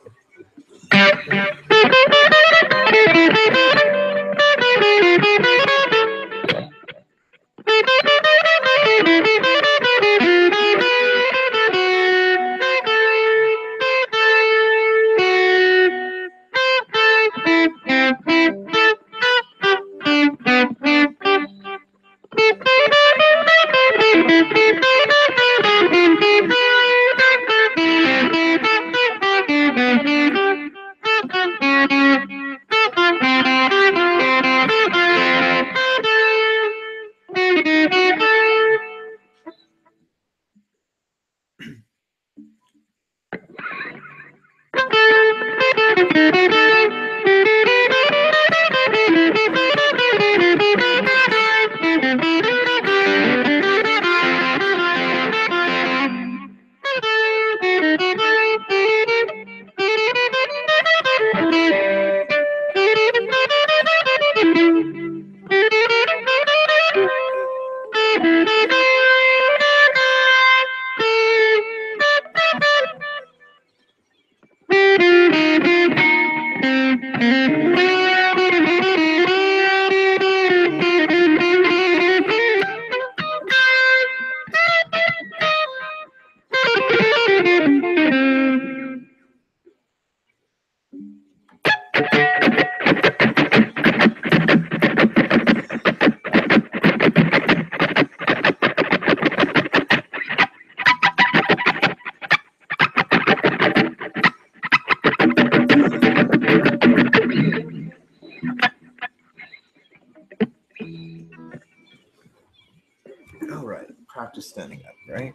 All right, practice standing up, right?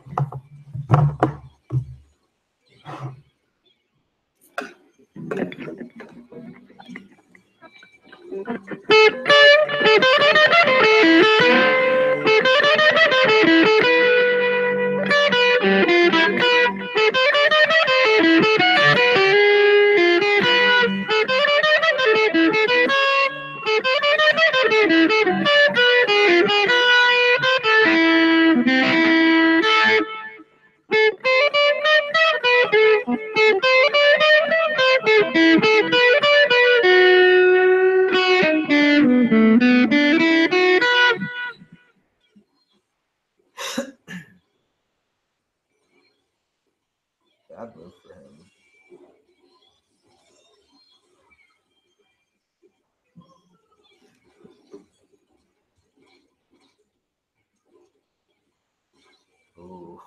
Bad move for him. Ooh.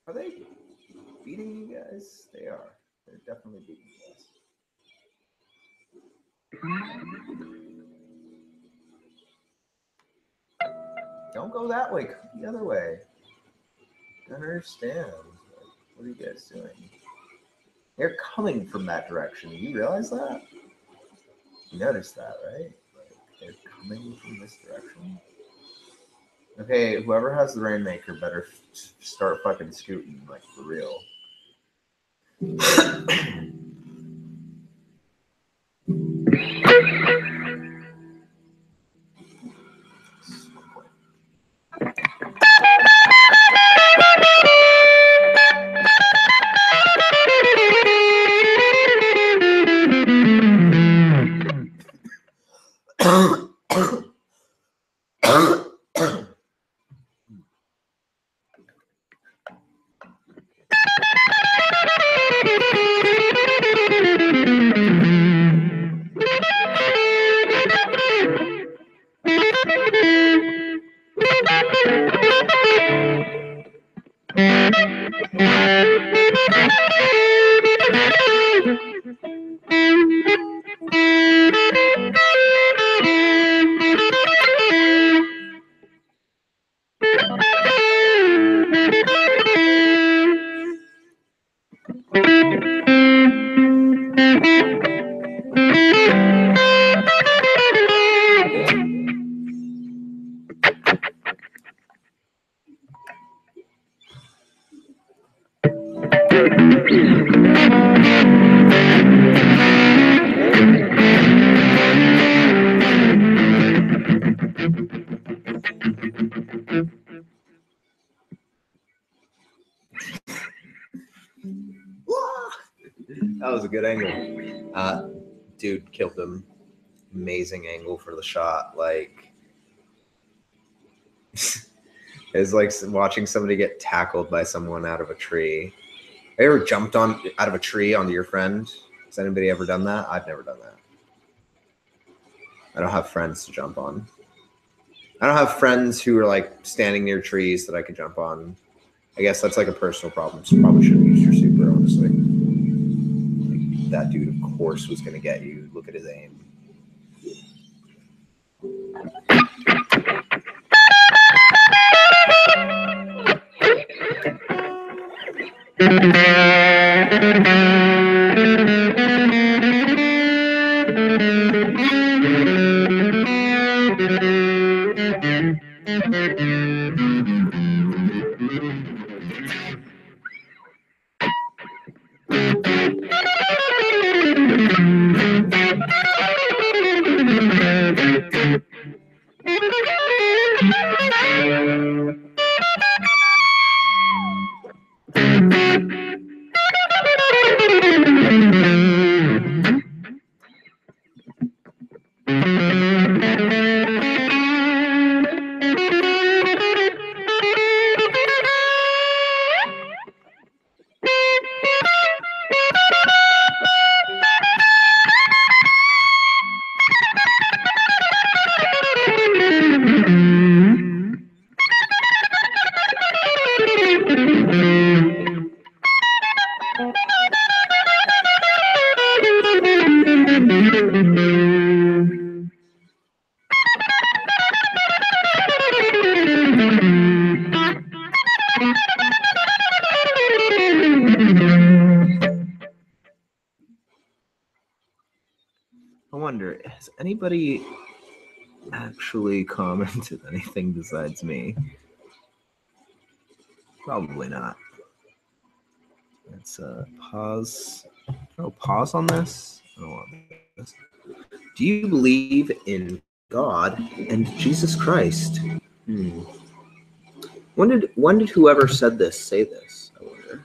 Are they beating you guys? They are. They're definitely beating you guys. Don't go that way. Come the other way. I don't understand. What are you guys doing? They're coming from that direction. You realize that? You noticed that, right? Like, they're coming from this direction. Okay, whoever has the Rainmaker better start fucking scooting, like, for real. That was a good angle. Dude killed him. Amazing angle for the shot. Like, it's like watching somebody get tackled by someone out of a tree. Have you ever jumped out of a tree onto your friend? Has anybody ever done that? I've never done that. I don't have friends to jump on. I don't have friends who are like standing near trees that I could jump on. I guess that's like a personal problem. So probably shouldn't use your super, honestly. Like, that dude, of course, was going to get you. Look at his aim. I wonder, has anybody actually commented anything besides me? Probably not. Let's pause. Oh, pause on this. I don't want this. Do you believe in God and Jesus Christ. When did whoever said this say this? I wonder.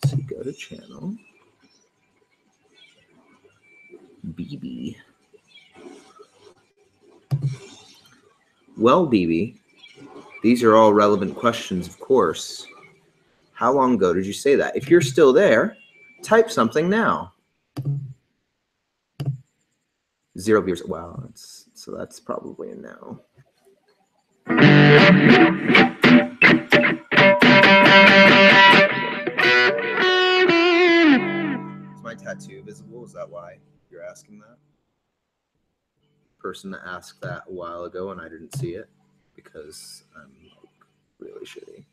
Let's see, go to channel. BB. Well, BB, these are all relevant questions, of course. How long ago did you say that? If you're still there, type something now. 0 viewers. Wow, that's probably a no. Is my tattoo visible? Is that why you're asking that? Person that asked that a while ago and I didn't see it because I'm really shitty.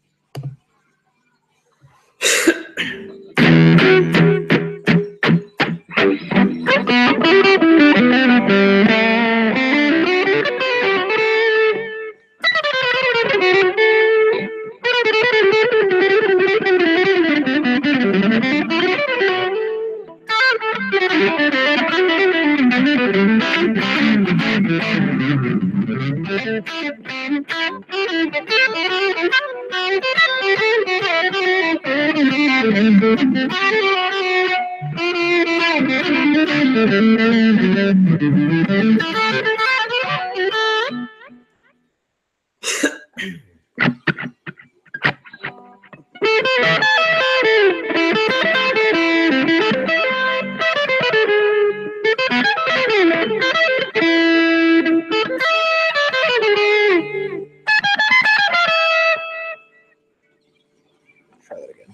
Try that again.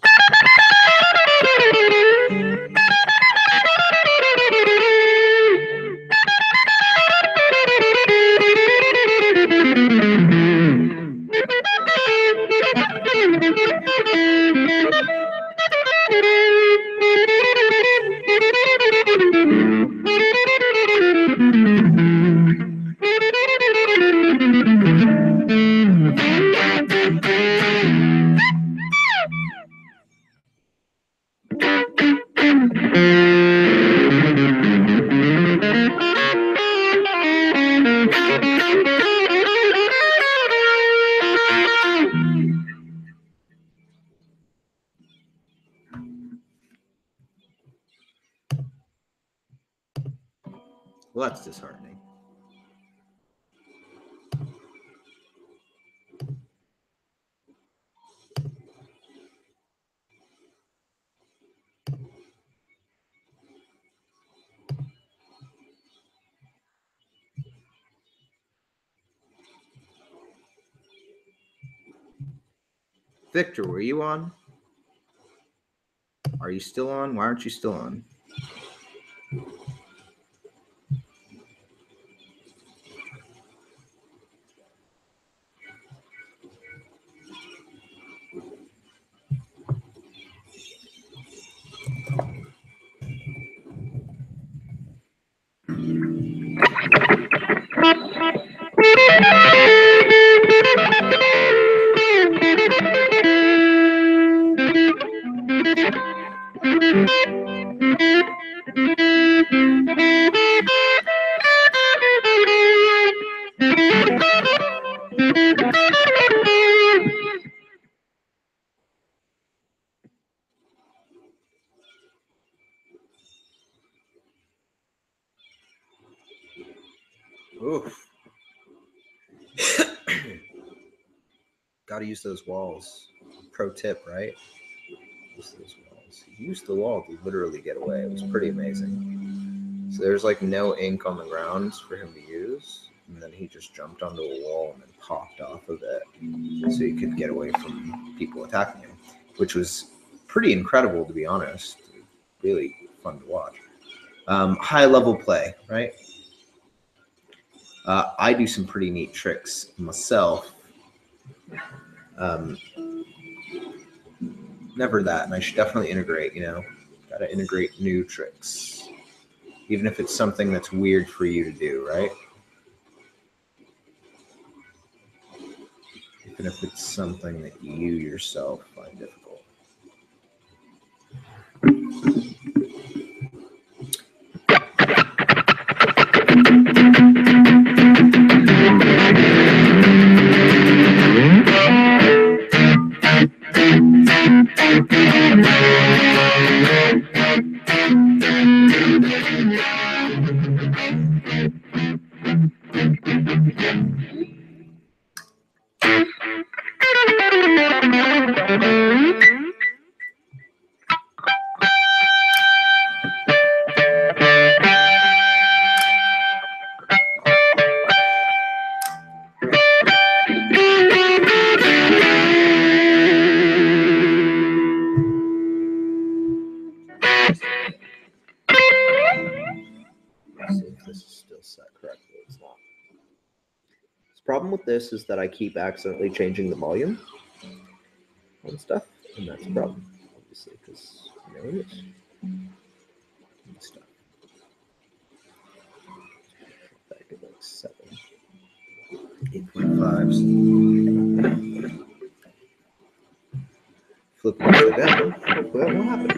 Well, that's disheartening. Victor, were you on? Are you still on? Why aren't you still on? Oof. Got to use those walls. Pro tip, right? Use those walls. He used the wall to literally get away. It was pretty amazing. So there's like no ink on the ground for him to use. And then he just jumped onto a wall and then popped off of it so he could get away from people attacking him, which was pretty incredible, to be honest. Really fun to watch. High level play, right? I do some pretty neat tricks myself. Never that, and I should definitely integrate, got to integrate new tricks, even if it's something that's weird for you to do, right? Even if it's something that you yourself find difficult. Problem with this is that I keep accidentally changing the volume on stuff, and that's a problem, obviously, because you know it is. Stuff. Back at like 7, 8.5s. Flip it upside down. Hopefully that won't happen.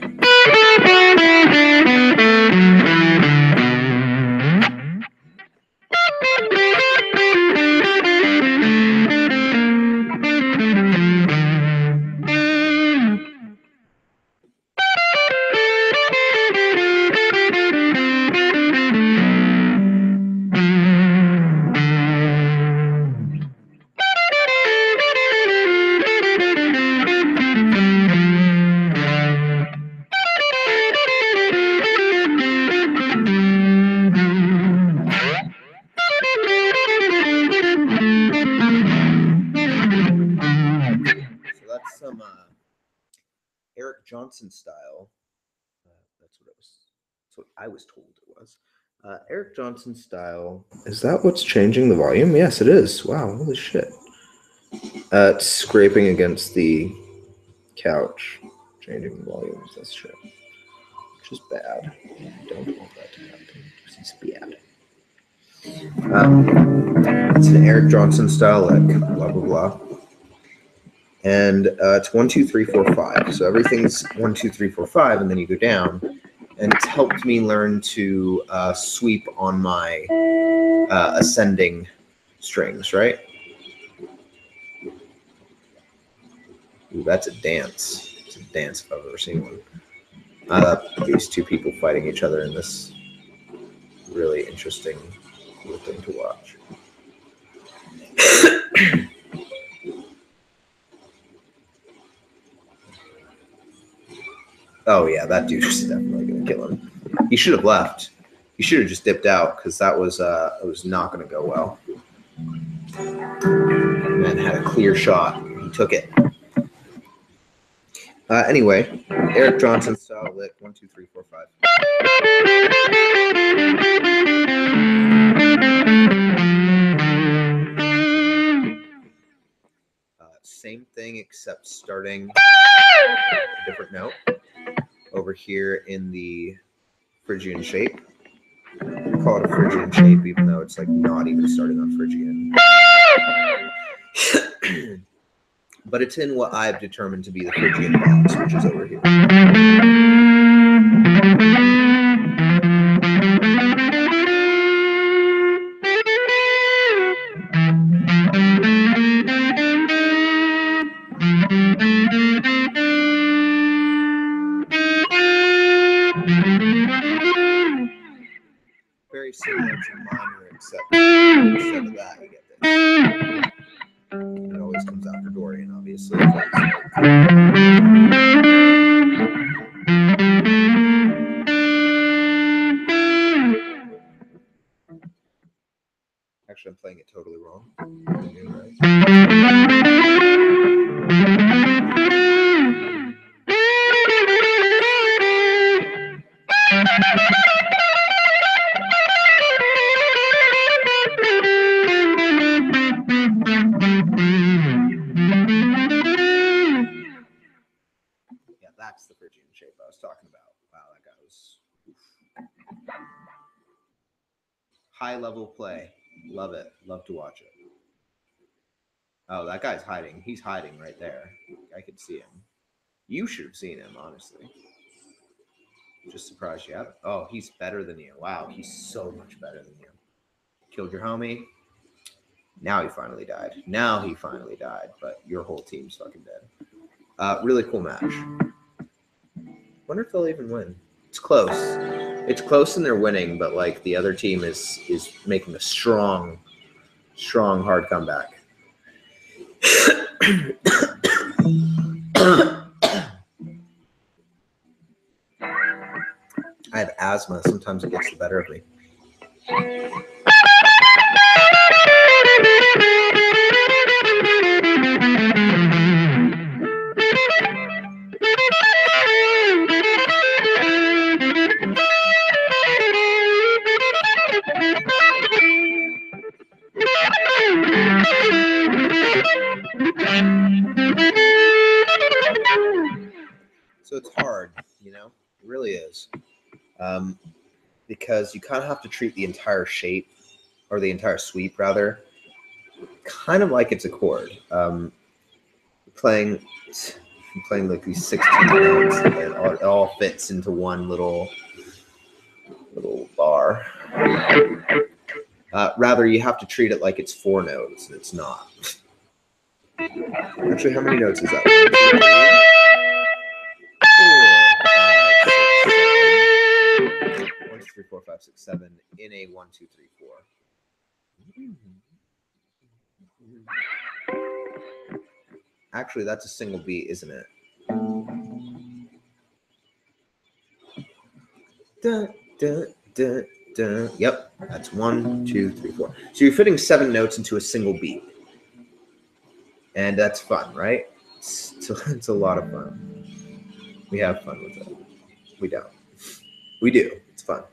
Some Eric Johnson style. That's what I was told it was. Eric Johnson style. Is that what's changing the volume? Yes, it is. Wow, holy shit. It's scraping against the couch, changing the volumes. That's shit. Which is bad. I don't want that to happen. It's bad. It's an Eric Johnson style lick. Blah blah blah. And it's 1, 2, 3, 4, 5. So everything's 1, 2, 3, 4, 5, and then you go down. And it's helped me learn to sweep on my ascending strings, right? Ooh, that's a dance. It's a dance if I've ever seen one. These two people fighting each other in this really interesting, cool thing to watch. Oh yeah, that dude is definitely gonna kill him. He should have left. He should have just dipped out because that was it was not gonna go well. Man had a clear shot. He took it. Anyway, Eric Johnson style lick 1, 2, 3, 4, 5. Same thing except starting a different note over here in the Phrygian shape. I call it a Phrygian shape, even though it's like not even starting on Phrygian. But it's in what I've determined to be the Phrygian box, which is over here. Very similar to minor, except instead of that, you get this. It always comes after Dorian, obviously. Actually, I'm playing it totally wrong. Yeah, that's the Phrygian shape I was talking about. Wow, that guy was high level play. Love it. Love to watch it. Oh, that guy's hiding. He's hiding right there. I could see him. You should have seen him, honestly. Just surprised you haven't. Oh, he's better than you. Wow, he's so much better than you. Killed your homie. Now he finally died. But your whole team's fucking dead. Really cool match. Wonder if they'll even win. It's close. It's close and they're winning, but like the other team is making a strong, hard comeback. I have asthma. Sometimes it gets the better of me. because you kind of have to treat the entire shape, or the entire sweep rather, kind of like it's a chord. Playing like these 16 notes, and it all fits into one little bar. Rather, you have to treat it like it's 4 notes, and it's not. Actually, how many notes is that? 1, 2, 3, 4, 5, 6, 7 in a 1, 2, 3, 4. Actually, that's a single beat, isn't it? Dun, dun, dun, dun. Yep, that's 1, 2, 3, 4. So you're fitting 7 notes into a single beat, and that's fun, right? It's a lot of fun. We have fun with it. We don't. We do. It's fun.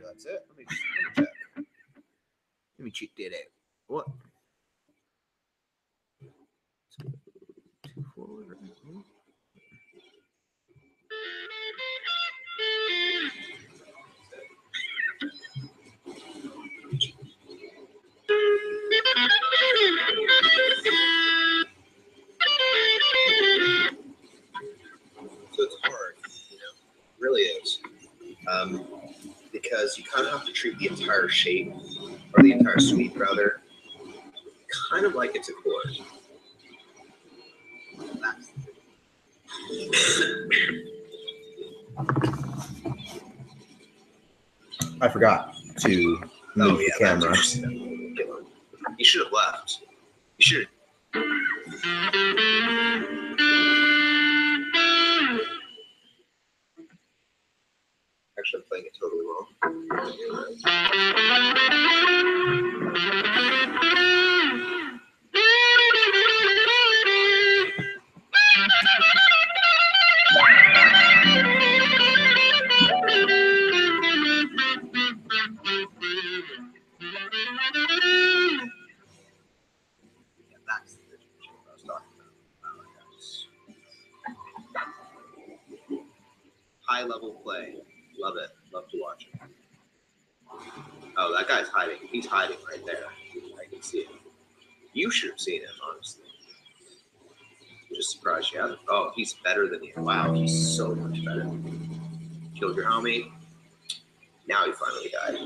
That's it. Let me check. Let me check that out. What? 2 forward. So it's hard, it really is. Because you kind of have to treat the entire shape, or the entire sweep rather, kind of like it's a chord. I forgot to move the camera. You should have left. You should. Actually, I'm playing it totally wrong. Yeah, that's the shape I was talking about. High level play. Love it. Love to watch it. Oh, that guy's hiding. He's hiding right there. I can see him. You should have seen him, honestly. I'm just surprised you haven't. Oh, he's better than you. Wow, he's so much better. Killed your homie. Now he finally died.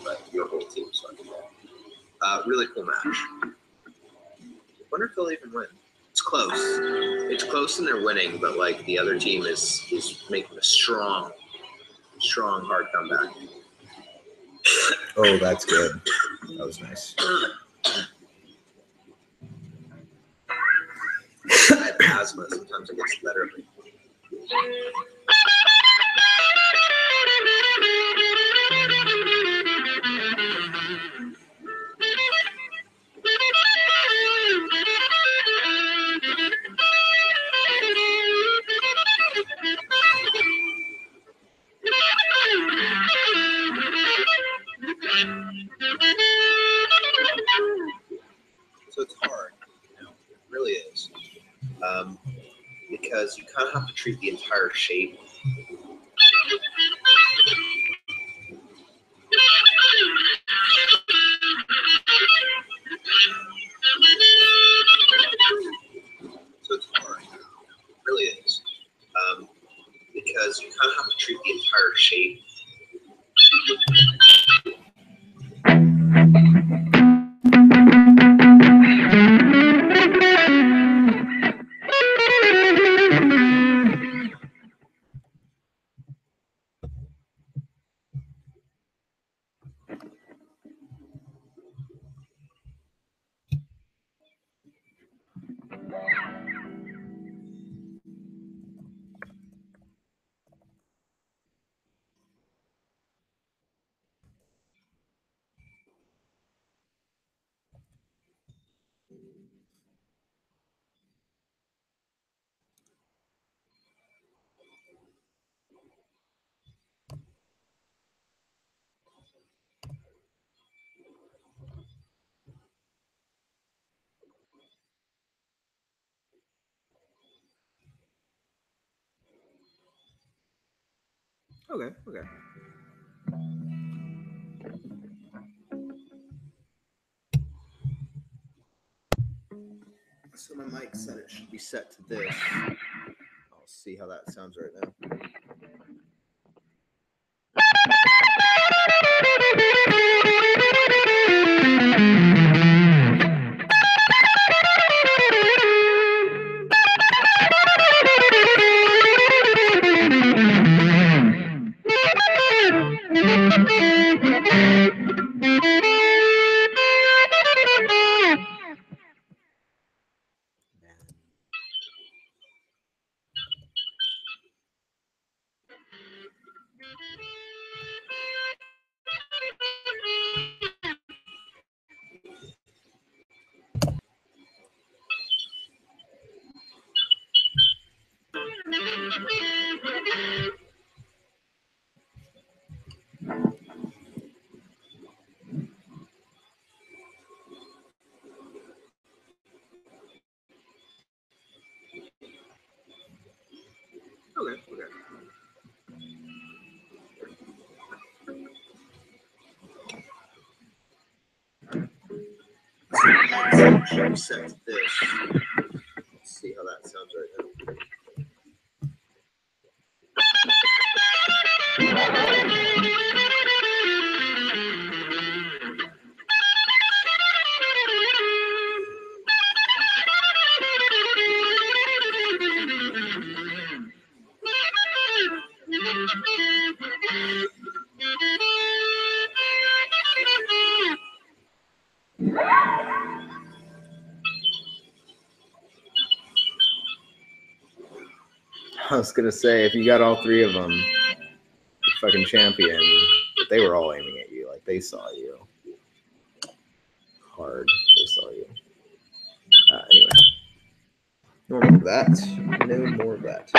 But your whole team's fucking dead. Really cool match. Wonder if they'll even win. It's close. It's close and they're winning, but like the other team is making a strong, hard comeback. Oh, that's good. That was nice. I have asthma. Sometimes it gets better. So it's hard, it really is, because you kind of have to treat the entire shape. So it's hard, it really is, because you kind of have to treat the entire shape. Okay. So my mic said it should be set to this. I'll see how that sounds right now. Okay. Should be set to this. Let's see how that sounds right now. I was gonna say, if you got all three of them, you're fucking champion. But they were all aiming at you, like they saw you hard. They saw you. Anyway, no more of that. No more of that.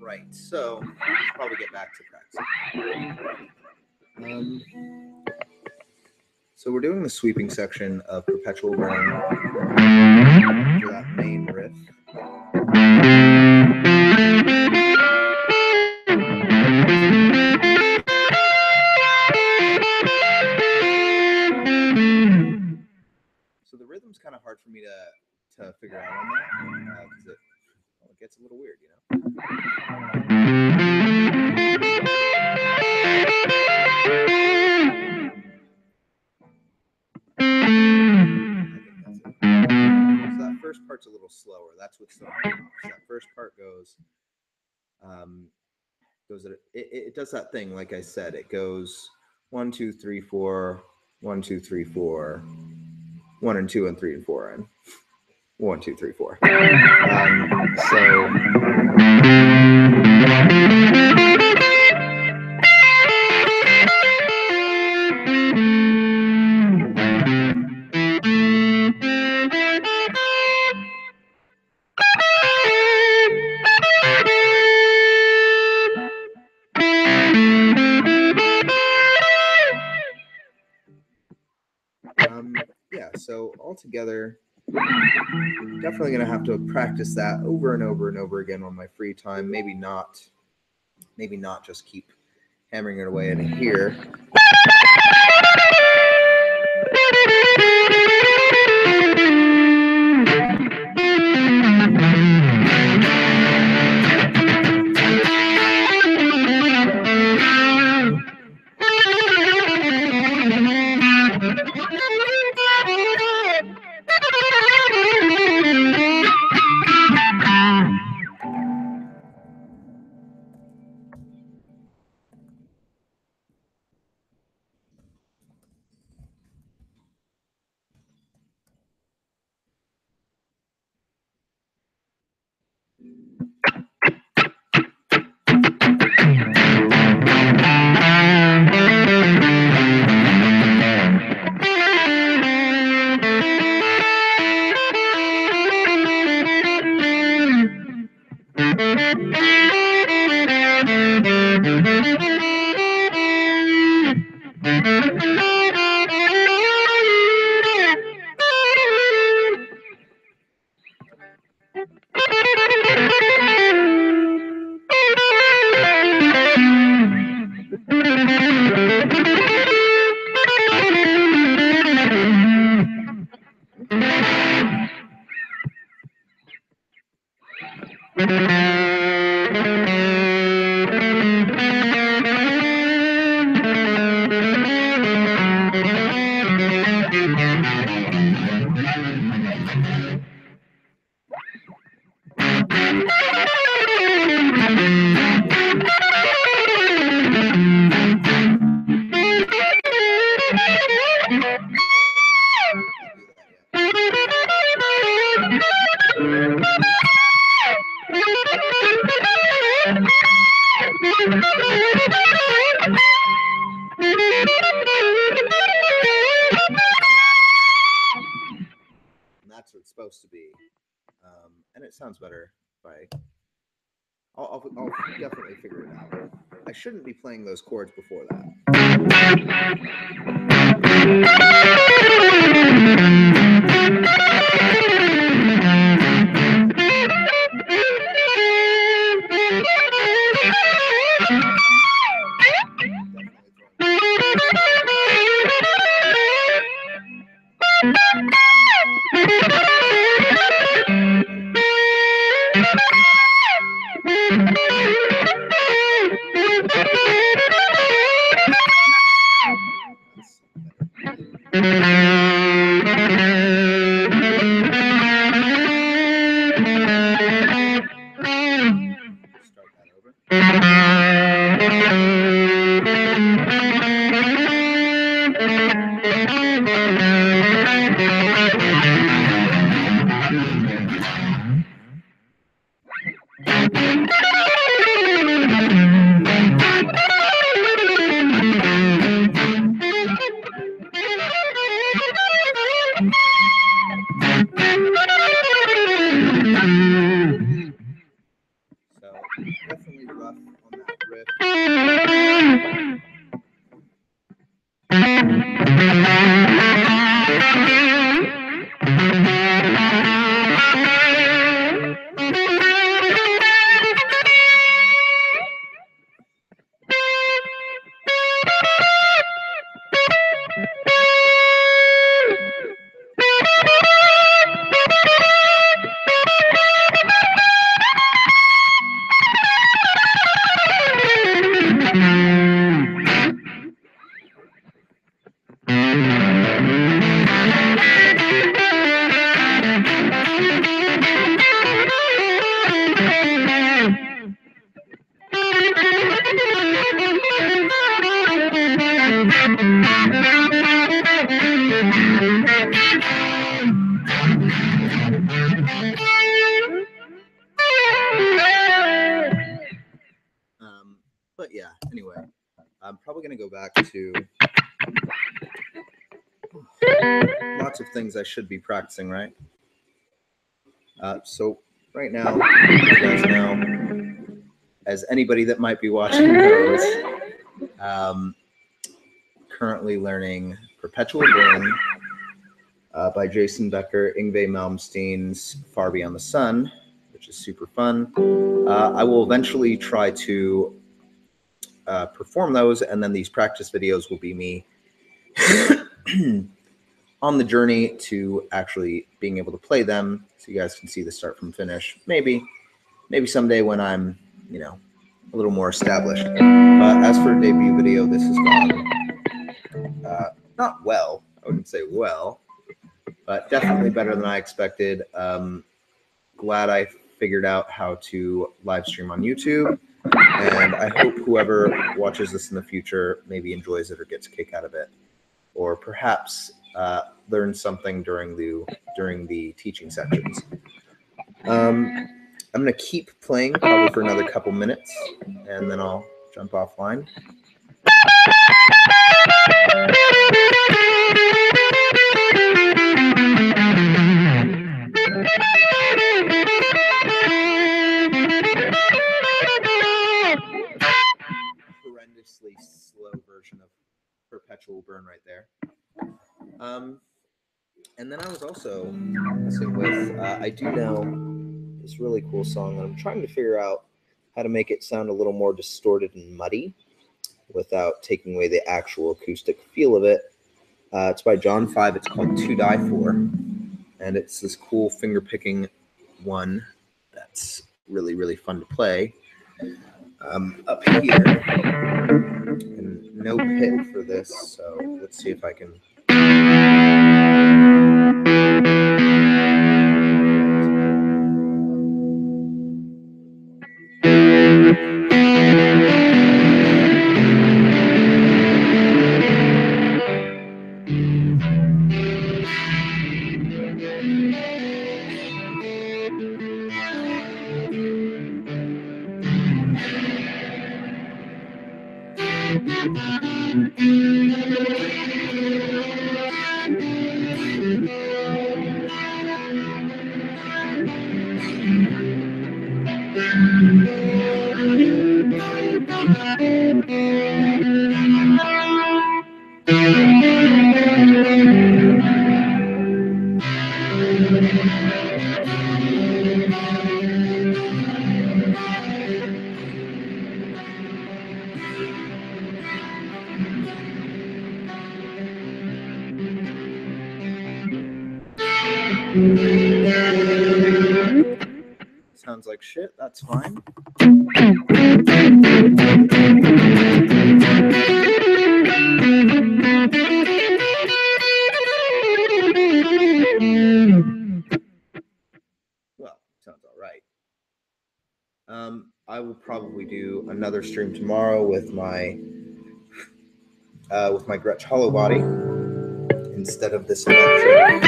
Right, so we should probably get back to practice. So we're doing the sweeping section of Perpetual Burn for that main riff. little weird, you know? So that first part's a little slower. That's what's throwing me off. So that first part goes it does that thing, like I said, it goes 1, 2, 3, 4, 1, 2, 3, 4, 1 and 2 and 3 and 4, and 1, 2, 3, 4. Yeah, so altogether, definitely going to have to practice that over and over and over again on my free time. Maybe not just keep hammering it away in here. That's what it's supposed to be, and it sounds better by. I'll definitely figure it out. I shouldn't be playing those chords before that. Definitely rough on that riff. going to go back to lots of things I should be practicing, right? So right now, you guys know, as anybody that might be watching knows, currently learning Perpetual Burn by Jason Becker, Yngwie Malmsteen's Far Beyond the Sun, which is super fun. I will eventually try to perform those, and then these practice videos will be me on the journey to actually being able to play them, so you guys can see the start from finish. Maybe someday when I'm, a little more established. But as for a debut video, this has gone not well. I wouldn't say well, but definitely better than I expected. Glad I figured out how to live stream on YouTube, and I hope whoever watches this in the future maybe enjoys it or gets a kick out of it, or perhaps learn something during the teaching sections. I'm going to keep playing probably for another couple minutes, and then I'll jump offline. Horrendously slow version of Perpetual Burn right there. And then I was also messing with, I do know this really cool song, and I'm trying to figure out how to make it sound a little more distorted and muddy without taking away the actual acoustic feel of it. It's by John 5. It's called To Die For, and it's this cool finger-picking one that's really, really fun to play. Up here, and no pit for this, so let's see if I can... Sounds like shit, that's fine. Well, sounds all right. I will probably do another stream tomorrow with my Gretsch Hollow Body instead of this electric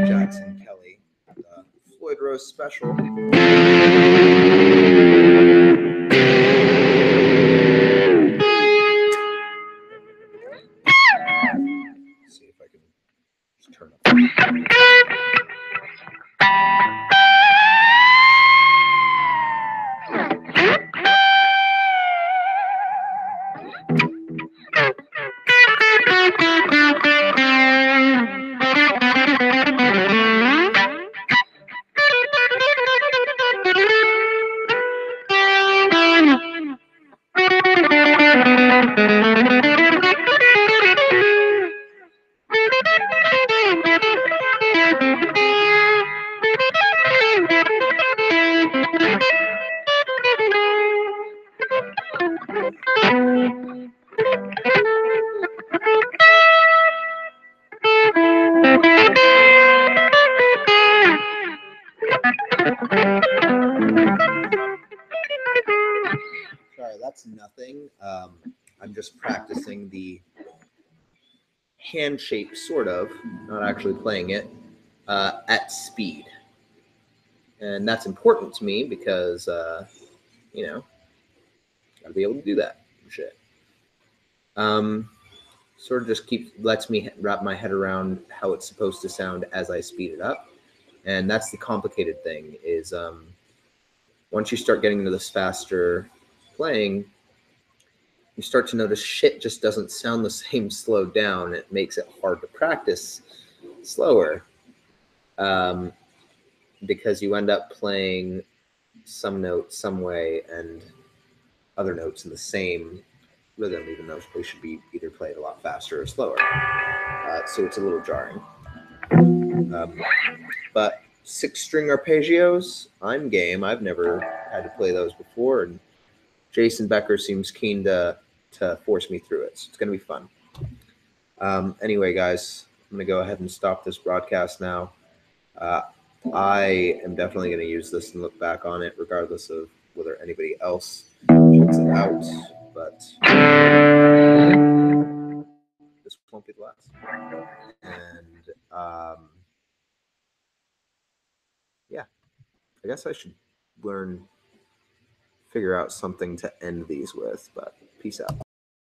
Jackson Kelly Floyd Rose special. Let's see if I can just turn up. Sorry, that's nothing. I'm just practicing the hand shape, sort of, not actually playing it, at speed. And that's important to me because, gotta be able to do that. shit. Sort of just lets me wrap my head around how it's supposed to sound as I speed it up. And that's the complicated thing is once you start getting into this faster playing, you start to notice shit just doesn't sound the same slowed down. It makes it hard to practice slower because you end up playing some notes some way and other notes in the same rhythm, even though they should be either played a lot faster or slower. So it's a little jarring. But 6-string arpeggios, I'm game. I've never had to play those before, and Jason Becker seems keen to force me through it. So it's going to be fun. Anyway, guys, I'm going to go ahead and stop this broadcast now. I am definitely going to use this and look back on it, regardless of whether anybody else checks it out. But this won't be the last. And yeah, I guess I should figure out something to end these with. But peace out.